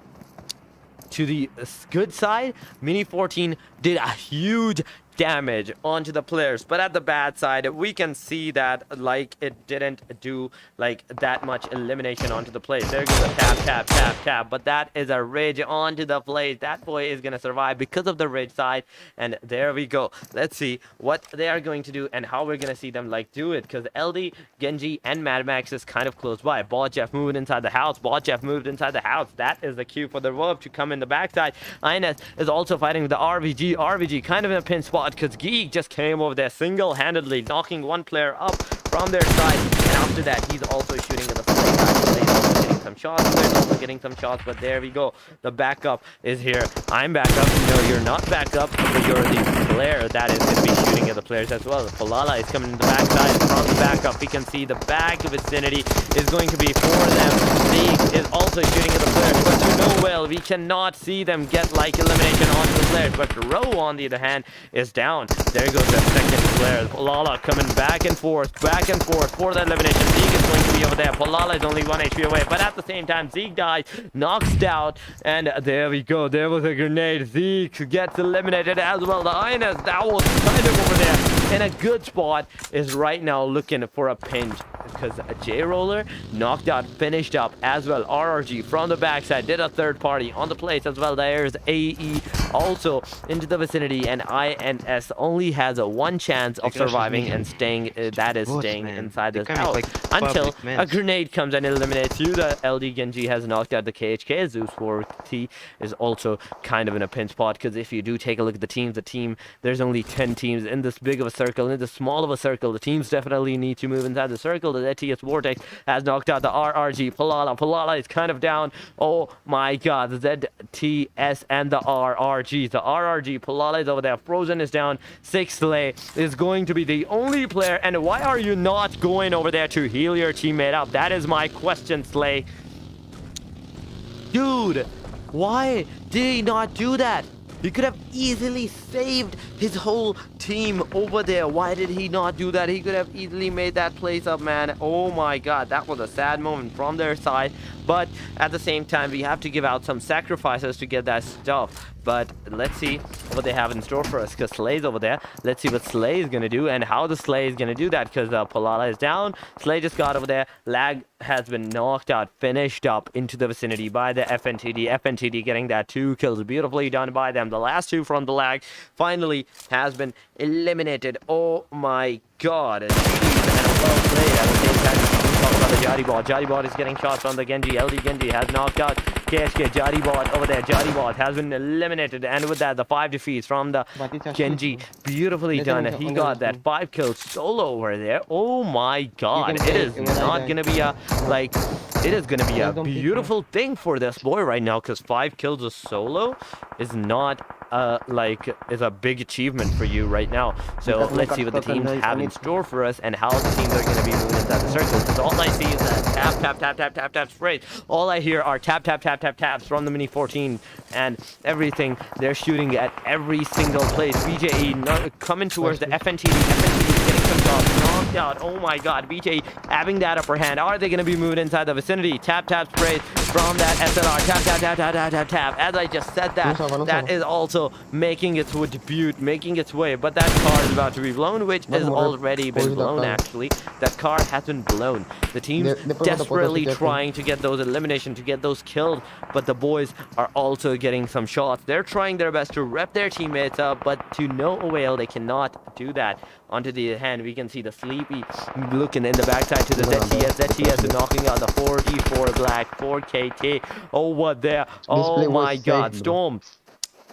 to the good side, Mini 14 did a huge damage onto the players, but at the bad side, we can see that like it didn't do like that much elimination onto the play. There goes a tap, but that is a Rage onto the play. That boy is gonna survive because of the Rage side, and there we go. Let's see what they are going to do and how we're gonna see them like do it, because LD, Genji, and Mad Max is kind of close by. Bot Jeff moving inside the house. Bot Jeff moved inside the house. That is the cue for the Verb to come in the backside. INS is also fighting with the RVG. RVG kind of in a pin spot, because Geek just came over there single-handedly, knocking 1 player up from their side, and after that, he's also shooting at the play side. He's also getting some shots. We're also getting some shots, but there we go. The backup is here. I'm back up. No, you're not back up, but you're the player that is going to be shooting at the players as well. Falala is coming in the backside from the backup. We can see the back vicinity is going to be for them. Zeke is also shooting at the players, but you know well, we cannot see them get like elimination onto the players, but Row on the other hand is down. There goes the second player. Falala coming back and forth for that elimination. Zeke is going to be over there. Falala is only 1 HP away, but at the same time, Zeke dies, knocks out, and there we go. There was a grenade. Zeke gets eliminated as well. The INS that was kind of over there in a good spot is right now looking for a pinch, because a J-Roller knocked out, finished up as well. RRG from the backside did a third party on the place as well. There's AE also into the vicinity, and INS only has a 1 chance of surviving and staying, that is staying inside this house until a grenade comes and eliminates you. The LD Genji has knocked out the KHK. Zeus 4T is also kind of in a pinch spot, because if you do take a look at the team, there's only 10 teams in this big of a circle, in this small of a circle. The teams definitely need to move inside the circle. The ZTS Vortex has knocked out the RRG. Palala is kind of down. Oh my god, the ZTS and the RRG. The RRG, Palala is over there. Frozen is down. 6 Slay is going to be the only player. And why are you not going over there to heal your teammate up? That is my question, Slay. Dude, why did he not do that? He could have easily saved his whole team over there. Why did he not do that? He could have easily made that place up, man. Oh my god, that was a sad moment from their side. But at the same time, we have to give out some sacrifices to get that stuff. But let's see what they have in store for us, because Slay's over there. Let's see what Slay is going to do and how the Slay is going to do that, because Palala is down. Slay just got over there. Lag has been knocked out, finished up into the vicinity by the FNTD. FNTD getting that 2 kills. Beautifully done by them. The last 2 from the Lag finally has been eliminated. Oh my god. And well played at the same time. Talk about the Jaribot. Jaribot is getting shots on the Genji. LD Genji has knocked out KHK. Jaribot over there. Jaribot has been eliminated, and with that, the 5 defeats from the Genji. Beautifully done. He got that 5 kills solo over there. Oh my god. It is not gonna be a it is gonna be a beautiful thing for this boy right now, because 5 kills of solo is not is a big achievement for you right now. So let's see what the teams have in store for us and how the teams are going to be moving inside the circle. Because all I see is that tap, tap, tap, tap, tap, tap sprays. All I hear are tap, tap, tap, tap, taps from the Mini 14 and everything. They're shooting at every single place. BJE coming towards the FNT. FNT is getting some shots knocked out. Oh my god, BJE having that upper hand. Are they going to be moving inside the vicinity? Tap, tap sprays from that SLR. Tap, tap, tap, tap, tap, tap, tap. As I just said that, that is also making its debut, making its way. But that car is about to be blown, which has already been blown actually. That car has been blown. The team's desperately trying to get those eliminations, to get those killed, but the boys are also getting some shots. They're trying their best to rep their teammates up, but to no avail. They cannot do that. Onto the hand, we can see the Sleepy looking in the backside to the ZTS. ZTS is knocking out the 4D4 Black, 4KT over there. Oh my god, Storm,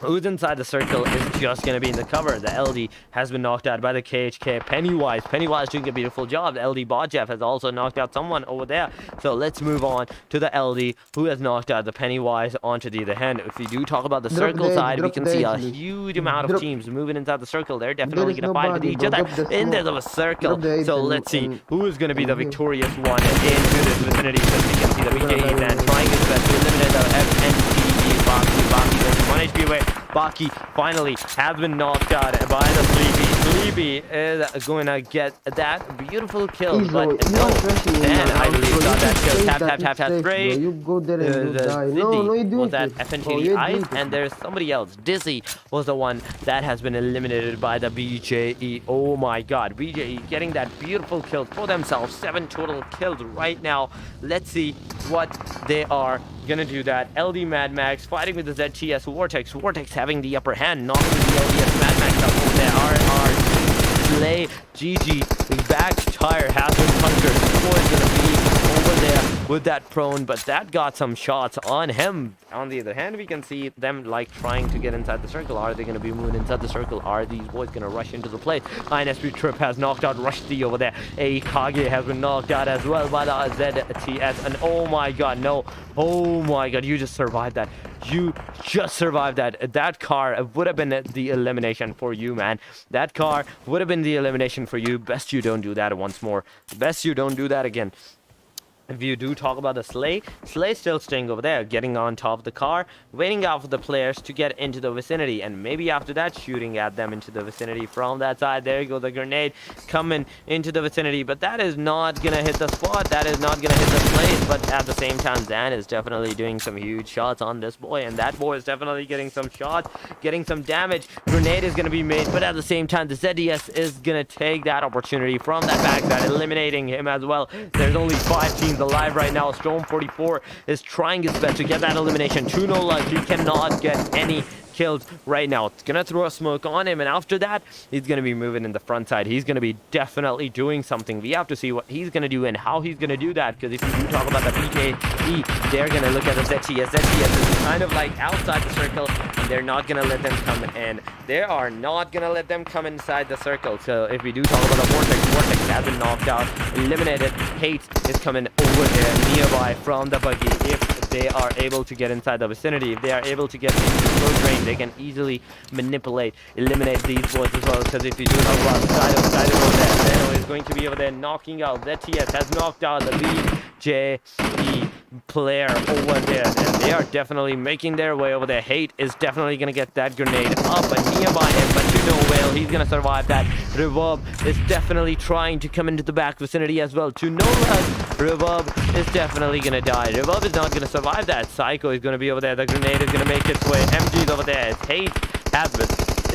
who's inside the circle, is just going to be in the cover. The LD has been knocked out by the KHK. Pennywise doing a beautiful job. The LD Bodjeff has also knocked out someone over there. So let's move on to the LD, who has knocked out the Pennywise onto the other hand. If we do talk about the circle side, we can see a huge amount of teams moving inside the circle. They're definitely going to fight with each other in this of a circle. So let's see who is going to be the victorious one into this vicinity. Because we can see the BJE man trying his best to eliminate the FNT. Baki goes 1 HP away. Baki finally has been knocked out by the Sleepy. Sleepy is going to get that beautiful kill, but no. And I believe got that kill. Tap, tap, tap, tap, spray. You go there and die. No, you do was that FNT Ice, and there's somebody else. Dizzy was the one that has been eliminated by the BJE. Oh my god, BJE getting that beautiful kill for themselves. 7 total kills right now. Let's see what they are gonna do. That LD Mad Max fighting with the ZTS Vortex. Vortex having the upper hand, knocking the LDS Mad Max up over there. RR Slay GG. The back tire has been punctured. The boy is gonna be over there with that prone, but that got some shots on him. On the other hand, we can see them like trying to get inside the circle. Are they going to be moving inside the circle? Are these boys going to rush into the play? INSP Trip has knocked out Rushdie over there. Kage has been knocked out as well by the ZTS. And oh my god, no. Oh my god, you just survived that. You just survived that. That car would have been the elimination for you, man. That car would have been the elimination for you. Best you don't do that once more. Best you don't do that again. If you do talk about the Slay still staying over there, getting on top of the car, waiting out for the players to get into the vicinity, and maybe after that shooting at them into the vicinity from that side. There you go, the grenade coming into the vicinity, but that is not gonna hit the spot. That is not gonna hit the place. But at the same time, Zan is definitely doing some huge shots on this boy, and that boy is definitely getting some shots, getting some damage. Grenade is gonna be made, but at the same time, the ZDS is gonna take that opportunity from that backside, eliminating him as well. There's only 5 teams alive right now. Storm 44 is trying his best to get that elimination. True no luck, he cannot get any kills right now. It's gonna throw a smoke on him, and after that he's gonna be moving in the front side. He's gonna be definitely doing something. We have to see what he's gonna do and how he's gonna do that, because if you do talk about the BKE, they're gonna look at the ZTS. ZTS is kind of like outside the circle, and they're not gonna let them come in. They are not gonna let them come inside the circle. So if we do talk about the Vortex has been knocked out, eliminated. Hate is coming over there nearby from the buggy. If they are able to get inside the vicinity, if they are able to get into the close range, they can easily manipulate, eliminate these boys as well. Because if you do talk about Skydo over there, Zeno is going to be over there knocking out. ZTS has knocked out the BJE player over there, and they are definitely making their way over there. Hate is definitely going to get that grenade up and nearby him, but to no avail. He's going to survive that. Reverb is definitely trying to come into the back vicinity as well. To no luck, Reverb is definitely going to die. Reverb is not going to survive that. Psycho is going to be over there. The grenade is going to make its way. MG's over there. Hate has been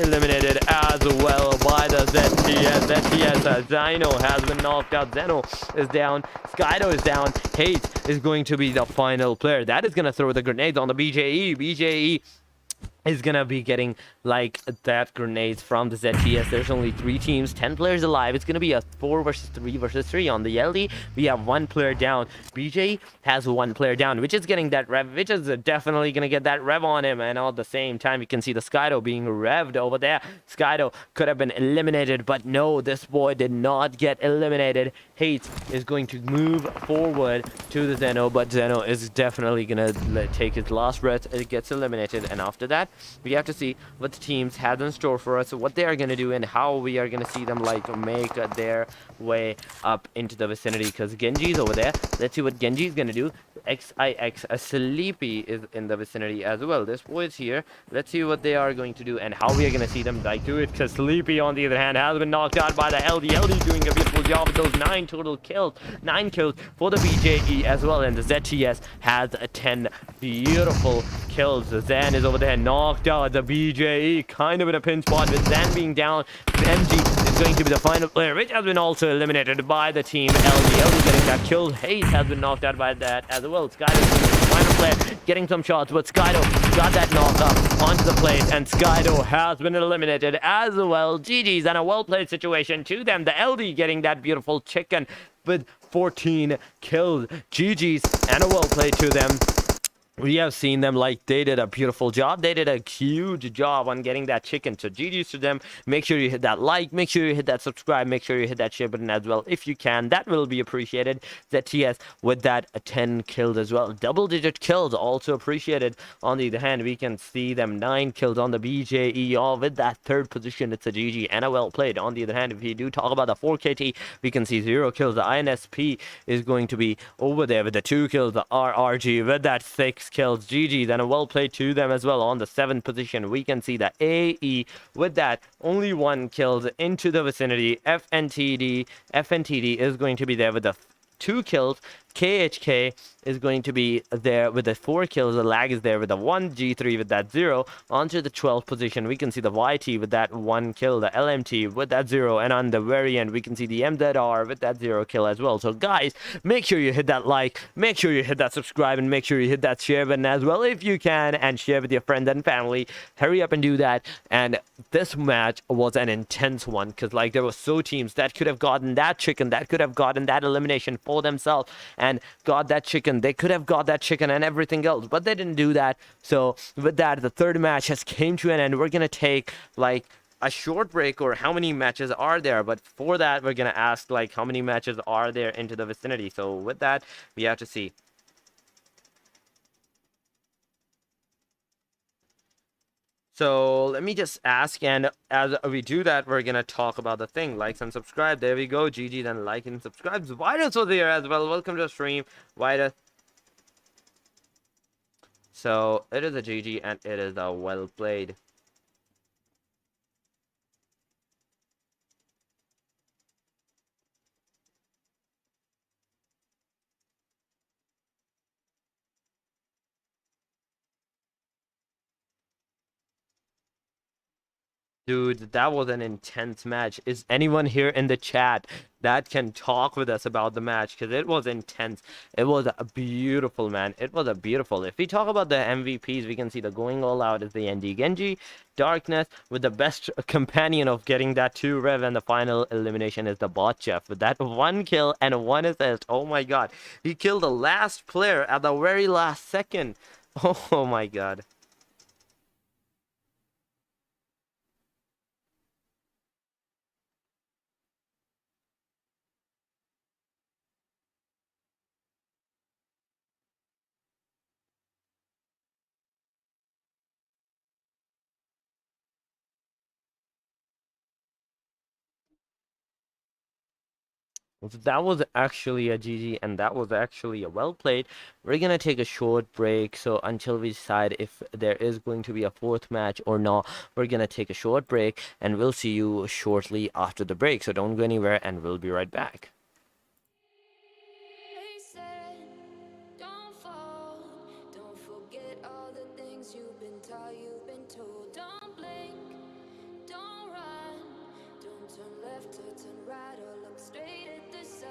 eliminated as well by the ZTS. ZTS, Zeno has been knocked out. Zeno is down. Skydo is down. Hate is going to be the final player. That is going to throw the grenades on the BJE. BJE is gonna be getting like that grenades from the ZTS. There's only 3 teams, 10 players alive. It's gonna be a 4 versus 3 versus 3. On the LD, we have 1 player down. BJ has 1 player down, which is getting that rev, which is definitely gonna get that rev on him. And at the same time, you can see the Skydo being revved over there. Skydo could have been eliminated, but no, this boy did not get eliminated. Hate is going to move forward to the Zeno, but Zeno is definitely gonna take his last breath. It gets eliminated, and after that, we have to see what the teams have in store for us, what they are going to do, and how we are going to see them like make their way up into the vicinity, because Genji's over there. Let's see what Genji's going to do. XIX Sleepy is in the vicinity as well. This boy is here. Let's see what they are going to do and how we are going to see them like do it, because Sleepy on the other hand has been knocked out by the LD. LD doing a beautiful job with those 9 total kills. 9 kills for the BJE as well, and the ZTS has 10 beautiful kills. Zan is over there, knocked out. The BJE kind of in a pinch spot with Zan being down. MG is going to be the final player, which has been also eliminated by the team LD. LD getting that kill. Hayes has been knocked out by that as well. Skydo is the final player, getting some shots, but Skydo got that knock up onto the plate, and Skydo has been eliminated as well. GG's, and a well-played situation to them. The LD getting that beautiful chicken with 14 kills. GG's, and a well-played to them. We have seen them like they did a beautiful job. They did a huge job on getting that chicken. So GG's to them. Make sure you hit that like. Make sure you hit that subscribe. Make sure you hit that share button as well if you can. That will be appreciated. ZTS with that 10 kills as well. Double-digit kills also appreciated. On the other hand, we can see them 9 kills on the BJE. All with that third position. It's a GG and a well played. On the other hand, if we do talk about the 4KT, we can see 0 kills. The INSP is going to be over there with the 2 kills. The RRG with that 6 kills. GG, then a well played to them as well. On the 7th position, we can see the AE with that only 1 kills into the vicinity. FNTD is going to be there with the 2 kills. KHK is going to be there with the 4 kills. The Lag is there with the 1. G3 with that 0. Onto the 12th position, we can see the YT with that 1 kill. The LMT with that 0. And on the very end, we can see the MZR with that 0 kill as well. So guys, make sure you hit that like, make sure you hit that subscribe, and make sure you hit that share button as well if you can, and share with your friends and family. Hurry up and do that. And this match was an intense one, because like there were so teams that could have gotten that chicken, that could have gotten that elimination for themselves and got that chicken. They could have got that chicken and everything else, but they didn't do that. So with that, the third match has came to an end. We're gonna take like a short break, or how many matches are there, but for that we're gonna ask like how many matches are there into the vicinity. So with that, we have to see. So let me just ask, and as we do that, we're gonna talk about the thing. Likes and subscribe. There we go. GG, then like and subscribe. Virus was there as well. Welcome to the stream, Virus. So it is a GG and it is a well played. Dude, that was an intense match. Is anyone here in the chat that can talk with us about the match? Because it was intense. It was a beautiful, man. It was a beautiful. If we talk about the MVPs, we can see the going all out is the ND Genji. Darkness with the best companion of getting that 2 rev, and the final elimination is the bot chef with that 1 kill and 1 assist. Oh my god. He killed the last player at the very last second. Oh my god. So that was actually a GG, and that was actually a well played. We're gonna take a short break, so until we decide if there is going to be a 4th match or not, we're gonna take a short break, and we'll see you shortly after the break. So don't go anywhere, and we'll be right back. They said, don't fall, don't forget all the things you've been taught, you've been told. Don't blink, don't run, don't turn left or turn right or look straight at the sun.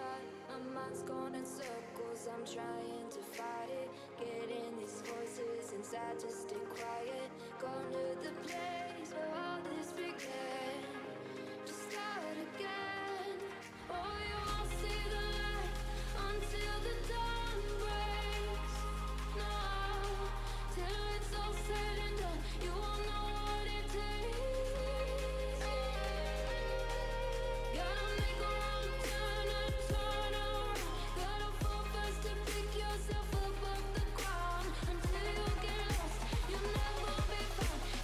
My mind's going in circles, I'm trying to fight it. Getting these voices inside to stay quiet. Gone to the place where all this began. Just start again. Oh, you won't see the light until the dawn breaks. No, till it's all said and done, you won't know what it takes. Gotta make a wrong turn and turn around. Gotta fall fast to pick yourself up off the ground. Until you get lost, you'll never be found.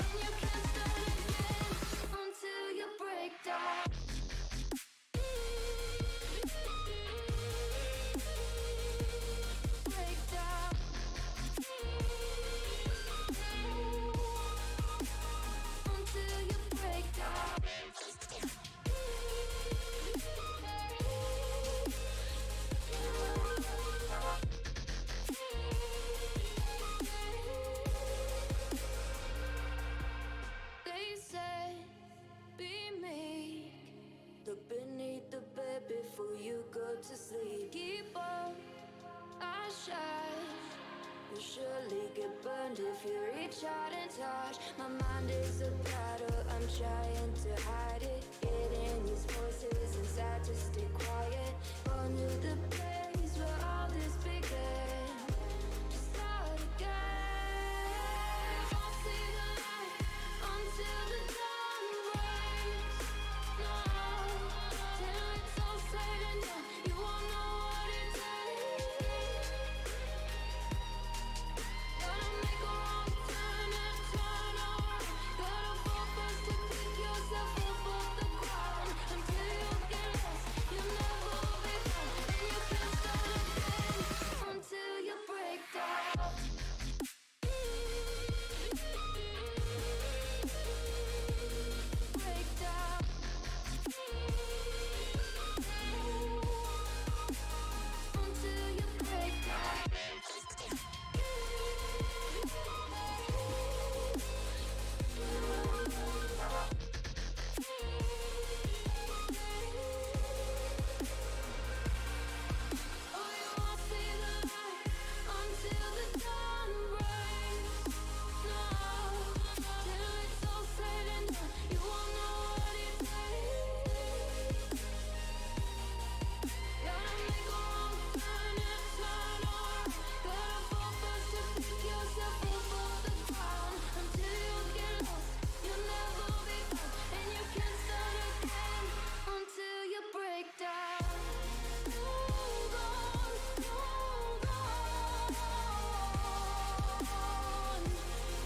will surely get burned if you reach out and touch. My mind is a battle, I'm trying to hide it. Getting these voices inside to stay quiet. Gone to the place where all this began. Just start again. I'll see the light until the dawn breaks. No, till it's all said and done, you won't know what it takes. Gotta make a wrong turn and turn around. Gotta fall first to pick yourself up off the ground. Until you get lost, you'll never be found. And you can't start again until you break down. Break down. Until you break down. Oh, you won't see the light until the dawn breaks. No, till it's all said and done, you won't know what it takes. Gotta make a wrong turn and turn around. Gotta fall first to pick yourself up off the ground. Until you get lost, you'll never be found. And you can't start again until you break down. Hold on, hold on.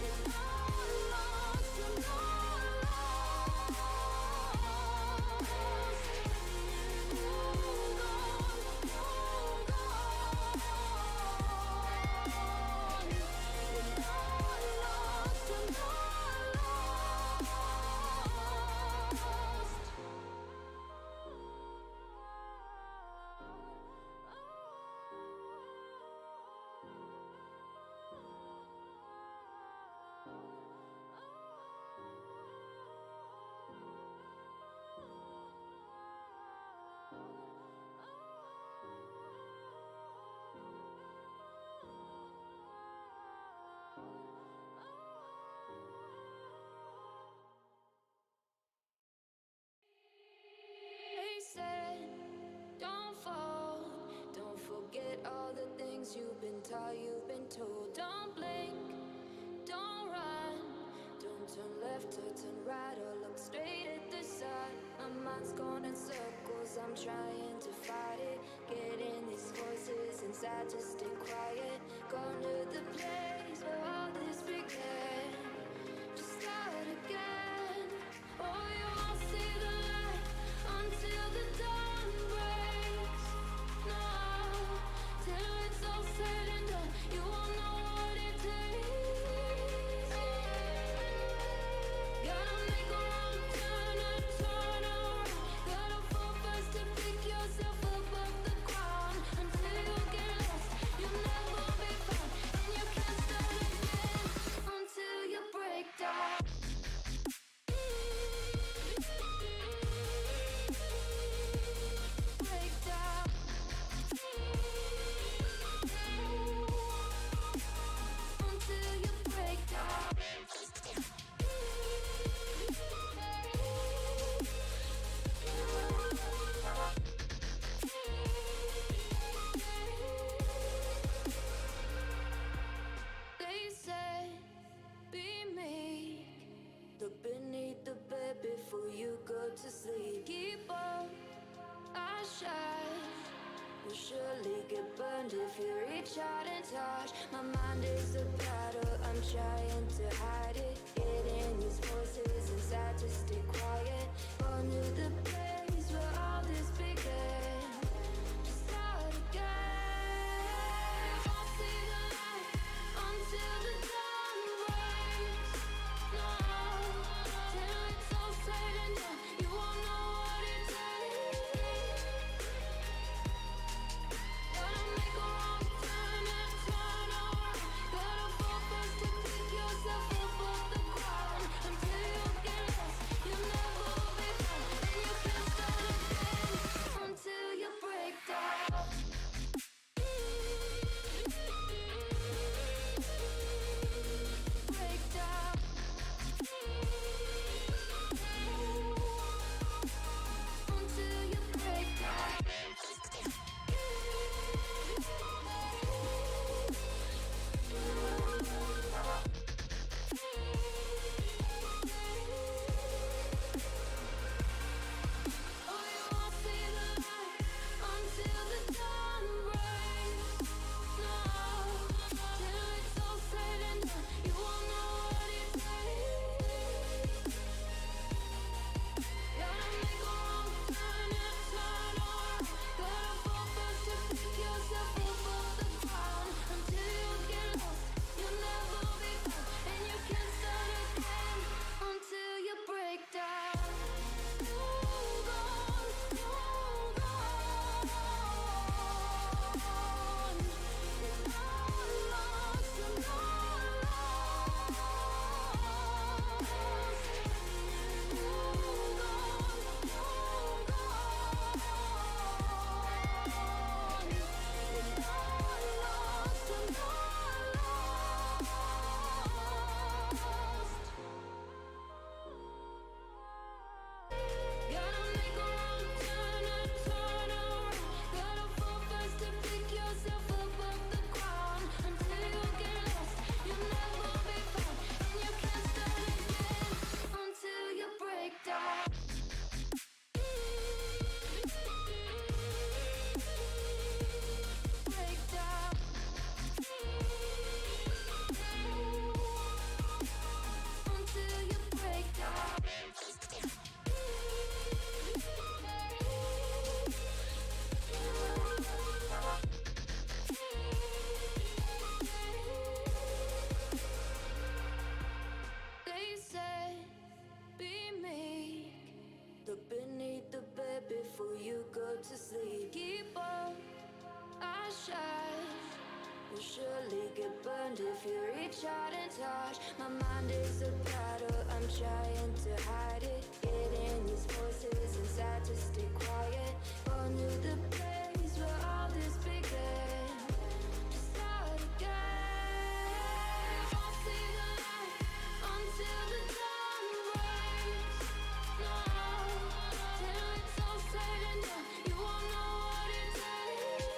You're not lost, you're not lost. Hold on, hold on. You're not lost, you're They said, don't fall. Don't forget all the things you've been taught, you've been told. Don't blink, don't run. Don't turn left or turn right or look straight at the sun. My mind's going in circles, I'm trying to fight it. Getting these voices inside to stay quiet. Gone to the place where all this began. Just start again. Oh, you won't see the light until the dawn breaks. No, till it's all said and done, you won't know what it takes. Gotta make a wrong turn and turn around. Gotta fall first to pick yourself up off the ground. Until you get lost, you'll never be found. And you can't start again until you break down. Break down. Until you break down. They say, be meek. Look beneath the bed before you go to sleep. Keep on our shine. Will surely get burned if you reach out and touch. My mind is a battle, I'm trying to hide it. Getting these voices inside to stay quiet. Gone to the place where all this began. Just start again. I'll see the light until the dawn breaks. No, till it's all said and done, you won't know what it takes. Gotta make a wrong turn and turn around. Gotta fall first to pick yourself up off the ground. Until you get lost, you'll never be found. And you can't start again until you surely get burned if you reach out and touch. My mind is a battle, I'm trying to hide it. Getting these voices inside to stay quiet. Going to the place where all this began. To start again. I'll see the light until the dawn breaks. No, till it's all said and done, you won't know what it takes.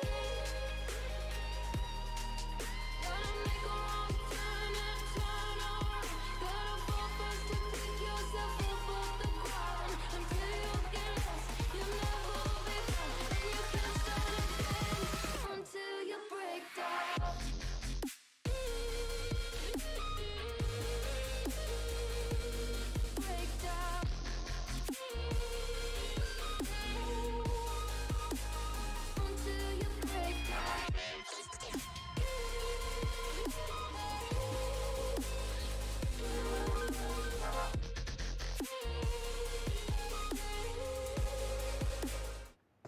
Gotta make a wrong turn and turn around. Gotta fall first to pick yourself up off the ground. Until you get lost, you'll never be found. And you can't start again until you break down. Break down. Until you break down.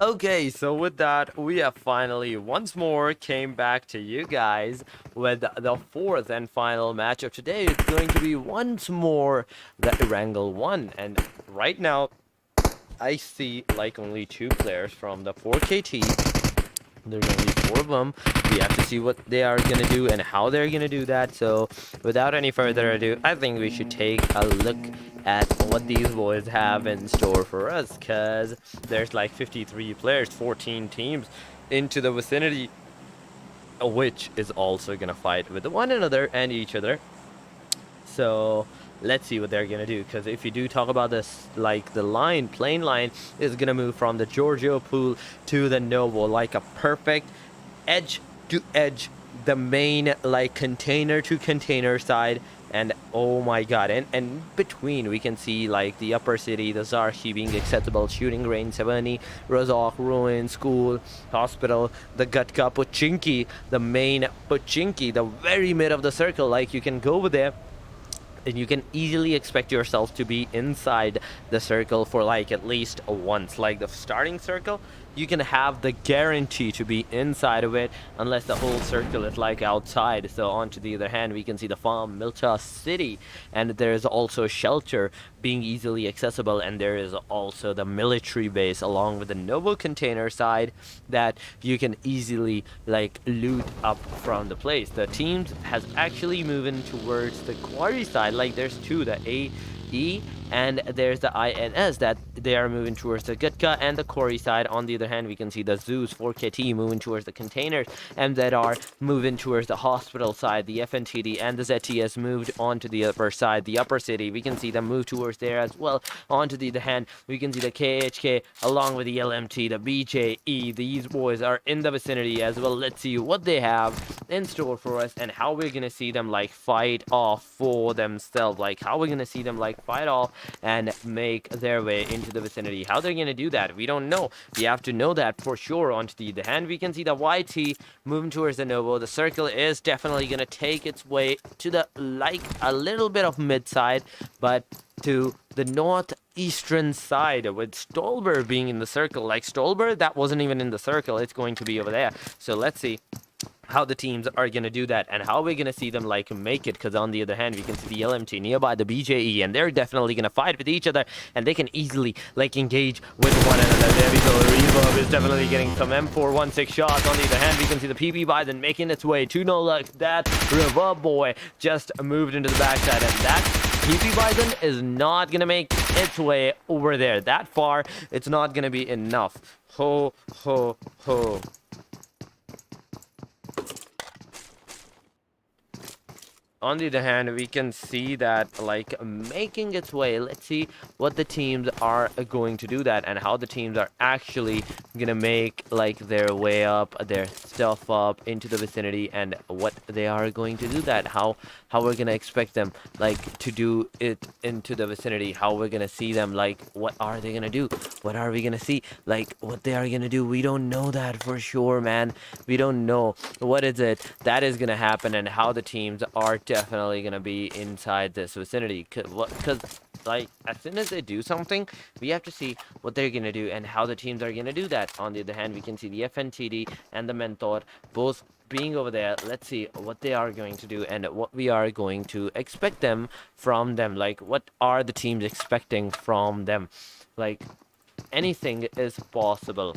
Okay, so with that, we have finally once more came back to you guys with the fourth and final match of today. It's going to be once more the Erangel 1, and right now I see like only 2 players from the 4KT. There's only 4 of them. We have to see what they are going to do and how they're going to do that. So without any further ado, I think we should take a look at what these boys have in store for us, because there's like 53 players, 14 teams into the vicinity, which is also going to fight with one another and each other. So let's see what they're gonna do, because if you do talk about this, like the plane line is gonna move from the Giorgio pool to the Novo, like a perfect edge to edge, the main like container to container side. And oh my god, and between we can see like the upper city, the Zarhi being accessible, shooting range 70, Razak, ruin, school, hospital, the Gutka, Pochinki, the main Pochinki, the very mid of the circle. Like you can go over there and you can easily expect yourself to be inside the circle for like at least once. Like the starting circle, you can have the guarantee to be inside of it unless the whole circle is like outside. So on to the other hand, we can see the farm, Milta City, and there's also shelter being easily accessible, and there is also the military base along with the Novo container side that you can easily like loot up from the place. The teams has actually moving towards the quarry side. Like there's 2, the AE and there's the INS, that they are moving towards the Gutka and the quarry side. On the other hand, we can see the Zeus 4KT moving towards the containers, MZR moving towards the hospital side, the FNTD and the ZTS moved onto the upper side, the upper city. We can see them move towards there as well. On to the other hand, we can see the KHK along with the LMT, the BJE. These boys are in the vicinity as well. Let's see what they have in store for us and how we're gonna see them like fight off for themselves, like how we're gonna see them like fight off and make their way into the vicinity. How they're gonna do that, we don't know. We have to know that for sure. On to the other hand, we can see the YT moving towards the Novo. The circle is definitely gonna take its way to the like a little bit of mid side, but to the northeastern side, with Stolber being in the circle. Like Stolber, that wasn't even in the circle, it's going to be over there. So let's see how the teams are going to do that and how we're going to see them like make it, because on the other hand we can see the LMT nearby the BJE, and they're definitely going to fight with each other and they can easily like engage with one another. There we go, Reverb is definitely getting some M416 shots. On the other hand, we can see the PP Bison making its way to no luck. That Reverb boy just moved into the backside, and that PP Bison is not going to make its way over there that far. It's not going to be enough. Ho ho ho. On the other hand, we can see that like making its way. Let's see what the teams are going to do that and how the teams are actually gonna make like their way up, their stuff up into the vicinity, and what they are going to do that, how we're gonna expect them like to do it into the vicinity, how we're gonna see them, like what are they gonna do, what are we gonna see, like what they are gonna do. We don't know that for sure, man. We don't know what is it that is gonna happen and how the teams are definitely gonna be inside this vicinity, because like as soon as they do something, we have to see what they're gonna do and how the teams are gonna do that. On the other hand, we can see the FNTD and the Mentor both being over there, let's see what they are going to do and what we are going to expect them from them. Like, what are the teams expecting from them? Like, anything is possible.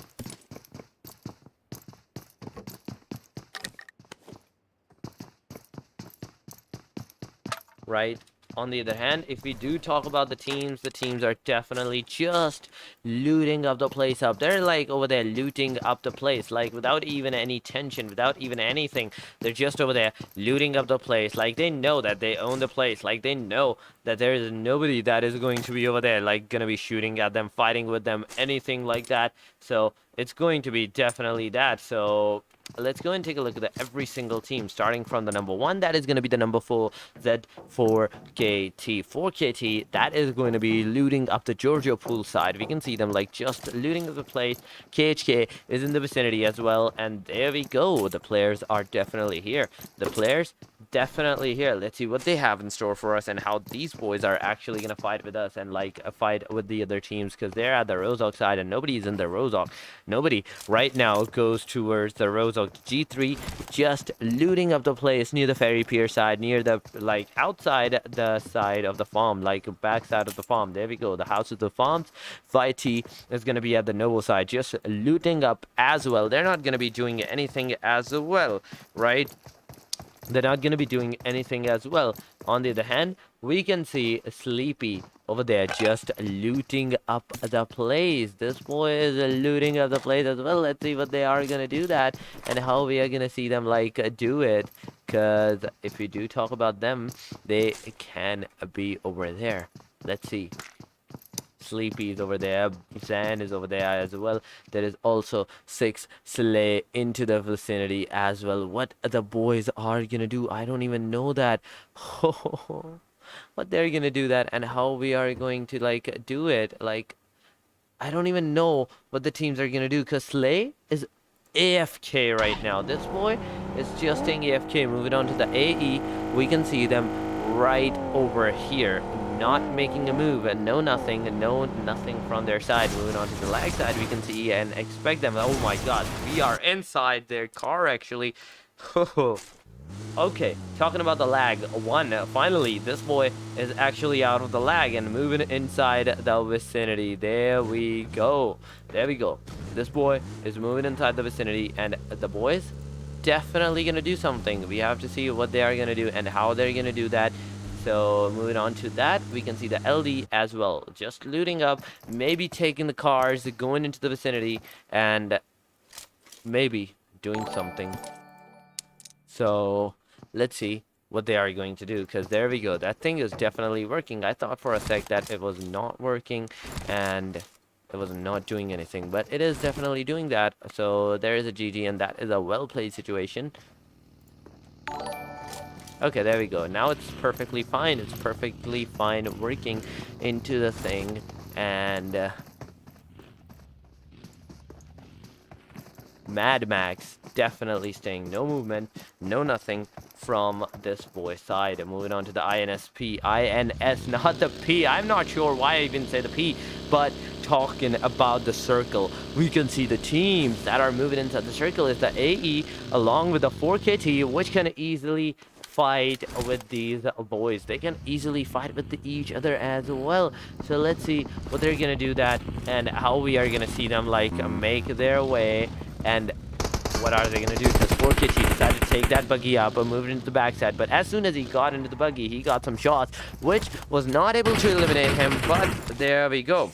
Right? On the other hand, if we do talk about the teams are definitely just looting up the place up. They're like over there looting up the place, like without even any tension, without even anything. They're just over there looting up the place. Like they know that they own the place. Like they know that there is nobody that is going to be over there, like gonna be shooting at them, fighting with them, anything like that. So it's going to be definitely that. So let's go and take a look at every single team, starting from the number 1. That is going to be the number 4, Z4KT. 4KT, that is going to be looting up the Georgia pool side. We can see them like just looting up the place. KHK is in the vicinity as well. And there we go. The players are definitely here. The players definitely here. Let's see what they have in store for us and how these boys are actually going to fight with us and like fight with the other teams, because they're at the Rozok side and nobody's in the Rozok. Nobody right now goes towards the Rozok. G3 just looting up the place near the ferry pier side, near the like outside the side of the farm, like back side of the farm. There we go, the house of the farms. Vit is going to be at the Novo side, just looting up as well. They're not going to be doing anything as well, right? They're not going to be doing anything as well. On the other hand, we can see Sleepy over there just looting up the place. This boy is looting up the place as well. Let's see what they are going to do that and how we are going to see them like do it. Because if we do talk about them, they can be over there. Let's see. Sleepy is over there. Zan is over there as well. There is also 6 Slay into the vicinity as well. What the boys are gonna do, I don't even know that. What they're gonna do that and how we are going to like do it. Like, I don't even know what the teams are gonna do, because Slay is AFK right now. This boy is just staying AFK. Moving on to the AE, we can see them right over here, not making a move, and no nothing from their side. Moving on to the Lag side, we can see and expect them. Oh my god, we are inside their car actually. Okay, talking about the Lag 1, finally this boy is actually out of the lag and moving inside the vicinity. There we go. This boy is moving inside the vicinity, and the boys definitely gonna do something. We have to see what they are gonna do and how they're gonna do that. So moving on to that, we can see the LD as well, just looting up, maybe taking the cars, going into the vicinity, and maybe doing something. So let's see what they are going to do, because there we go. That thing is definitely working. I thought for a sec that it was not working and it was not doing anything, but it is definitely doing that. So there is a GG, and that is a well played situation. Okay, there we go. Now it's perfectly fine. It's perfectly fine working into the thing. And Mad Max definitely staying. No movement, no nothing from this boy side. Moving on to the INSP. INS, not the P. I'm not sure why I even say the P, but talking about the circle, we can see the teams that are moving inside the circle is the AE along with the 4KT, which can easily fight with these boys. They can easily fight with each other as well. So let's see what they're gonna do that and how we are gonna see them like make their way. And what are they gonna do? Because 4KT decided to take that buggy up and move it into the backside, but as soon as he got into the buggy, he got some shots, which was not able to eliminate him. But there we go.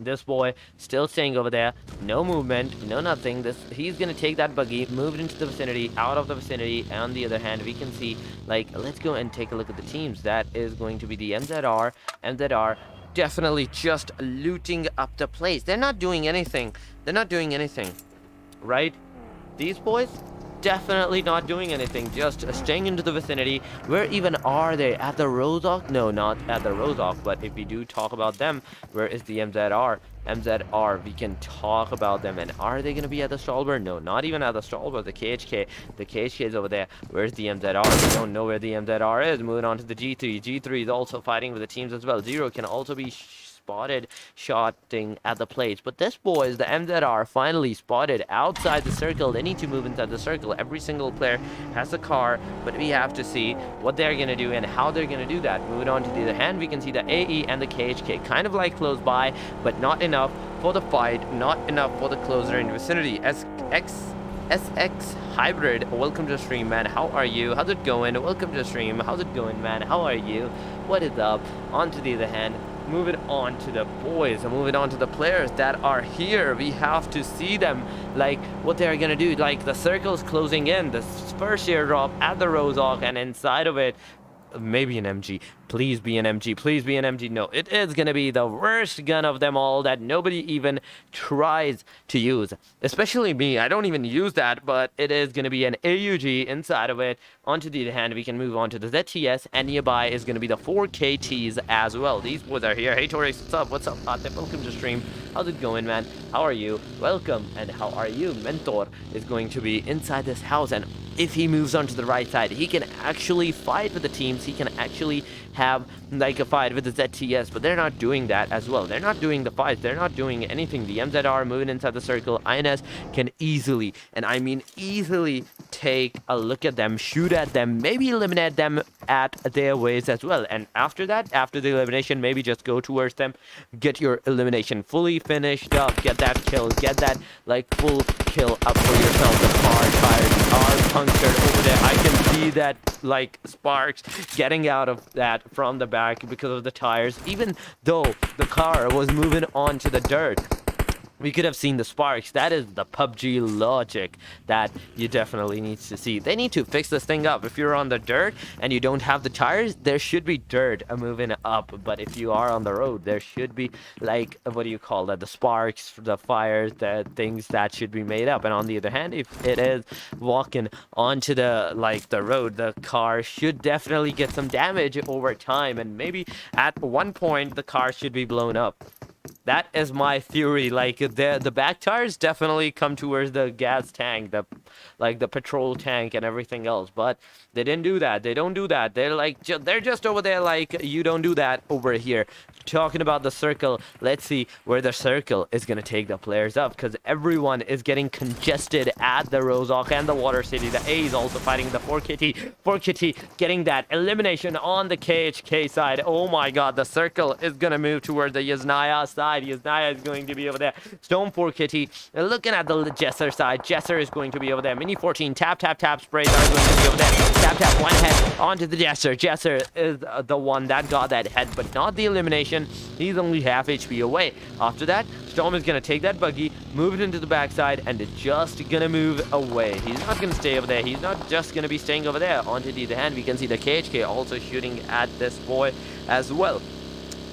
This boy still staying over there, no movement, no nothing. He's gonna take that buggy, move it into the vicinity, out of the vicinity. On the other hand, we can see, like, let's go and take a look at the teams. That is going to be the MZR definitely just looting up the place. They're not doing anything, right? These boys definitely not doing anything, just staying into the vicinity. Where even are they? At the Rozok? No, not at the Rozok, but if we do talk about them, where is the MZR, we can talk about them. And are they going to be at the Stalber? No, not even at the Stalber. The KHK is over there. Where's the MZR? We don't know where the MZR is. Moving on to the G3 is also fighting with the teams as well. Zero can also be spotted shotting at the plates. But this boys, the MZR finally spotted outside the circle. They need to move inside the circle. Every single player has a car, but we have to see what they're going to do and how they're going to do that. Moving on to the other hand, we can see the AE and the KHK kind of like close by, but not enough for the fight, not enough for the closer in vicinity. SX Hybrid, welcome to the stream, man. How are you? How's it going? Welcome to the stream. How's it going, man? How are you? What is up? On to the other hand, moving on to the boys, moving on to the players that are here. We have to see them, like what they're gonna do. Like the circle's closing in, the first airdrop at the Rozhok, and inside of it, maybe an MG. Please be an MG. Please be an MG. No, it is going to be the worst gun of them all that nobody even tries to use. Especially me. I don't even use that, but it is going to be an AUG inside of it. Onto the other hand, we can move on to the ZTS, and nearby is going to be the 4KTs as well. These boys are here. Hey, Torix, what's up? What's up, Atif? Welcome to stream. How's it going, man? How are you? Welcome. And how are you? Mentor is going to be inside this house, and if he moves on to the right side, he can actually fight with the teams. He can actually have like a fight with the ZTS, but they're not doing that as well. They're not doing the fights. They're not doing anything. The MZR moving inside the circle. INS can easily, and I mean easily, take a look at them, shoot at them, maybe eliminate them at their ways as well. And after that, after the elimination, maybe just go towards them, get your elimination fully finished up, get that kill, get that like full kill up for yourself. The car tires are punctured over there. I can see that like sparks getting out of that from the back because of the tires. Even though the car was moving on to the dirt, we could have seen the sparks. That is the PUBG logic that you definitely need to see. They need to fix this thing up. If you're on the dirt and you don't have the tires, there should be dirt moving up. But if you are on the road, there should be like, what do you call that? The sparks, the fires, the things that should be made up. And on the other hand, if it is walking onto the like the road, the car should definitely get some damage over time. And maybe at one point, the car should be blown up. That is my theory. Like the back tires definitely come towards the gas tank, the petrol tank and everything else. But they didn't do that. They don't do that. They're like they're just over there like you don't do that over here. Talking about the circle, let's see where the circle is gonna take the players up, because everyone is getting congested at the Rozhok and the Water City. The A is also fighting the 4KT getting that elimination on the KHK side. Oh my god, the circle is gonna move towards the Yasnaya side. Yasnaya is going to be over there. Stone 4KT looking at the Jesser side. Jesser is going to be over there. Mini 14 tap sprays are going to be over there. Tap one head onto the Jesser. Jesser is the one that got that head, but not the elimination. He's only half HP away. After that, Storm is going to take that buggy, move it into the backside, and it's just going to move away. He's not going to stay over there. He's not just going to be staying over there. Onto the other hand, we can see the KHK also shooting at this boy as well.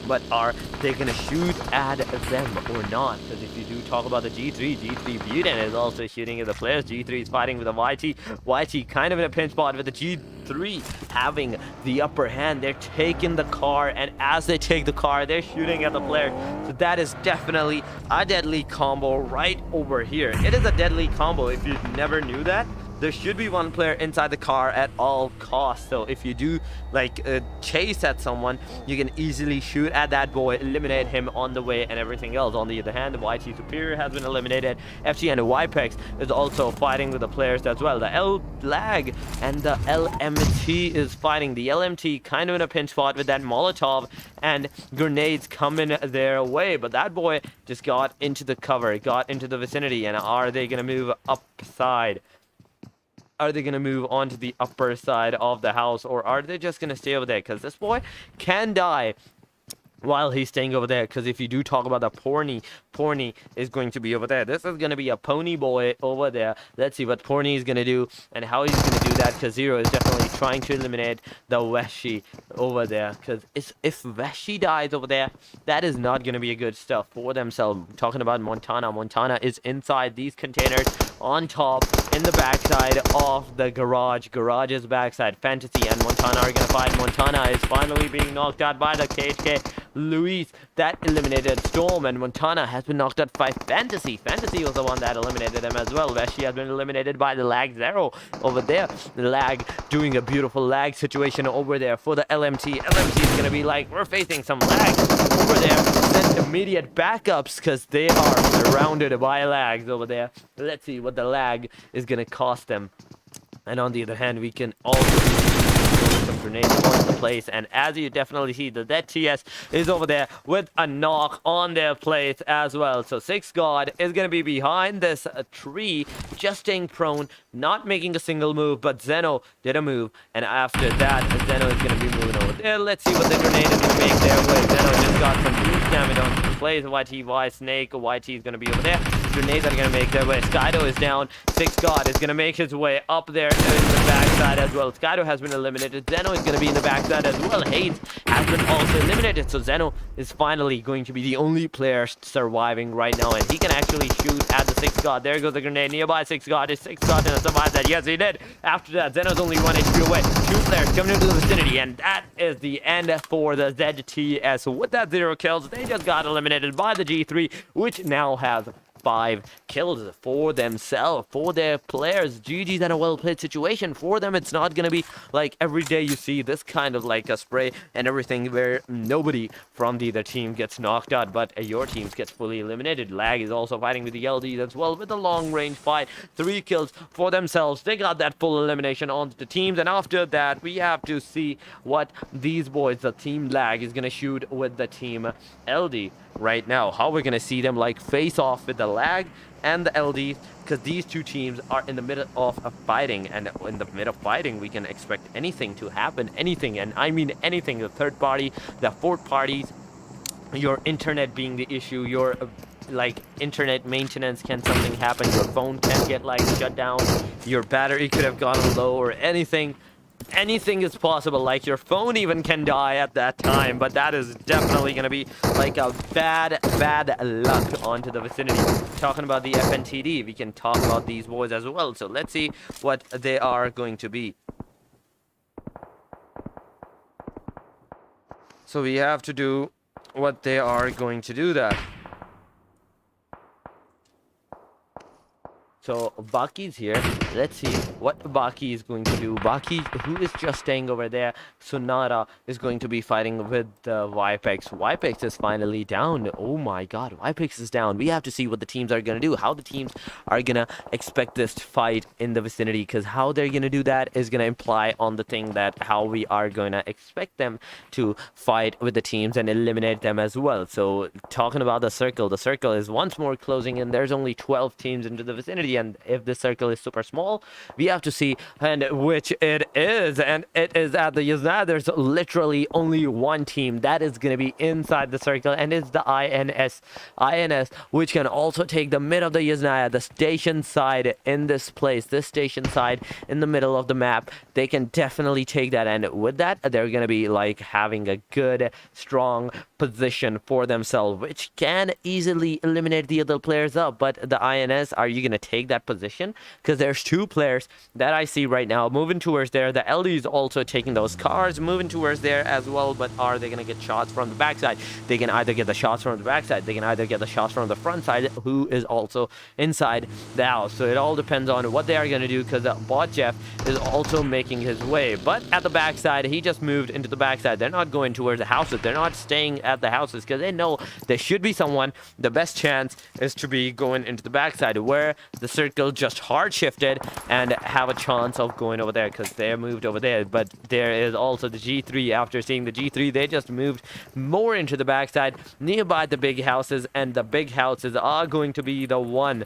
But are they going to shoot at them or not? Because if you do talk about the G3 Butin is also shooting at the players. G3 is fighting with a YT kind of in a pinch spot with the G3 having the upper hand. They're taking the car, and as they take the car, they're shooting at the player. So that is definitely a deadly combo right over here. It is a deadly combo if you never knew that. There should be one player inside the car at all costs. So if you do like chase at someone, you can easily shoot at that boy, eliminate him on the way and everything else. On the other hand, the YT Superior has been eliminated. FG and the YPEX is also fighting with the players as well. The Lag and the LMT is fighting. The LMT kind of in a pinch spot with that Molotov and grenades coming their way. But that boy just got into the cover, got into the vicinity. And are they going to move upside? Are they going to move on to the upper side of the house, or are they just going to stay over there? Because this boy can die while he's staying over there. Because if you do talk about the Porny is going to be over there. This is going to be a pony boy over there. Let's see what Porny is going to do and how he's going to do that. Because Zero is definitely trying to eliminate the Veshi over there. Because if Veshi dies over there, that is not going to be a good stuff for themselves. Talking about Montana. Montana is inside these containers on top in the backside of the garage. Garage's backside. Fantasy and Montana are going to fight. Montana is finally being knocked out by the KHK. Luis that eliminated Storm, and Montana has been knocked out by Fantasy. Fantasy was the one that eliminated him as well. Veshi has been eliminated by the Lag Zero over there. The Lag doing a beautiful lag situation over there for the LMT. LMT is going to be like, we're facing some lag over there. send immediate backups because they are surrounded by lags over there. Let's see what the lag is going to cost them. And on the other hand, we can also some grenades on the place, and as you definitely see, the dead TS is over there with a knock on their place as well. So 6 God is going to be behind this tree, just staying prone, not making a single move, but Zeno did a move, and after that, Zeno is going to be moving over there. Let's see what the grenade is going to make their way. Zeno just got some huge damage on the place. YT, Snake, YT is going to be over there. Grenades are going to make their way. Skydo is down. 6 God is going to make his way up there in the backside as well. Skydo has been eliminated. Zeno is going to be in the backside as well. Hayes has been also eliminated. So Zeno is finally going to be the only player surviving right now. And he can actually shoot at the 6 God. There goes the grenade. Nearby 6 God. Is 6 God going to survive that? Yes, he did. After that, Zeno's only 1 HP away. 2 players coming into the vicinity. And that is the end for the ZTS. With that 0 kills, they just got eliminated by the G3, which now has 5 kills for themselves, for their players. GG's in a well-played situation. For them, it's not going to be like every day you see this kind of like a spray and everything where nobody from the other team gets knocked out, but your team gets fully eliminated. Lag is also fighting with the LDs as well with a long-range fight. 3 kills for themselves. They got that full elimination on the teams, and after that, we have to see what these boys, the team Lag, is going to shoot with the team LD right now. How we're going to see them like face off with the Lag and the LDs, because these two teams are in the middle of a fighting, and in the middle of fighting we can expect anything to happen, anything, and I mean anything. The third party, the fourth parties, your internet being the issue, your like internet maintenance, can something happen, your phone can get like shut down, your battery could have gone low, or anything is possible. Like your phone even can die at that time, but that is definitely going to be like a bad luck onto the vicinity. Talking about the FNTD, we can talk about these boys as well. So let's see what they are going to be. So we have to do what they are going to do that. So Baki's here. Let's see what Baki is going to do. Baki, who is just staying over there. Sonata is going to be fighting with Vipex. Vipex is finally down. Oh my god, Vipex is down. We have to see what the teams are going to do. How the teams are going to expect this fight in the vicinity. Because how they're going to do that is going to imply on the thing that how we are going to expect them to fight with the teams and eliminate them as well. So talking about the circle is once more closing in. There's only 12 teams into the vicinity. And if the circle is super small, we have to see and which it is, and it is at the Yazna. There's literally only one team that is going to be inside the circle, and it's the INS, which can also take the mid of the Yazna, the station side in this place, this station side in the middle of the map. They can definitely take that, and with that, they're going to be like having a good, strong position for themselves, which can easily eliminate the other players up. But the INS, are you going to take that position? Because there's 2 players that I see right now moving towards there. The LD is also taking those cars, moving towards there as well. But are they going to get shots from the backside? They can either get the shots from the backside, they can either get the shots from the front side, who is also inside the house. So it all depends on what they are going to do, because Bot Jeff is also making his way. But at the backside, he just moved into the backside. They're not going towards the houses. They're not staying at the houses because they know there should be someone. The best chance is to be going into the backside, where the circle just hard shifted and have a chance of going over there, because they're moved over there. But there is also the G3. After seeing the G3, they just moved more into the backside nearby the big houses, and the big houses are going to be the one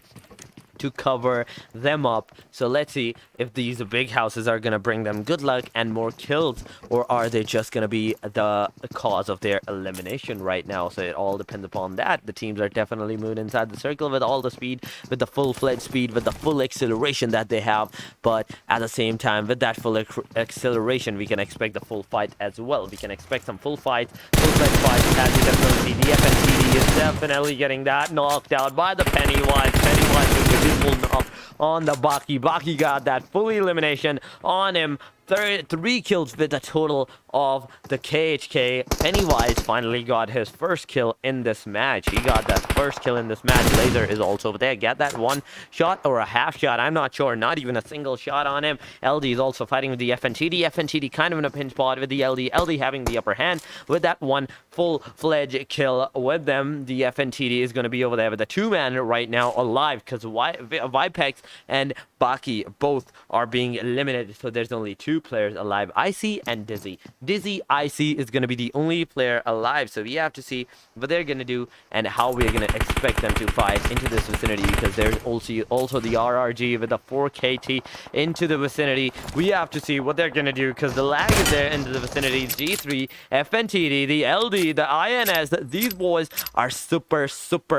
to cover them up. So let's see if these big houses are going to bring them good luck and more kills, or are they just going to be the cause of their elimination right now. So it all depends upon that. The teams are definitely moving inside the circle with all the speed, with the full-fledged speed, with the full acceleration that they have. But at the same time, with that full acceleration, we can expect the full fight as well. We can expect some full fights, full-fledged fights, as you definitely see. The FNTD is definitely getting that knocked out by the Pennywise. Pennywise with the full knock on the Baki. Baki got that full elimination on him. 3 kills with a total of the KHK. Pennywise finally got his first kill in this match. He got that first kill in this match. Laser is also over there. Get that one shot or a half shot. I'm not sure. Not even a single shot on him. LD is also fighting with the FNTD. FNTD kind of in a pinch spot with the LD. LD having the upper hand with that one full-fledged kill with them. The FNTD is going to be over there with a 2-man right now alive because Vipex and Baki both are being eliminated. So there's only 2 players alive. Icy and Dizzy. Dizzy, Icy is going to be the only player alive. So we have to see what they're going to do and how we're going to expect them to fight into this vicinity, because there's also the RRG with a 4KT into the vicinity. We have to see what they're going to do because the lag is there into the vicinity. G3, FNTD, the LD, the INS, these boys are super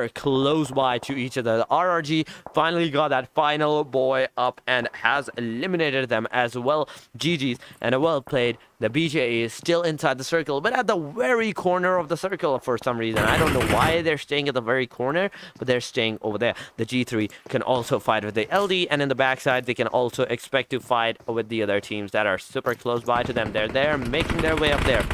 close by to each other. The RRG finally got that final boy up and has eliminated them as well. GG's and a well played. The BJ is still inside the circle, but at the very corner of the circle for some reason. I don't know why they're staying at the very corner, but they're staying over there. The G3 can also fight with the LD, and in the backside, they can also expect to fight with the other teams that are super close by to them. They're there, making their way up there.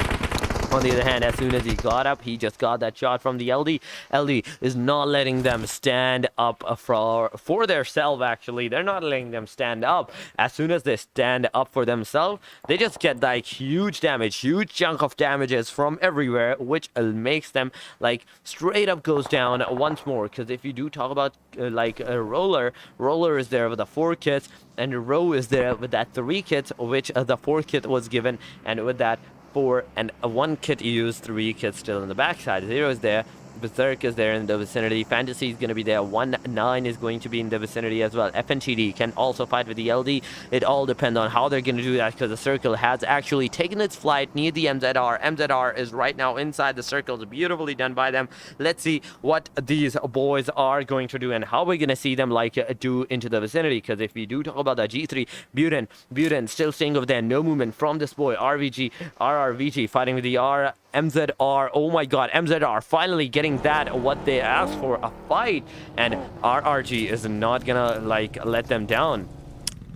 On the other hand, as soon as he got up, he just got that shot from the LD. LD is not letting them stand up for themselves, actually. They're not letting them stand up. As soon as they stand up for themselves, they just get like huge damage, huge chunk of damages from everywhere, which makes them like straight up goes down once more. Because if you do talk about like a Roller is there with the 4 kits, and Row is there with that 3 kits, which the 4 kit was given, and with that 4 and a 1 kit used, 3 kits still in the backside. 0 is there. Berserk is there in the vicinity. Fantasy is going to be there. 1-9 is going to be in the vicinity as well. FNTD can also fight with the LD. It all depends on how they're going to do that, because the circle has actually taken its flight near the MZR. MZR is right now inside the circle. It's beautifully done by them. Let's see what these boys are going to do and how we're going to see them like do into the vicinity, because if we do talk about the G3, Buren still staying over there. No movement from this boy. RRVG fighting with the MZR. Oh my god, MZR finally getting that what they asked for, a fight, and RRG is not gonna like let them down.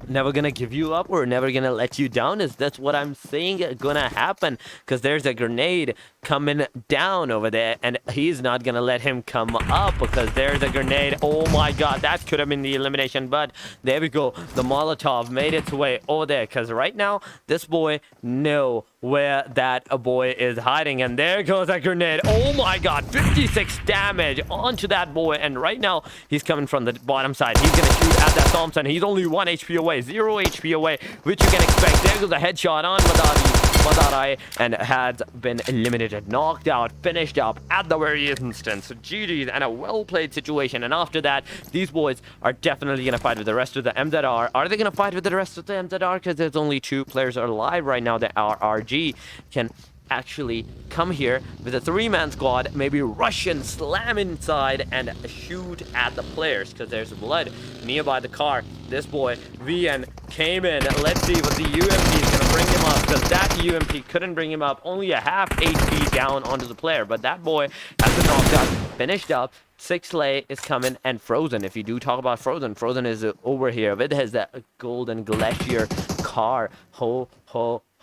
Never gonna give you up or never gonna let you down. Is that's what I'm saying gonna happen, because there's a grenade coming down over there and he's not gonna let him come up because there's a grenade. Oh my god, that could have been the elimination, but there we go. The Molotov made its way over there, because right now this boy know where that boy is hiding, and there goes a grenade. Oh my god, 56 damage onto that boy, and right now he's coming from the bottom side. He's gonna shoot at that Thompson. He's only 1 HP away, 0 HP away, which you can expect. There goes a headshot on Madari, and has been eliminated, knocked out, finished up at the very instance. GG's and a well-played situation. And after that, these boys are definitely going to fight with the rest of the MZR. Are they going to fight with the rest of the MZR? Because there's only 2 players alive right now. The RRG can actually come here with a 3-man squad, maybe rush and slam inside and shoot at the players, because there's blood nearby the car. This boy VN came in. Let's see what the UMP is going to bring him up, because that UMP couldn't bring him up. Only a half HP down onto the player, but that boy has been knocked out, finished up. 6lay is coming, and Frozen. If you do talk about Frozen is over here with his golden glacier car.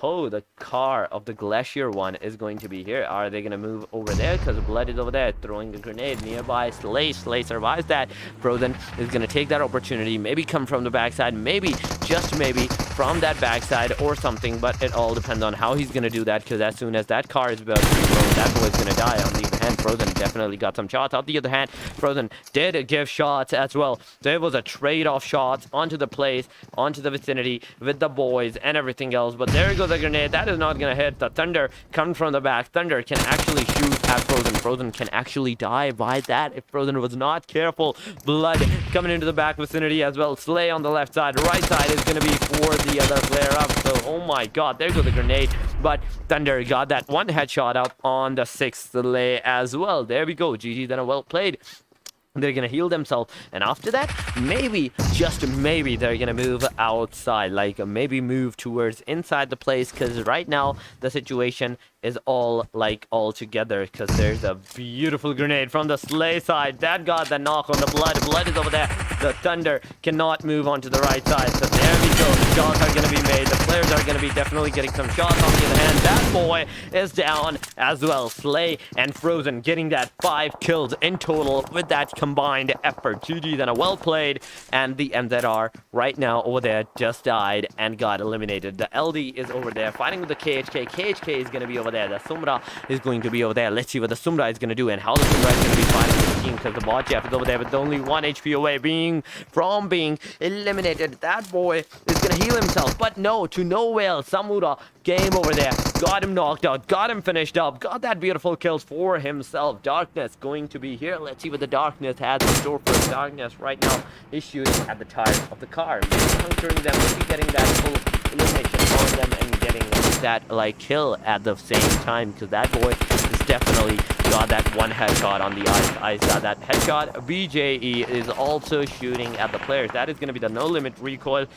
The car of the glacier one is going to be here. Are they going to move over there? Because Blood is over there throwing a grenade nearby. Slay survives that. Frozen is going to take that opportunity, maybe come from the backside, maybe, just maybe, from that backside or something, but it all depends on how he's going to do that, because as soon as that car is about to be thrown, that boy is going to die. On the other hand, Frozen definitely got some shots. On the other hand, Frozen did give shots as well. There was a trade-off shots onto the place, onto the vicinity with the boys and everything else, but there goes the grenade. That is not going to hit. The Thunder coming from the back. Thunder can actually shoot at Frozen. Frozen can actually die by that if Frozen was not careful. Blood coming into the back vicinity as well. Slay on the left side. Right side is going to be for the other player up. So, oh my god, there goes the grenade. But Thunder got that one headshot up on the 6lay as well. There we go. GG, then a well played. They're going to heal themselves, and after that, maybe, just maybe, they're going to move outside, like maybe move towards inside the place, because right now the situation is all together, because there's a beautiful grenade from the Slay side that got the knock on the Blood. Blood is over there. The Thunder cannot move onto the right side, so there we go. The shots are going to be made. The players are going going to be definitely getting some shots. On the other hand, that boy is down as well. Slay and Frozen getting that 5 kills in total with that combined effort. GG, then a well played, and the MZR right now over there just died and got eliminated. The LD is over there fighting with the KHK. KHK is going to be over there. The Sumra is going to be over there. Let's see what the Sumra is going to do and how the Sumra is going to be fighting with the team, because the bot Jeff is over there with only 1 HP away from being eliminated. That boy is going to heal himself, but no, to no avail. Samura game over there, got him knocked out, got him finished up, got that beautiful kills for himself. Darkness going to be here. Let's see what the Darkness has in store for him. Darkness right now is shooting at the tires of the car, puncturing them, maybe getting that full elimination on them and getting that like kill at the same time, because that boy is definitely got that one headshot on the ice. I saw that headshot. BJE is also shooting at the players. That is going to be the no limit recoil.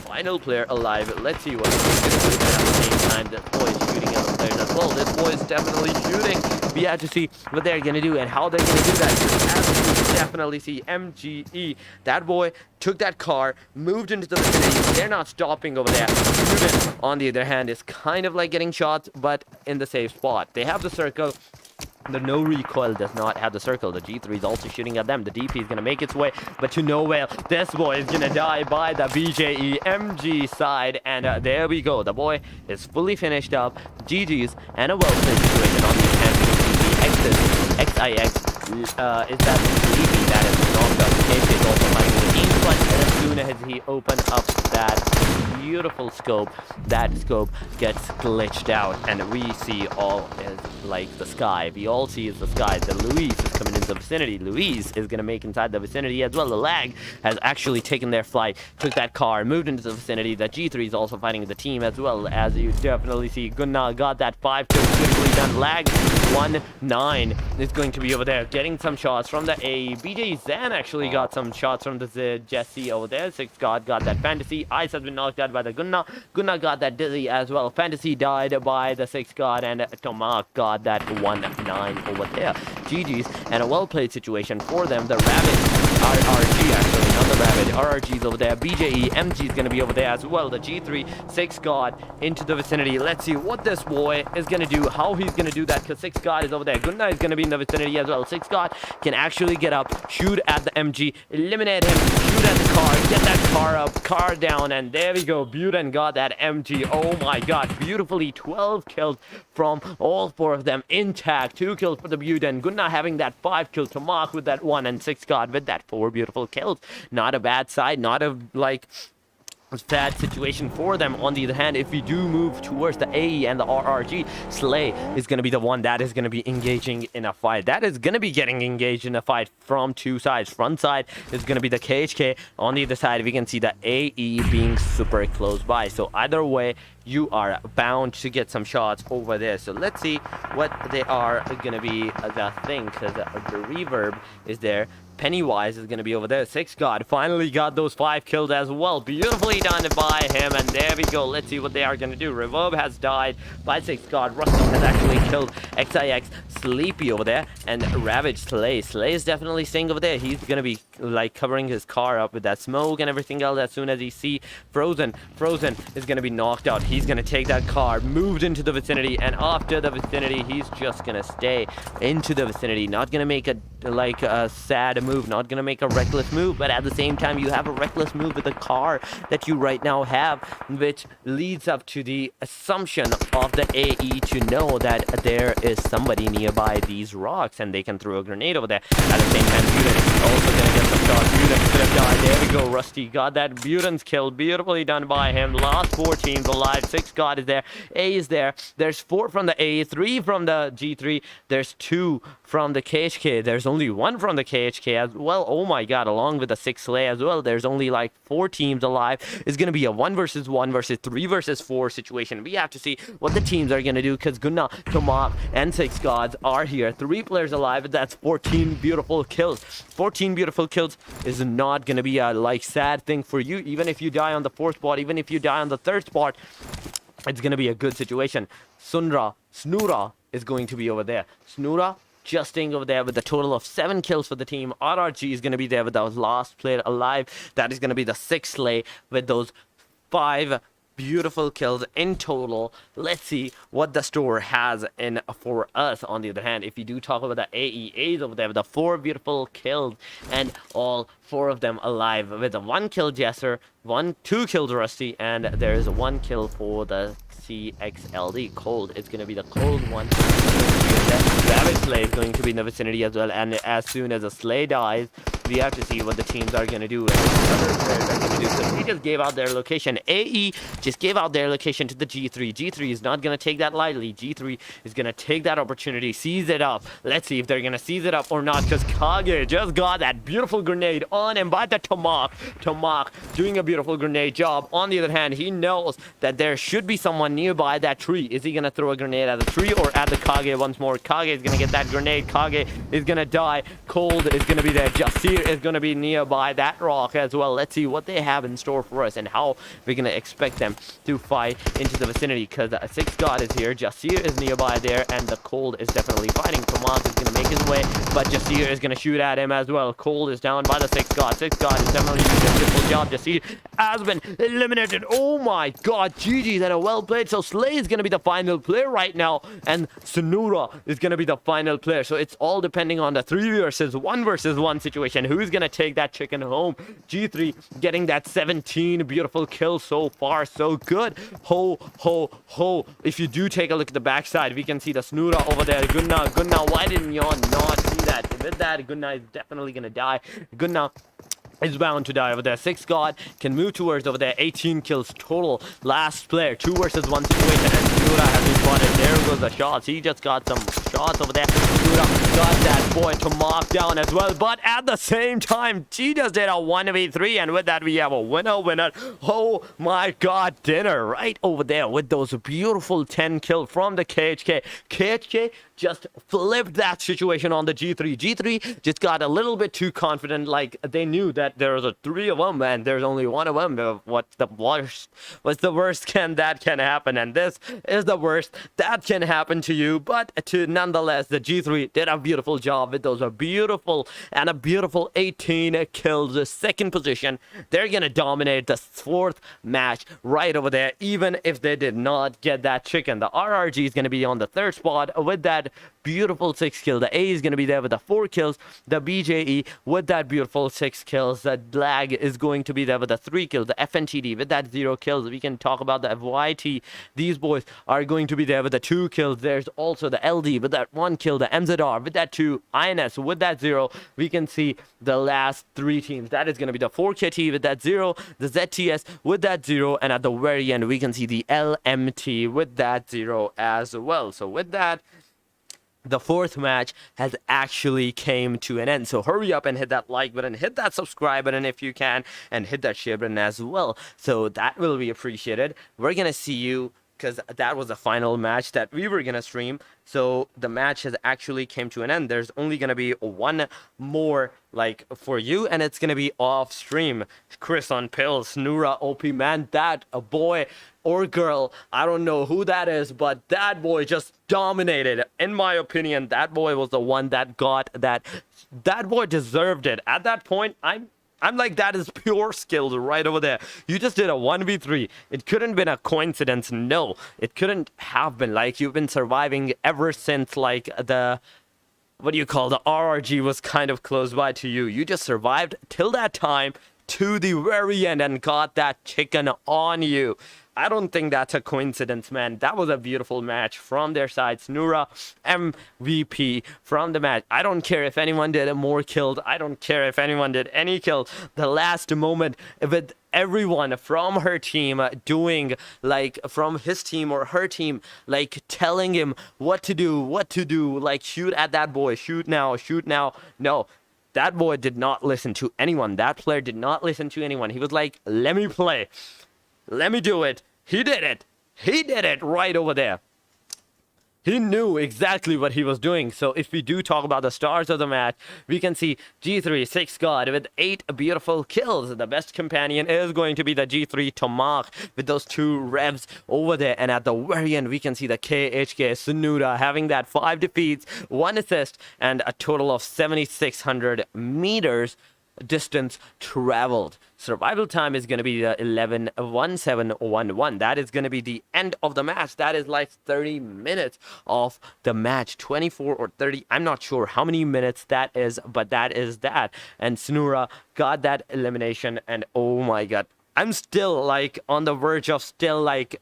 Final player alive. Let's see what he's going to do. At the same time, this boy is shooting at the players as well. This boy is definitely shooting. We have to see what they're going to do and how they're going to do that. As you definitely see MGE, that boy took that car, moved into the vicinity. They're not stopping over there. Ruben, on the other hand, is kind of like getting shots, but in the safe spot. They have the circle. The no recoil does not have the circle. The G3 is also shooting at them. The DP is going to make its way, but to no avail. This boy is going to die by the BJE MG side. And there we go. The boy is fully finished up. GG's and a well-played situation on the hand. The XIX is that sleepy that is knocked up. KK is also fighting with the team, but as soon as he opened up that beautiful scope, that scope gets glitched out, and we see all is like the sky. We all see is the sky. The Luis is coming into the vicinity. Luis is going to make inside the vicinity as well. The Lag has actually taken their flight, took that car, moved into the vicinity. The G3 is also fighting the team as well, as you definitely see. Gunnar got that 5 kills beautifully done. Lag 1-9 is going to be over there getting some shots from the A. BJ Zan actually got some shots from the Jesse over there. 6 God got that Fantasy. Ice has been knocked out by the Gunnar. Gunnar got that Dizzy as well. Fantasy died by the 6 God, and Tomak got that 1-9 over there. GG's and a well-played situation for them. The Rabbit RRG, actually, not the Rabbit. RRG's over there. BJE, MG is going to be over there as well. The G3, 6 God into the vicinity. Let's see what this boy is going to do, how he's going to do that, because 6 God is over there. Gunnar is going to be in the vicinity as well. 6 God can actually get up, shoot at the MG, eliminate him, shoot at the car, get that car up, car down, and there we go. Buten got that MG. Oh my god, beautifully 12 kills from all 4 of them intact. 2 kills for the Buten. Gunnar having that 5 kills to mark with that 1, and 6 God with that 4 beautiful kills. Not a bad side, not a like sad situation for them. On the other hand, if we do move towards the AE and the RRG, Slay is going to be the one that is going to be engaging in a fight. That is going to be getting engaged in a fight from 2 sides. Front side is going to be the KHK. On the other side, we can see the AE being super close by. So either way, you are bound to get some shots over there. So let's see what they are going to be the thing, because the reverb is there. Pennywise is going to be over there. 6 God finally got those 5 kills as well. Beautifully done by him. And there we go. Let's see what they are going to do. Reverb has died by 6 God. Rusty has actually killed XIX. Sleepy over there. And Ravage Slay. Slay is definitely staying over there. He's going to be like covering his car up with that smoke and everything else. As soon as he see Frozen is going to be knocked out. He's going to take that car, moved into the vicinity. And after the vicinity, he's just going to stay into the vicinity. Not going to make a sad move, not gonna make a reckless move, but at the same time you have a reckless move with the car that you right now have, which leads up to the assumption of the AE to know that there is somebody nearby these rocks and they can throw a grenade over there. At the same time, Buten is also gonna get some shots. Buten could have died. There we go. Rusty got that. Buten's kill, beautifully done by him. Last 4 teams alive. 6 God is there. A is there. There's 4 from the A, 3 from the G3. There's 2 from the KHK. There's only 1 from the KHK as well. Oh my god, along with the 6 Slay as well. There's only like 4 teams alive. It's going to be a 1 versus 1 versus 3 versus 4 situation. We have to see what the teams are going to do, because Gunnar, Tomak, and 6 Gods are here. 3 players alive. That's 14 beautiful kills. 14 beautiful kills is not going to be a like sad thing for you. Even if you die on the 4th spot, even if you die on the 3rd spot, it's going to be a good situation. Snura is going to be over there. Snura just staying over there with a total of 7 kills for the team. RRG is going to be there with those last player alive. That is going to be the 6 Slay with those 5 beautiful kills in total. Let's see what the store has in for us. On the other hand, if you do talk about the AEAs over there with the 4 beautiful kills and all 4 of them alive with a 1 kill Jesser, 2 kills Rusty, and there is a 1 kill for the CXLD Cold. It's going to be the Cold one. Rabbit Slay is going to be in the vicinity as well, and as soon as a Slay dies, we have to see what the teams are going to do and what other players are going to do. So they just gave out their location. AE just gave out their location to the G3. G3 is not going to take that lightly. G3 is going to take that opportunity, seize it up. Let's see if they're going to seize it up or not, because Khk just got that beautiful grenade on him by the Tomak. Tomak doing a beautiful grenade job. On the other hand, he knows that there should be someone nearby that tree. Is he going to throw a grenade at the tree or at the Khk once more? Khk is going to get that grenade. Khk is going to die. Cold is going to be there. Jasir is going to be nearby that rock as well. Let's see what they have in store for us and how we're going to expect them to fight into the vicinity, because the 6 God is here. Jasir is nearby there, and the Cold is definitely fighting. Tomak is going to make his way, but Jasir is going to shoot at him as well. Cold is down by the 6 God. 6 God is definitely doing a beautiful job. Jasir has been eliminated. Oh my God, GG, that are well played. So Slay is going to be the final player right now, and Sunura is going to be the final player. So it's all depending on the 3 versus 1 situation. Who's going to take that chicken home? G3 getting that 17 beautiful kills so far. So good. Ho, ho, ho. If you do take a look at the backside, we can see the Sunura over there. Gunna, why didn't you not see that? With that, Gunna is definitely going to die. Gunna is bound to die over there. 6 God can move towards over there. 18 kills total. Last player, 2 versus 1 situation, and Sunura has been spotted. There goes the shots. He just got some shots over there. Sunura got that boy to mark down as well, but at the same time, she just did a 1v3, and with that, we have a winner. Oh my God, dinner right over there with those beautiful 10 kills from the KHK. KHK just flipped that situation on the G3. G3 just got a little bit too confident, like they knew that there was a 3 of them and there's only 1 of them. What's the worst can happen, and this is the worst that can happen to you. But nonetheless, the G3 did a beautiful job with those beautiful 18 kills. The 2nd position, they're gonna dominate the 4th match right over there, even if they did not get that chicken. The RRG is gonna be on the 3rd spot with that beautiful 6 kills. The A is going to be there with the 4 kills. The BJE with that beautiful 6 kills. The Lag is going to be there with the 3 kills. The FNTD with that 0 kills. We can talk about the FYT. These boys are going to be there with the 2 kills. There's also the LD with that 1 kill. The MZR with that 2. INS with that 0. We can see the last 3 teams. That is going to be the 4KT with that 0. The ZTS with that 0. And at the very end, we can see the LMT with that 0 as well. So with that, the 4th match has actually came to an end. So hurry up and hit that like button, hit that subscribe button if you can, and hit that share button as well. So that will be appreciated. We're going to see you, because that was the final match that we were going to stream. So the match has actually came to an end. There's only going to be 1 more like for you, and it's going to be off stream. Chris on pills, Nura OP, man, that a boy or girl, I don't know who that is, but that boy just dominated. In my opinion, that boy was the one that got that. That boy deserved it. At that point, I'm like, that is pure skills right over there. You just did a 1v3. It couldn't been a coincidence. No, it couldn't have been. Like, you've been surviving ever since, like, the RRG was kind of close by to you. You just survived till that time to the very end and got that chicken on you. I don't think that's a coincidence, man. That was a beautiful match from their side. Snura MVP from the match. I don't care if anyone did more kills. I don't care if anyone did any kills. The last moment with everyone from her team doing, like, from his team or her team, like, telling him what to do, like, shoot at that boy, shoot now. No, that boy did not listen to anyone. That player did not listen to anyone. He was like, let me play. Let me do it. He did it. He did it right over there. He knew exactly what he was doing. So if we do talk about the stars of the match, we can see G3, 6 God with 8 beautiful kills. The best companion is going to be the G3 Tomak with those 2 revs over there. And at the very end, we can see the KHK Sunuda having that 5 defeats, 1 assist, and a total of 7,600 meters. distance traveled. Survival time is going to be 11-1711. That is going to be the end of the match. That is like 30 minutes of the match, 24 or 30. I'm not sure how many minutes that is, but that is that. And Snura got that elimination, and oh my god, I'm still like on the verge of still like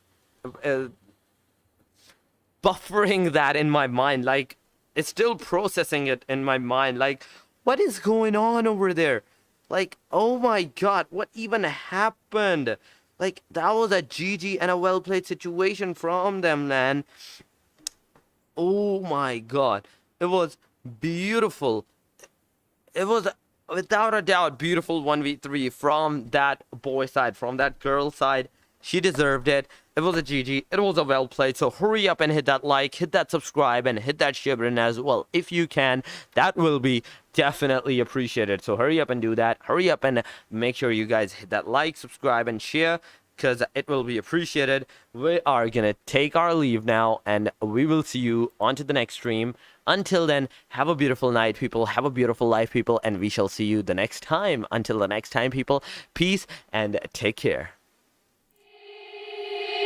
buffering that in my mind. Like, it's still processing it in my mind. Like, what is going on over there? Like, oh my god, what even happened? Like, that was a GG and a well-played situation from them, man. Oh my god. It was beautiful. It was, without a doubt, beautiful 1v3 from that boy side, from that girl side. She deserved it. It was a GG. It was a well played. So hurry up and hit that like, hit that subscribe, and hit that share button as well if you can. That will be definitely appreciated. So hurry up and do that. Hurry up and make sure you guys hit that like, subscribe, and share, because it will be appreciated. We are gonna take our leave now, and we will see you on to the next stream. Until then, have a beautiful night, people. Have a beautiful life, people, and we shall see you the next time. Until the next time, people, peace and take care.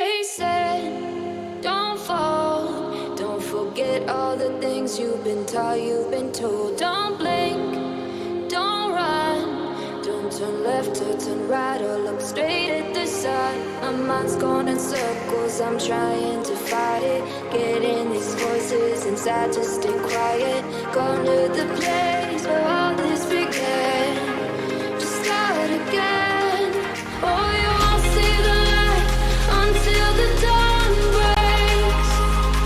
They said, don't fall, don't forget all the things you've been taught, you've been told. Don't blink, don't run, don't turn left or turn right or look straight at the sun. My mind's going in circles, I'm trying to fight it. Getting these voices inside to stay quiet. Going to the place where all this began. Just start again. Oh, you won't see the light until the dawn breaks.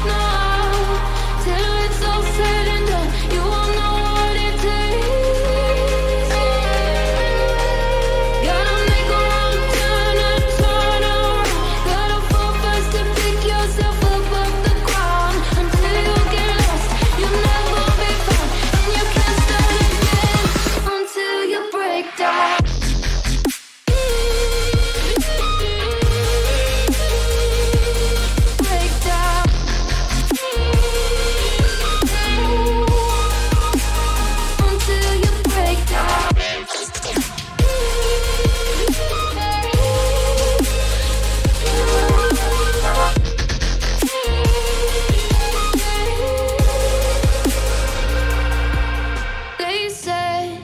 No, till it's all said and done, you won't know what it takes. Gotta make a wrong turn and turn around. Gotta fall fast to pick yourself up off the ground. Until you get lost, you'll never be found, and you can't start again until you break down. Break down. Until you break down. They say,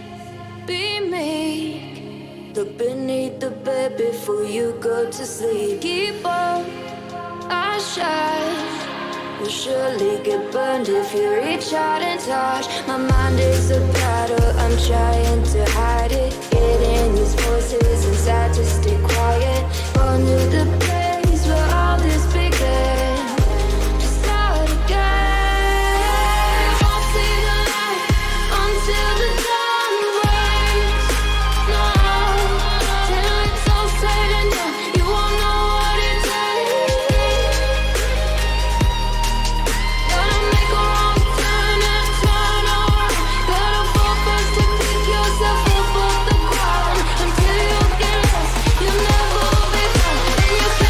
be meek. Look beneath the bed before you go to sleep. Keep on, I shine. You'll surely get burned if you reach out and touch. My mind is a battle, I'm trying to hide it. Getting these voices inside to stay quiet. Going to the place where all this began. Just start again. Won't see the light until the dawn breaks. No, till it's all said and done, you won't know what it takes. Gotta make a wrong turn and turn around. Gotta fall fast to pick yourself up off the ground. Until you get lost, you'll never be found, and you can't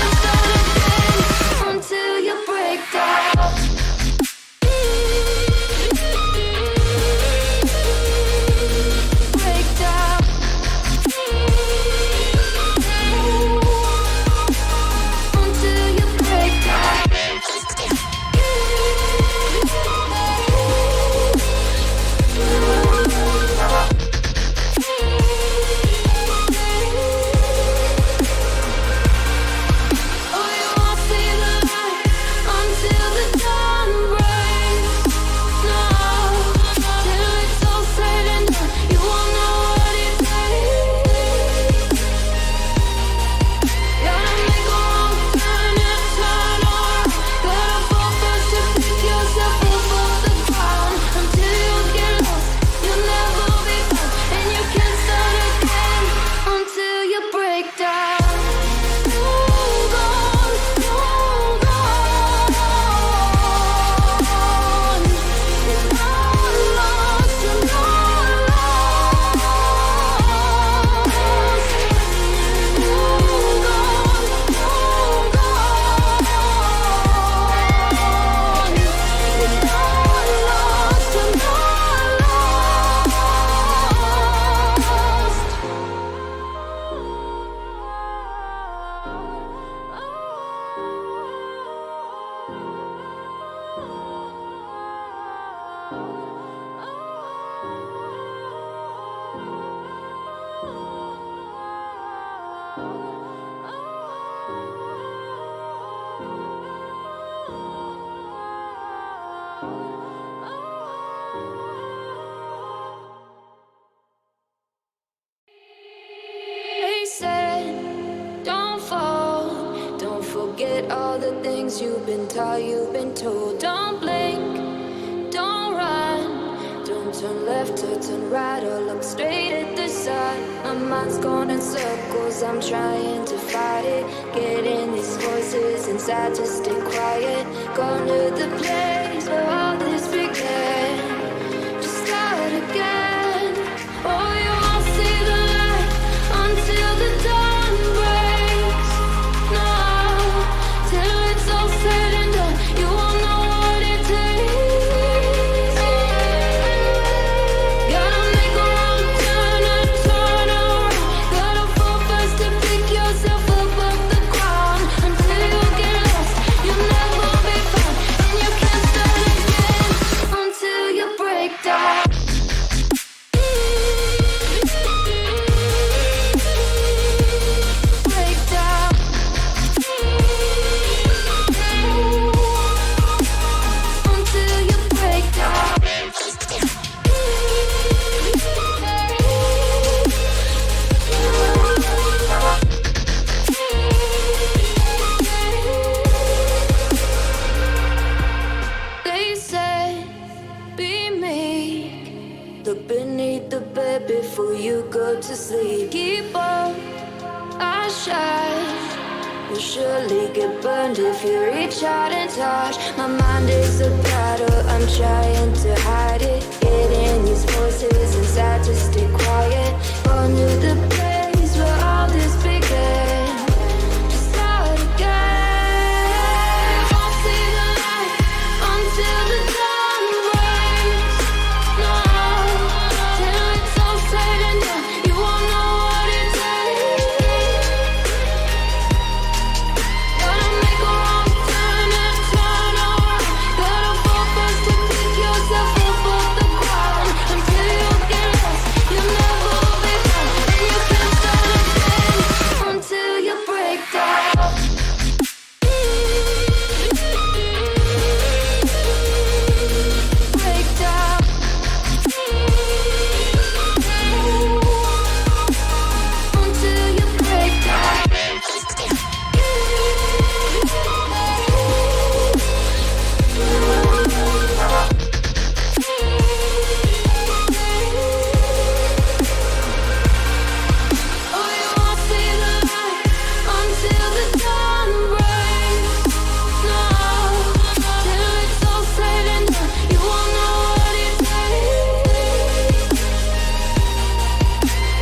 things you've been taught, you've been told. Don't blink, don't run, don't turn left or turn right or look straight at the sun. My mind's going in circles, I'm trying to fight it. Getting these voices inside to stay quiet. Going to the place where all this began. Just start again. Oh, you won't see the light until the dawn breaks. No, till it's all said and done, you won't know what it takes. Gotta make a wrong turn and turn around. Gotta fall fast to pick yourself up off the ground. Until you get lost, you'll never be found. And you can't start again until you break down. Break down. Until you break down. They said, be meek. Look beneath the bed before you go to sleep. Keep on, I shine. You'll surely get burned if you reach out and touch. My mind is a battle, I'm trying to hide it. Getting these voices inside to stay quiet. Going to the place where all this began. Just start again. Won't see the light until the dawn breaks. No, till it's all said and done, you won't know what it takes. Gotta make a wrong turn and turn around. Gotta fall fast to pick yourself up off the ground. Until you get lost, you'll never be found. And you can't start again until you break down. Break down. Until you break down. Oh, you won't see the light until the dawn breaks. No, till it's all said and done, you won't know what it takes.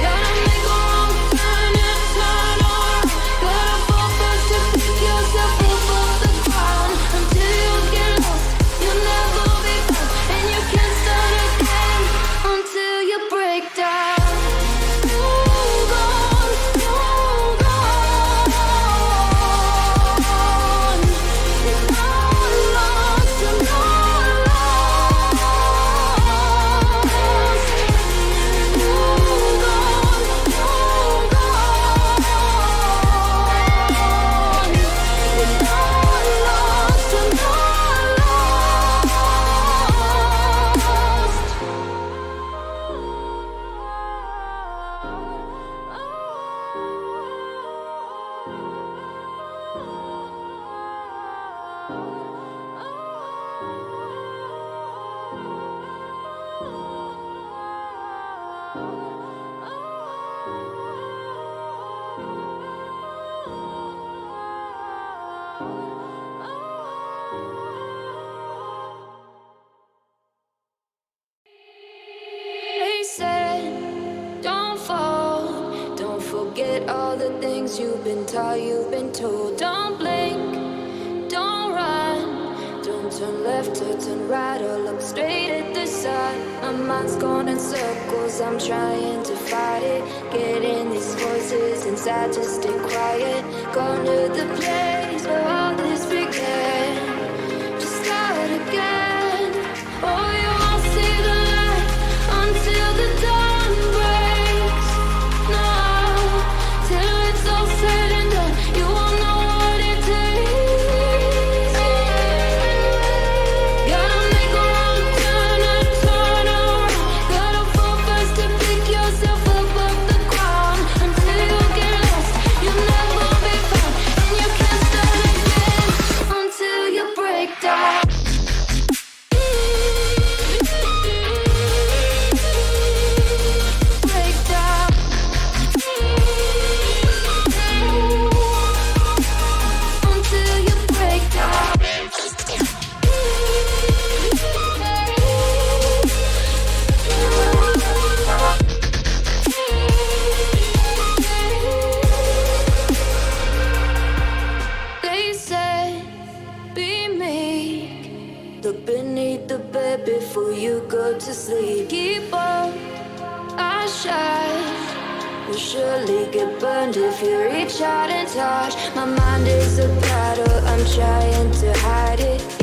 Gotta make a wrong turn and turn around. Gotta fall fast to pick yourself up off the ground. Until you get lost, you'll never be found. And you can't start again until you break down. Hold on, hold on. It's not lost, you're not lost. Hold on, hold on. It's not lost, you're They said, don't fall, don't forget all the things you've been taught, you've been told. Don't blink, don't run, don't turn left or turn right or look straight at the sun. My mind's going in circles, I'm trying to fight it. Getting these voices inside to stay quiet. Going to the place where all this began. Just start again. Oh, you won't see the light until the dawn breaks. No, till it's all said and done, you won't know what it takes. Gotta make a wrong turn and turn around. Gotta fall fast to pick yourself up off the ground. Until you get lost, you'll never be found. And you can't Look beneath the bed before you go to sleep. Keep on, I shine. Will surely get burned if you reach out and touch. My mind is a battle, I'm trying to hide it.